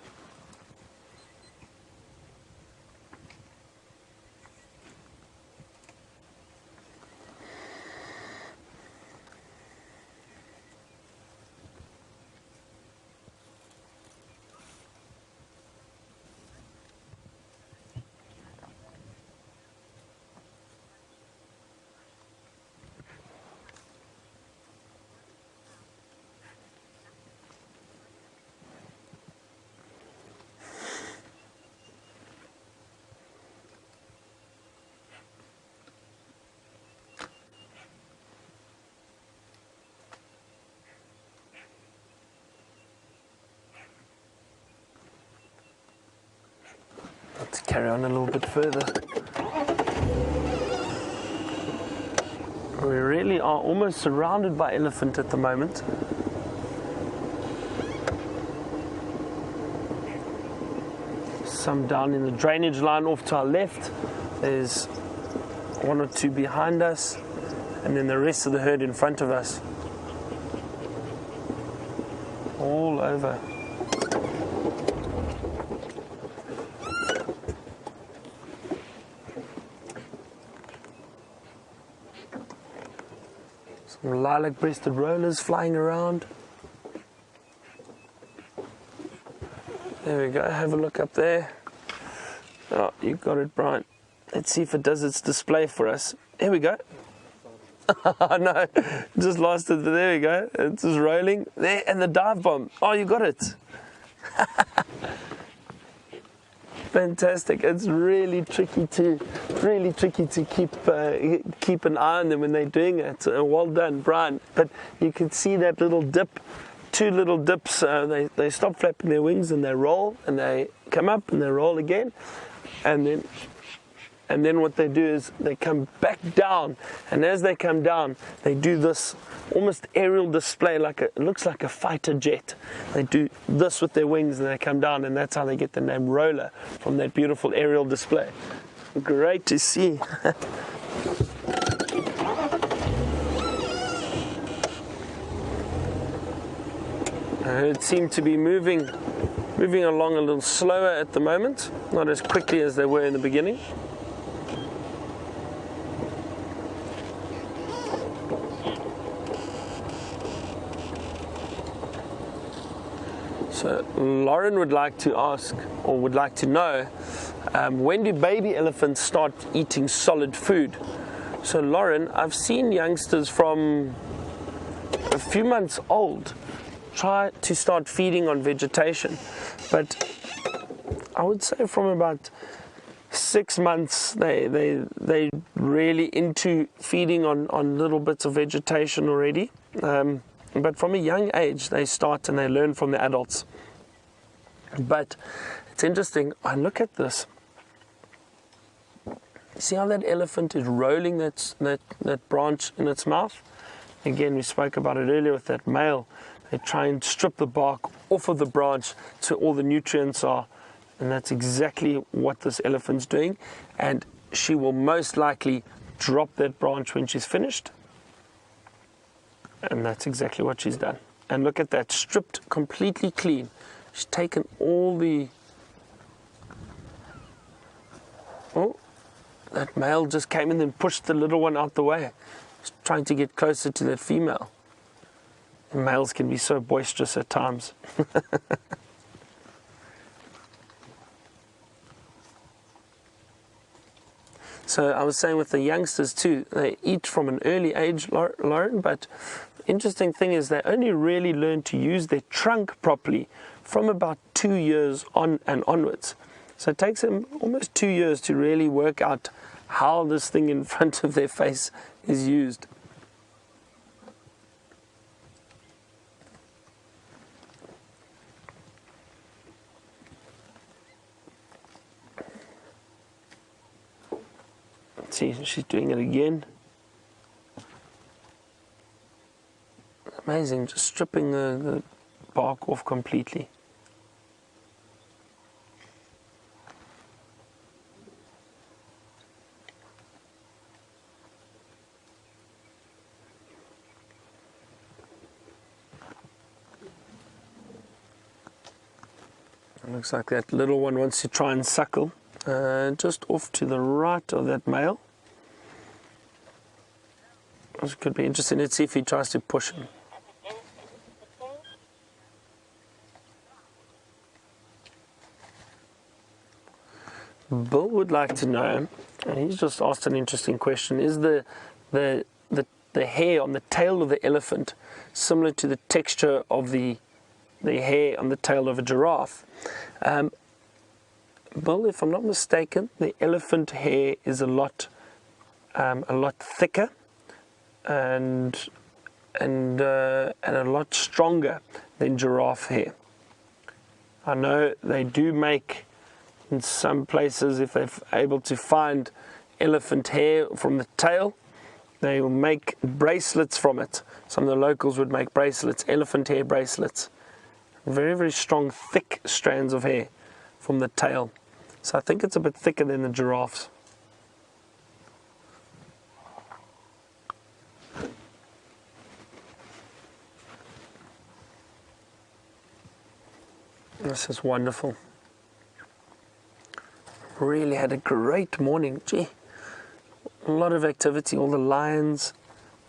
Let's carry on a little bit further. We really are almost surrounded by elephant at the moment. Some down in the drainage line off to our left. There's one or two behind us, and then the rest of the herd in front of us. All over. Some lilac-breasted rollers flying around. There we go, have a look up there. Oh, you got it, Brian. Let's see if it does its display for us. Here we go. Oh no, just lost it, but there we go. It's just rolling. There, and the dive bomb. Oh, you got it. Fantastic. It's really tricky to keep an eye on them when they're doing it. Well done, Brian. But you can see that little dip, 2 little dips. They stop flapping their wings and they roll, and they come up and they roll again, and then what they do is they come back down, and as they come down, they do this almost aerial display, it looks like a fighter jet. They do this with their wings and they come down, and that's how they get the name roller, from that beautiful aerial display. Great to see. It seemed to be moving along a little slower at the moment, not as quickly as they were in the beginning. So Lauren would like to ask, or would like to know, when do baby elephants start eating solid food? So Lauren, I've seen youngsters from a few months old try to start feeding on vegetation, but I would say from about 6 months they really into feeding on little bits of vegetation already. But from a young age, they start and they learn from the adults. But it's interesting, I look at this. See how that elephant is rolling that branch in its mouth? Again, we spoke about it earlier with that male. They try and strip the bark off of the branch so all the nutrients are. And that's exactly what this elephant's doing. And she will most likely drop that branch when she's finished. And that's exactly what she's done. And look at that, stripped completely clean. She's taken all the... Oh, that male just came in and pushed the little one out the way. He's trying to get closer to that female. And males can be so boisterous at times. So I was saying with the youngsters too, they eat from an early age, Lauren, but the interesting thing is they only really learn to use their trunk properly from about 2 years on and onwards. So it takes them almost 2 years to really work out how this thing in front of their face is used. See, she's doing it again. Amazing, just stripping the bark off completely. It looks like that little one wants to try and suckle. Just off to the right of that male. This could be interesting. Let's see if he tries to push him. Bill would like to know, and he's just asked an interesting question, is the hair on the tail of the elephant similar to the texture of the hair on the tail of a giraffe? Well, if I'm not mistaken, the elephant hair is a lot thicker and a lot stronger than giraffe hair. I know they do make, in some places, if they're able to find elephant hair from the tail, they will make bracelets from it. Some of the locals would make bracelets, elephant hair bracelets. Very, very strong, thick strands of hair from the tail. So I think it's a bit thicker than the giraffes. This is wonderful. Really had a great morning. Gee, a lot of activity. All the lions,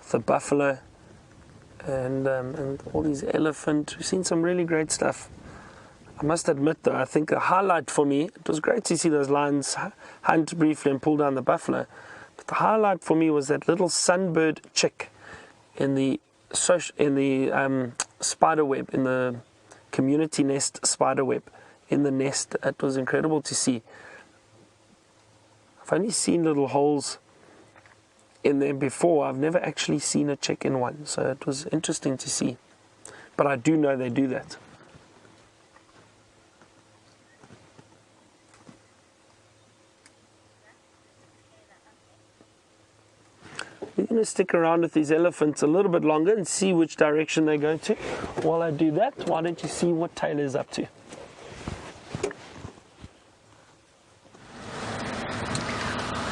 the buffalo, and all these elephant. We've seen some really great stuff. I must admit though, I think a highlight for me, it was great to see those lions hunt briefly and pull down the buffalo, but the highlight for me was that little sunbird chick in the spider web, in the community nest spider web in the nest. It was incredible to see. I've only seen little holes in there before. I've never actually seen a chick in one, so it was interesting to see. But I do know they do that. We're going to stick around with these elephants a little bit longer and see which direction they go to. While I do that, why don't you see what Tayla is up to?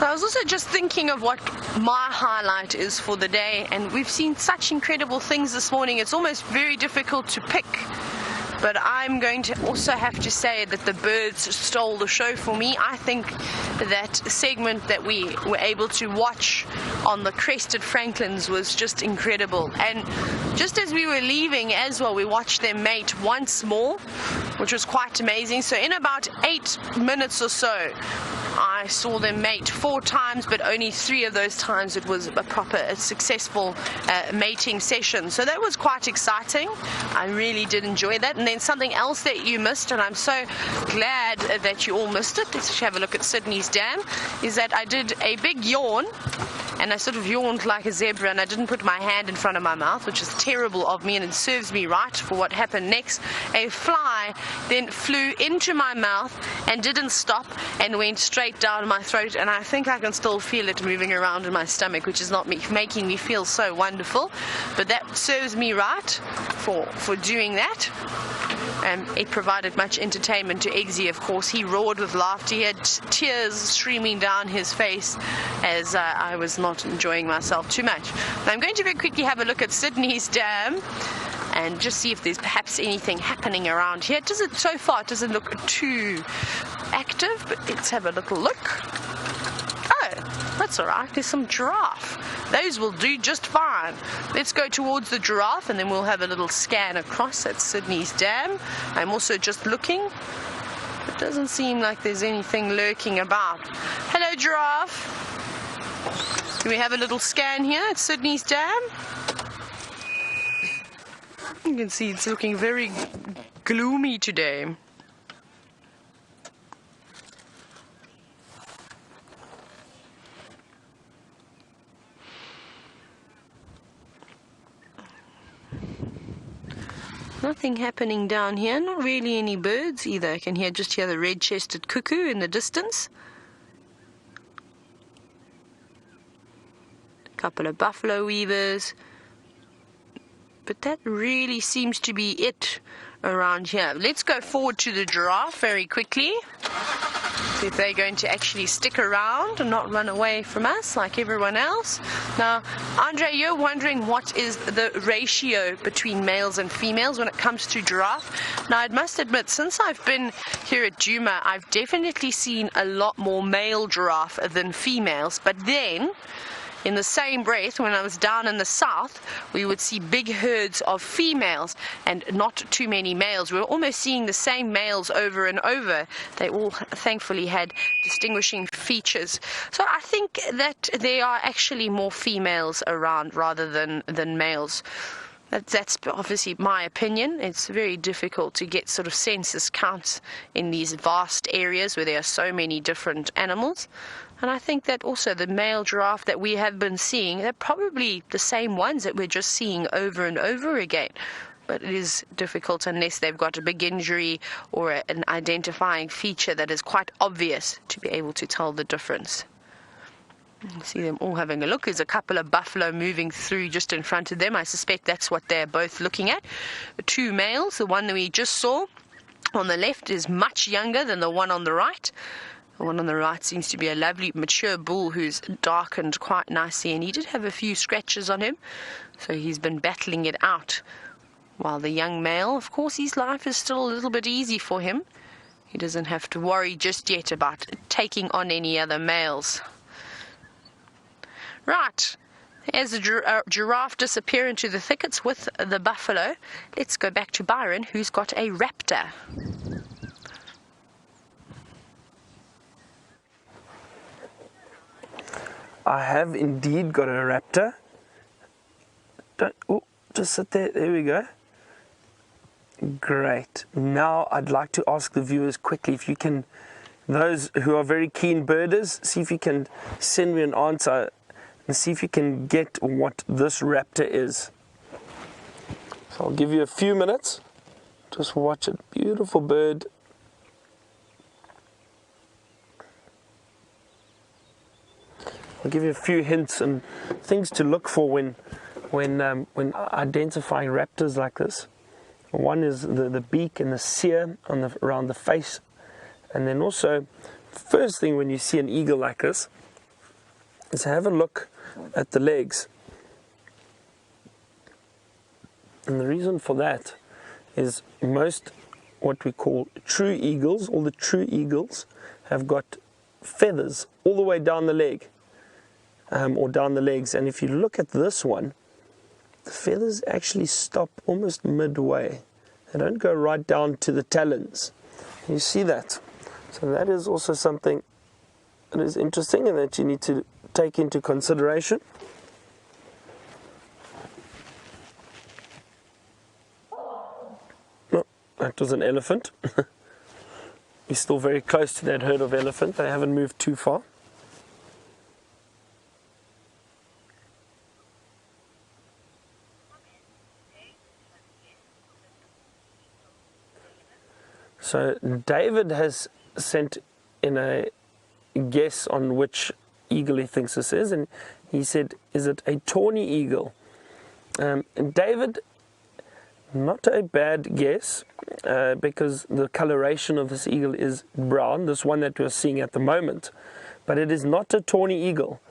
I was also just thinking of what my highlight is for the day, and we've seen such incredible things this morning. It's almost very difficult to pick, but I'm going to also have to say that the birds stole the show for me. I think that segment that we were able to watch on the Crested Francolins was just incredible. And just as we were leaving as well, we watched them mate once more, which was quite amazing. So in about 8 minutes or so, I saw them mate 4 times, but only 3 of those times it was a successful mating session. So that was quite exciting. I really did enjoy that. And then something else that you missed, and I'm so glad that you all missed it, let's have a look at Sydney's dam, is that I did a big yawn, and I sort of yawned like a zebra, and I didn't put my hand in front of my mouth, which is terrible of me, and it serves me right for what happened next. A fly then flew into my mouth and didn't stop and went straight down my throat, and I think I can still feel it moving around in my stomach, which is not making me feel so wonderful, but that serves me right for doing that. It provided much entertainment to Eggsy, of course. He roared with laughter. He had tears streaming down his face as I was not enjoying myself too much. Now I'm going to very quickly have a look at Sydney's dam and just see if there's perhaps anything happening around here. So far it doesn't look too active, but let's have a little look. Oh, that's all right. There's some giraffe. Those will do just fine. Let's go towards the giraffe and then we'll have a little scan across at Sydney's dam. I'm also just looking. It doesn't seem like there's anything lurking about. Hello, giraffe. Can we have a little scan here at Sydney's dam? You can see it's looking very gloomy today. Nothing happening down here, not really any birds either. I can just hear the red-chested cuckoo in the distance. A couple of buffalo weavers. But that really seems to be it around here. Let's go forward to the giraffe very quickly. See if they're going to actually stick around and not run away from us like everyone else. Now, Andre, you're wondering what is the ratio between males and females when it comes to giraffe. Now, I must admit, since I've been here at Djuma, I've definitely seen a lot more male giraffe than females. But then, in the same breath, when I was down in the south, we would see big herds of females and not too many males. We were almost seeing the same males over and over. They all thankfully had distinguishing features. So I think that there are actually more females around rather than males. That's obviously my opinion. It's very difficult to get sort of census counts in these vast areas where there are so many different animals. And I think that also the male giraffe that we have been seeing, they're probably the same ones that we're just seeing over and over again. But it is difficult unless they've got a big injury or an identifying feature that is quite obvious to be able to tell the difference. You see them all having a look. There's a couple of buffalo moving through just in front of them. I suspect that's what they're both looking at. The 2 males, the one that we just saw on the left is much younger than the one on the right. The one on the right seems to be a lovely mature bull who's darkened quite nicely, and he did have a few scratches on him, so he's been battling it out. While the young male, of course, his life is still a little bit easy for him. He doesn't have to worry just yet about taking on any other males. Right, as the giraffe disappear into the thickets with the buffalo, let's go back to Byron, who's got a raptor. I have indeed got a raptor. Just sit there. There we go. Great. Now I'd like to ask the viewers quickly if you can, those who are very keen birders, see if you can send me an answer and see if you can get what this raptor is. So I'll give you a few minutes. Just watch it. Beautiful bird. I'll give you a few hints and things to look for when identifying raptors like this. One is the beak and the cere around the face, and then also, first thing when you see an eagle like this, is have a look at the legs. And the reason for that is most what we call true eagles, all the true eagles have got feathers all the way down the leg. Or down the legs, and if you look at this one, the feathers actually stop almost midway. They don't go right down to the talons. You see that? So that is also something that is interesting and that you need to take into consideration. No, that was an elephant. We're still very close to that herd of elephant. They haven't moved too far. So David has sent in a guess on which eagle he thinks this is, and he said, is it a tawny eagle? And David, not a bad guess, because the coloration of this eagle is brown, this one that we're seeing at the moment, but it is not a tawny eagle.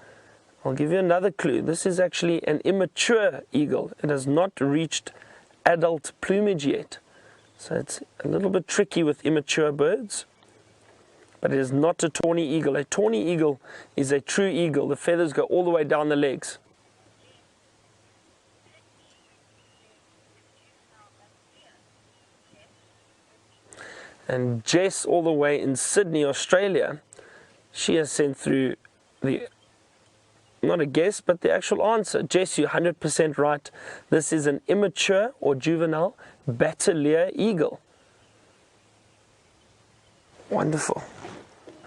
I'll give you another clue. This is actually an immature eagle. It has not reached adult plumage yet. So it's a little bit tricky with immature birds, but it is not a tawny eagle. A tawny eagle is a true eagle. The feathers go all the way down the legs. And Jess, all the way in Sydney, Australia, she has sent through the, not a guess, but the actual answer. Jess, you're 100% right. This is an immature or juvenile Battalier eagle. Wonderful.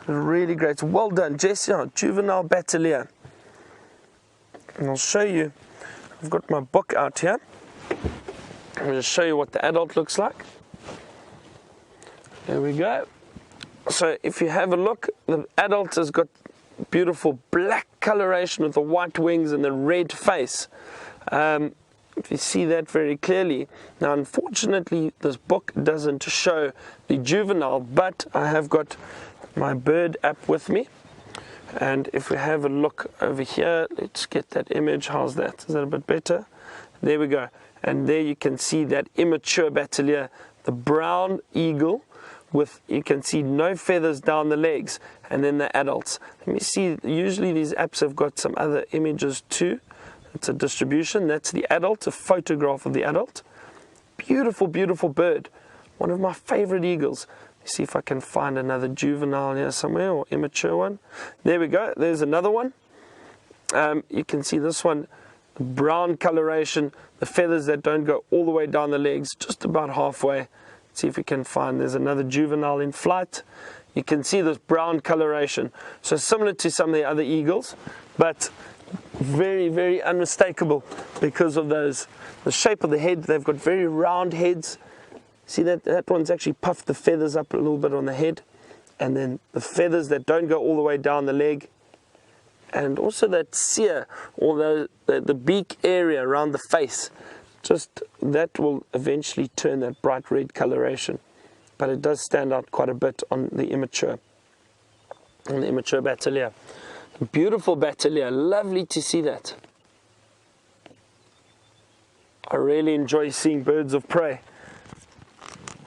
Really great. Well done, Jess. Yeah, juvenile Battalier. And I'll show you, I've got my book out here. I'm going to show you what the adult looks like. There we go. So if you have a look, the adult has got beautiful black coloration with the white wings and the red face. If you see that very clearly. Now unfortunately this book doesn't show the juvenile, but I have got my bird app with me, and if we have a look over here, let's get that image. How's that? Is that a bit better? There we go. And there you can see that immature Battalier, the brown eagle with, you can see no feathers down the legs, and then the adults. Let me see, usually these apps have got some other images too. It's a distribution. That's the adult, a photograph of the adult. Beautiful, beautiful bird. One of my favorite eagles. Let's see if I can find another juvenile here somewhere, or immature one. There we go. There's another one. You can see this one, the brown coloration, the feathers that don't go all the way down the legs, just about halfway. Let's see if we can find, there's another juvenile in flight. You can see this brown coloration. So similar to some of the other eagles, but very, very unmistakable because of those, the shape of the head. They've got very round heads. See that one's actually puffed the feathers up a little bit on the head, and then the feathers that don't go all the way down the leg, and also that cere, or the beak area around the face, just that will eventually turn that bright red coloration, but it does stand out quite a bit on the immature Battalier. Beautiful Battalier, lovely to see that. I really enjoy seeing birds of prey.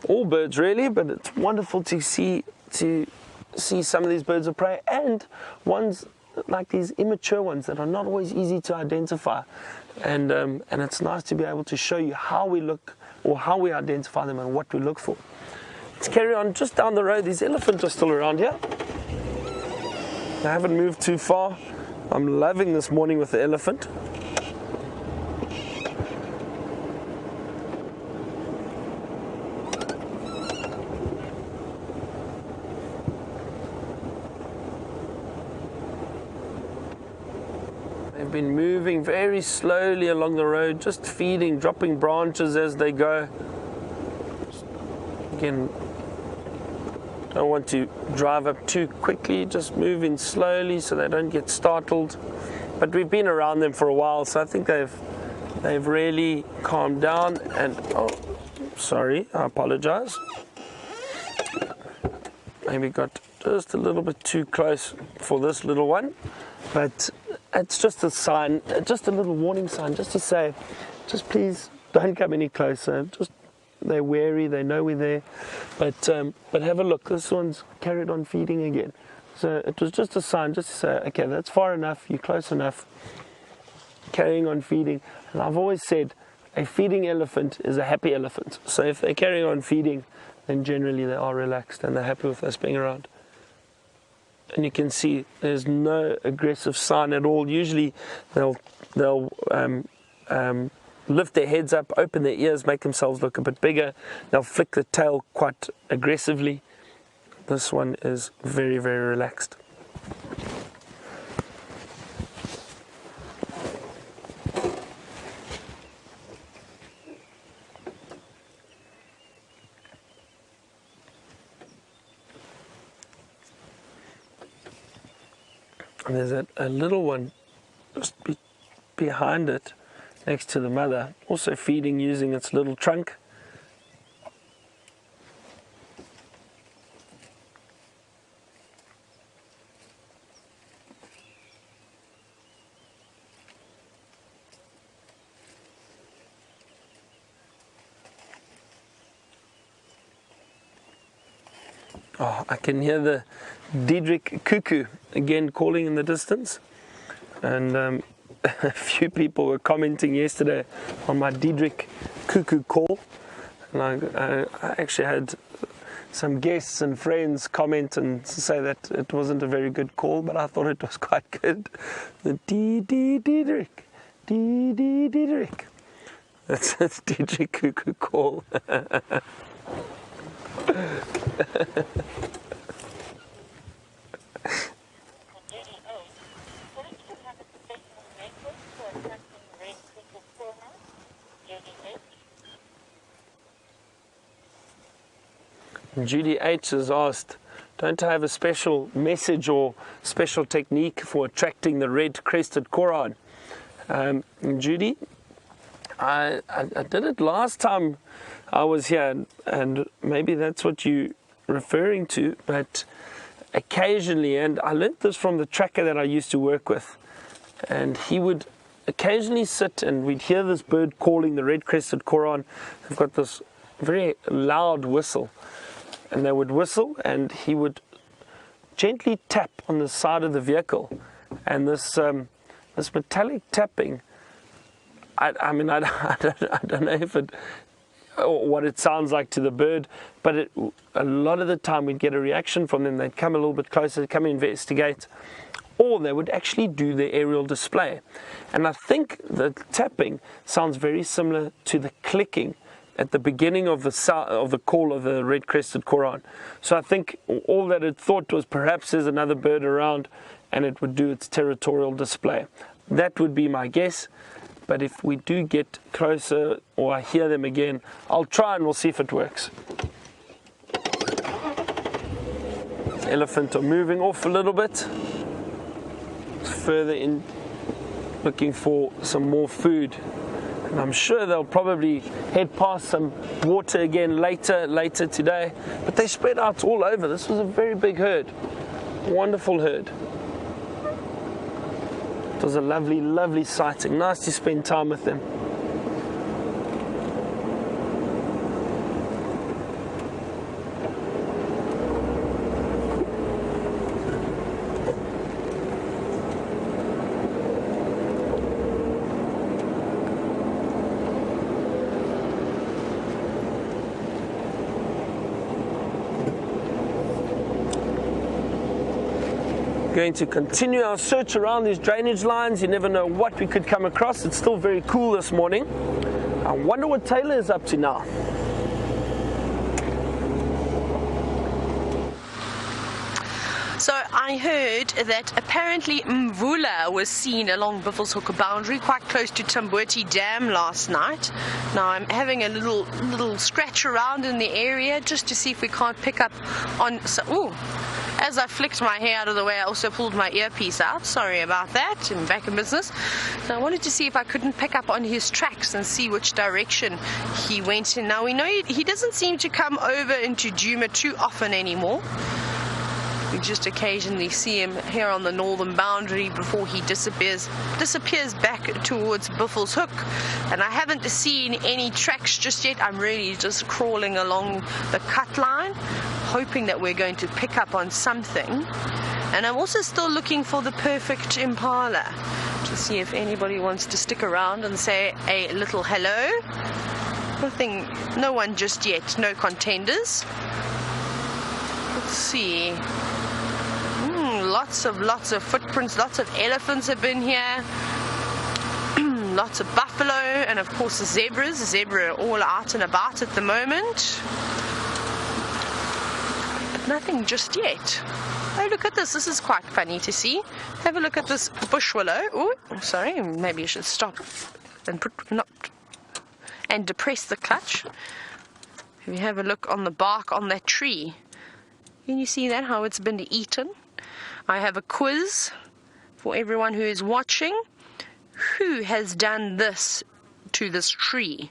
All birds really, but it's wonderful to see some of these birds of prey, and ones like these immature ones that are not always easy to identify. And it's nice to be able to show you how we look, or how we identify them and what we look for. Let's carry on. Just down the road, these elephants are still around here. They haven't moved too far. I'm loving this morning with the elephant. They've been moving very slowly along the road, just feeding, dropping branches as they go. Again, don't want to drive up too quickly, just moving slowly so they don't get startled. But we've been around them for a while, so I think they've really calmed down. And oh, sorry, I apologize. Maybe got just a little bit too close for this little one, but it's just a sign, just a little warning sign, just to say, just please don't come any closer. Just they're wary, they know we're there, but have a look. This one's carried on feeding again. So it was just a sign, just to say, okay, that's far enough, you're close enough, carrying on feeding. And I've always said, a feeding elephant is a happy elephant. So if they're carrying on feeding, then generally they are relaxed and they're happy with us being around. And you can see there's no aggressive sign at all. Usually they'll lift their heads up, open their ears, make themselves look a bit bigger. They'll flick the tail quite aggressively. This one is very, very relaxed. And there's a little one just behind it, next to the mother, also feeding using its little trunk. Oh, I can hear the Diedrich cuckoo again calling in the distance, and a few people were commenting yesterday on my Diedrich cuckoo call, and I actually had some guests and friends comment and say that it wasn't a very good call, but I thought it was quite good. The Diedrich, Diedrich. That's Diedrich cuckoo call. Judy H has asked, don't I have a special message or special technique for attracting the red-crested coron? Judy, I did it last time I was here, and maybe that's what you're referring to, but occasionally, and I learned this from the tracker that I used to work with, and he would occasionally sit and we'd hear this bird calling, the red-crested coron. They've got this very loud whistle, and they would whistle and he would gently tap on the side of the vehicle, and this metallic tapping, I mean, I don't know if it, or what it sounds like to the bird, but a lot of the time we'd get a reaction from them. They'd come a little bit closer, come investigate, or they would actually do the aerial display. And I think the tapping sounds very similar to the clicking at the beginning of the call of the red-crested coron. So I think all that it thought was perhaps there's another bird around and it would do its territorial display. That would be my guess. But if we do get closer or I hear them again, I'll try and we'll see if it works. Elephant are moving off a little bit. Further in, looking for some more food. And I'm sure they'll probably head past some water again later today. But they spread out all over. This was a very big herd. Wonderful herd. It was a lovely, lovely sighting. Nice to spend time with them. Going to continue our search around these drainage lines. You never know what we could come across. It's still very cool this morning. I wonder what Tayla is up to now. So I heard that apparently Mvula was seen along Buffelshoek boundary, quite close to Tamboti Dam last night. Now I'm having a little scratch around in the area just to see if we can't pick up on. As I flicked my hair out of the way, I also pulled my earpiece out. Sorry about that. I'm back in business. So I wanted to see if I couldn't pick up on his tracks and see which direction he went in. Now we know he doesn't seem to come over into Djuma too often anymore. We just occasionally see him here on the northern boundary before he disappears back towards Buffelshoek. And I haven't seen any tracks just yet. I'm really just crawling along the cut line, hoping that we're going to pick up on something. And I'm also still looking for the perfect impala to see if anybody wants to stick around and say a little hello. No one just yet, no contenders. Let's see. Lots of footprints, lots of elephants have been here, lots of buffalo, and of course the zebras. The zebra are all out and about at the moment, but nothing just yet. Oh, look at this is quite funny to see. Have a look at this bush willow. Oh, sorry, maybe I should stop and depress the clutch. If you have a look on the bark on that tree, can you see that, how it's been eaten? I have a quiz for everyone who is watching. Who has done this to this tree?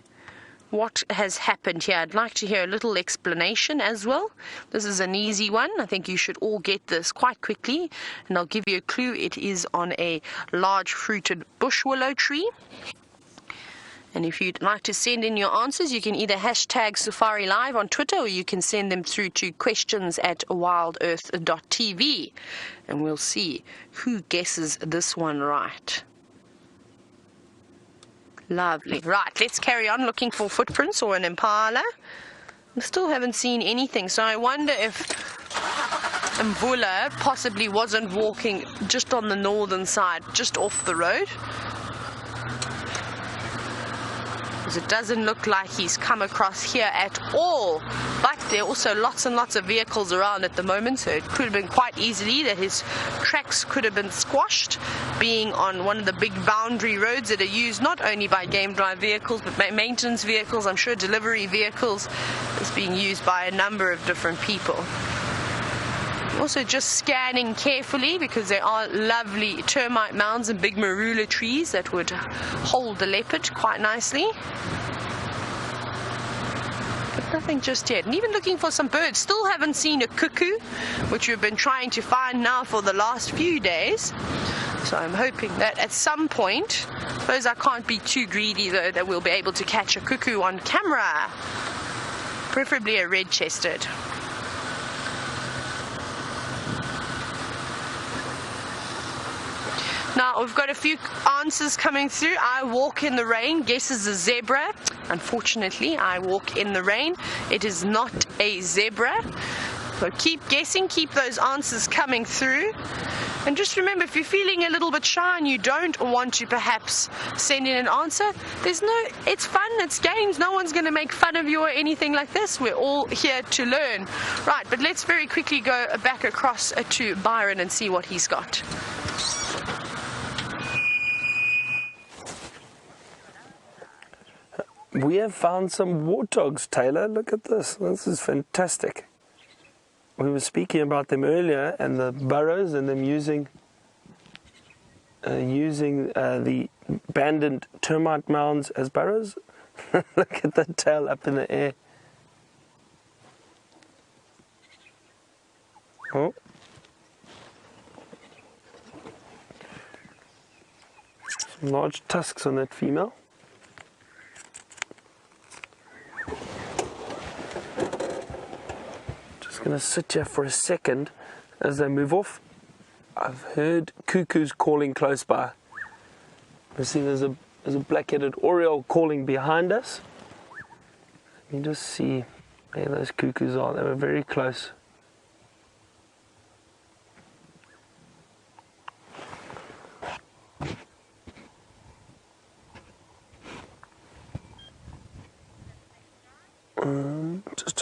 What has happened here? I'd like to hear a little explanation as well. This is an easy one. I think you should all get this quite quickly. And I'll give you a clue. It is on a large fruited bush willow tree. And if you'd like to send in your answers, you can either hashtag Safari Live on Twitter, or you can send them through to questions@wildearth.tv. And we'll see who guesses this one right. Lovely. Right, let's carry on looking for footprints or an impala. I still haven't seen anything, so I wonder if Mvula possibly wasn't walking just on the northern side, just off the road. It doesn't look like he's come across here at all, but there are also lots and lots of vehicles around at the moment, so it could have been quite easily that his tracks could have been squashed, being on one of the big boundary roads that are used not only by game drive vehicles but maintenance vehicles. I'm sure delivery vehicles is being used by a number of different people. Also just scanning carefully, because there are lovely termite mounds and big marula trees that would hold the leopard quite nicely. But nothing just yet. And even looking for some birds. Still haven't seen a cuckoo, which we've been trying to find now for the last few days. So I'm hoping that at some point, I suppose I can't be too greedy though, that we'll be able to catch a cuckoo on camera. Preferably a red-chested. Now we've got a few answers coming through. I walk in the rain. Guesses a zebra. Unfortunately, I walk in the rain. It is not a zebra. So keep guessing, keep those answers coming through. And just remember, if you're feeling a little bit shy and you don't want to perhaps send in an answer, it's fun, it's games. No one's going to make fun of you or anything like this. We're all here to learn. Right, but let's very quickly go back across to Byron and see what he's got. We have found some warthogs, Tayla. Look at this. This is fantastic. We were speaking about them earlier, and the burrows, and them using the abandoned termite mounds as burrows. Look at the tail up in the air. Oh. Some large tusks on that female. Going to sit here for a second as they move off. I've heard cuckoos calling close by. I see there's a black-headed oriole calling behind us. Let me just see where those cuckoos are. They were very close.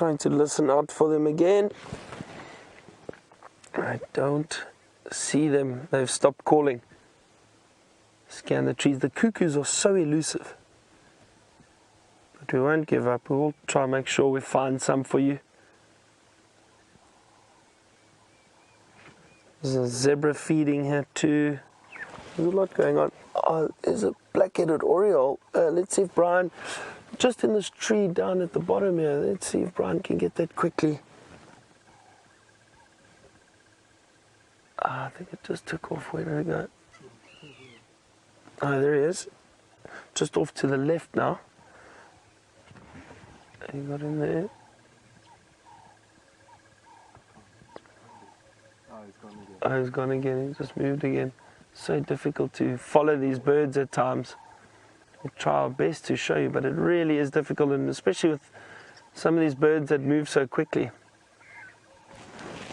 trying to listen out for them again. I don't see them. They've stopped calling. Scan the trees. The cuckoos are so elusive. But we won't give up. We'll try and make sure we find some for you. There's a zebra feeding here too. There's a lot going on. Oh, there's a black-headed oriole. Let's see if Brian, just in this tree down at the bottom here, let's see if Brian can get that quickly. I think it just took off. Where did it go? Oh, there he is. Just off to the left now. He got in there. Oh, he's gone again. He just moved again. So difficult to follow these birds at times. We'll try our best to show you, but it really is difficult, and especially with some of these birds that move so quickly.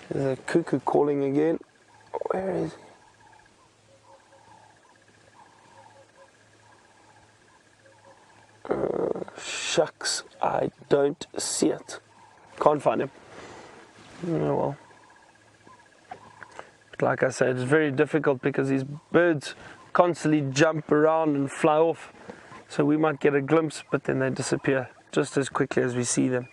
There's a cuckoo calling again. Where is he? Shucks, I don't see it. Can't find him. Oh well. Like I said, it's very difficult because these birds constantly jump around and fly off. So we might get a glimpse, but then they disappear just as quickly as we see them.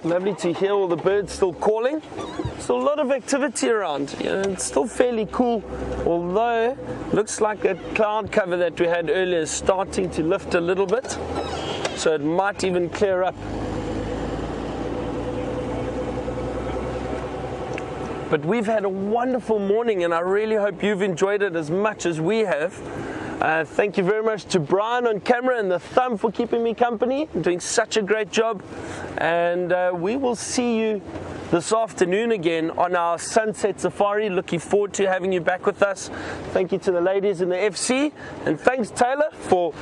Lovely to hear all the birds still calling. Still a lot of activity around. You know, it's still fairly cool, although looks like that cloud cover that we had earlier is starting to lift a little bit. So it might even clear up. But we've had a wonderful morning, and I really hope you've enjoyed it as much as we have. Thank you very much to Brian on camera and the thumb for keeping me company, doing such a great job. And we will see you this afternoon again on our Sunset Safari. Looking forward to having you back with us. Thank you to the ladies in the FC, and thanks Tayla for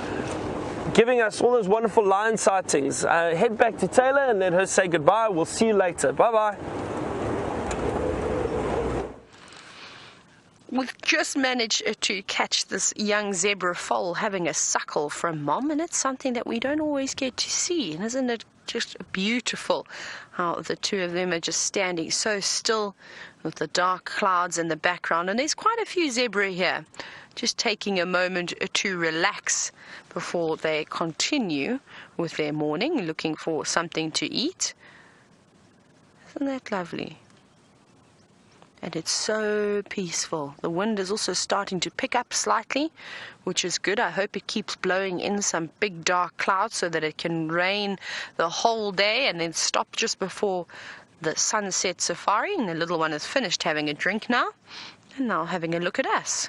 giving us all those wonderful lion sightings. Head back to Tayla and let her say goodbye. We'll see you later. Bye bye. We've just managed to catch this young zebra foal having a suckle from mom, and it's something that we don't always get to see. And isn't it just beautiful how the two of them are just standing so still with the dark clouds in the background? And there's quite a few zebra here, just taking a moment to relax before they continue with their morning, looking for something to eat. Isn't that lovely? And it's so peaceful. The wind is also starting to pick up slightly, which is good. I hope it keeps blowing in some big dark clouds so that it can rain the whole day and then stop just before the sunset safari. And the little one is finished having a drink now, and now having a look at us.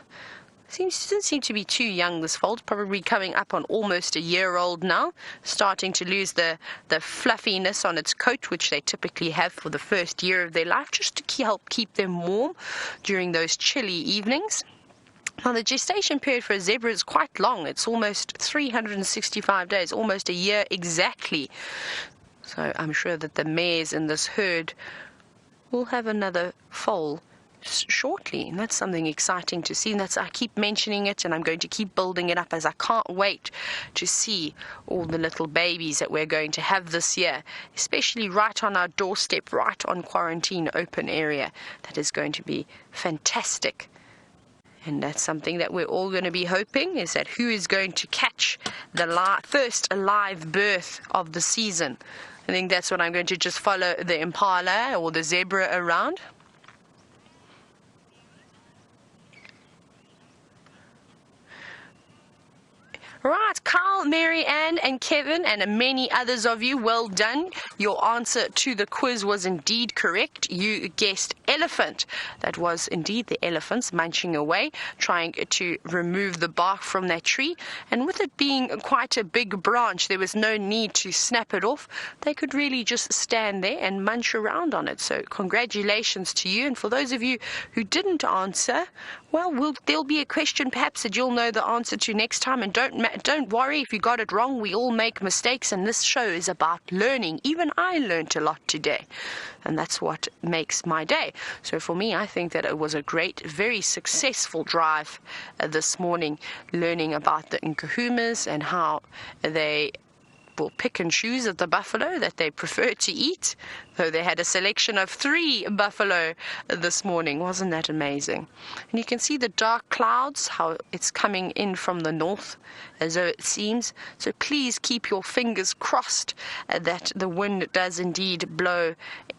Doesn't seem to be too young, this foal. Probably coming up on almost a year old now, starting to lose the fluffiness on its coat, which they typically have for the first year of their life, just to help keep them warm during those chilly evenings. Now, the gestation period for a zebra is quite long. It's almost 365 days, almost a year exactly. So I'm sure that the mares in this herd will have another foal shortly, and that's something exciting to see. And I keep mentioning it, and I'm going to keep building it up, as I can't wait to see all the little babies that we're going to have this year, especially right on our doorstep, right on quarantine open area. That is going to be fantastic. And that's something that we're all going to be hoping, is that who is going to catch the first live birth of the season. I think that's what I'm going to just follow the impala or the zebra around. Right, Carl, Mary Ann, and Kevin, and many others of you, well done. Your answer to the quiz was indeed correct. You guessed elephant. That was indeed the elephants munching away, trying to remove the bark from that tree. And with it being quite a big branch, there was no need to snap it off. They could really just stand there and munch around on it. So congratulations to you. And for those of you who didn't answer, well, there'll be a question perhaps that you'll know the answer to next time. And don't don't worry if you got it wrong. We all make mistakes, and this show is about learning. Even I learned a lot today, and that's what makes my day. So for me, I think that it was a great, very successful drive this morning, learning about the Nkuhumas and how they will pick and choose at the buffalo that they prefer to eat, though they had a selection of 3 buffalo this morning. Wasn't that amazing? And you can see the dark clouds, how it's coming in from the north, as though it seems. So please keep your fingers crossed that the wind does indeed blow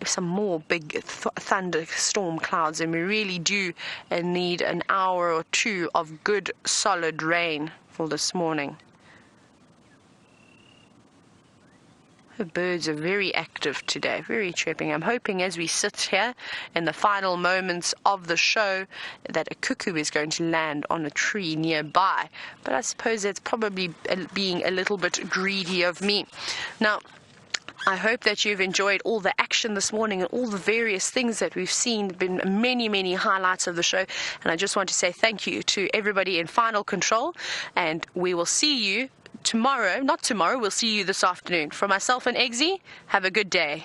some more big thunderstorm clouds, and we really do need an hour or 2 of good solid rain for this morning. The birds are very active today, very chirping. I'm hoping as we sit here in the final moments of the show that a cuckoo is going to land on a tree nearby. But I suppose it's probably being a little bit greedy of me. Now, I hope that you've enjoyed all the action this morning and all the various things that we've seen. Been many, many highlights of the show. And I just want to say thank you to everybody in Final Control. And we will see you tomorrow. Not tomorrow, we'll see you this afternoon. For myself and Eggsy, have a good day.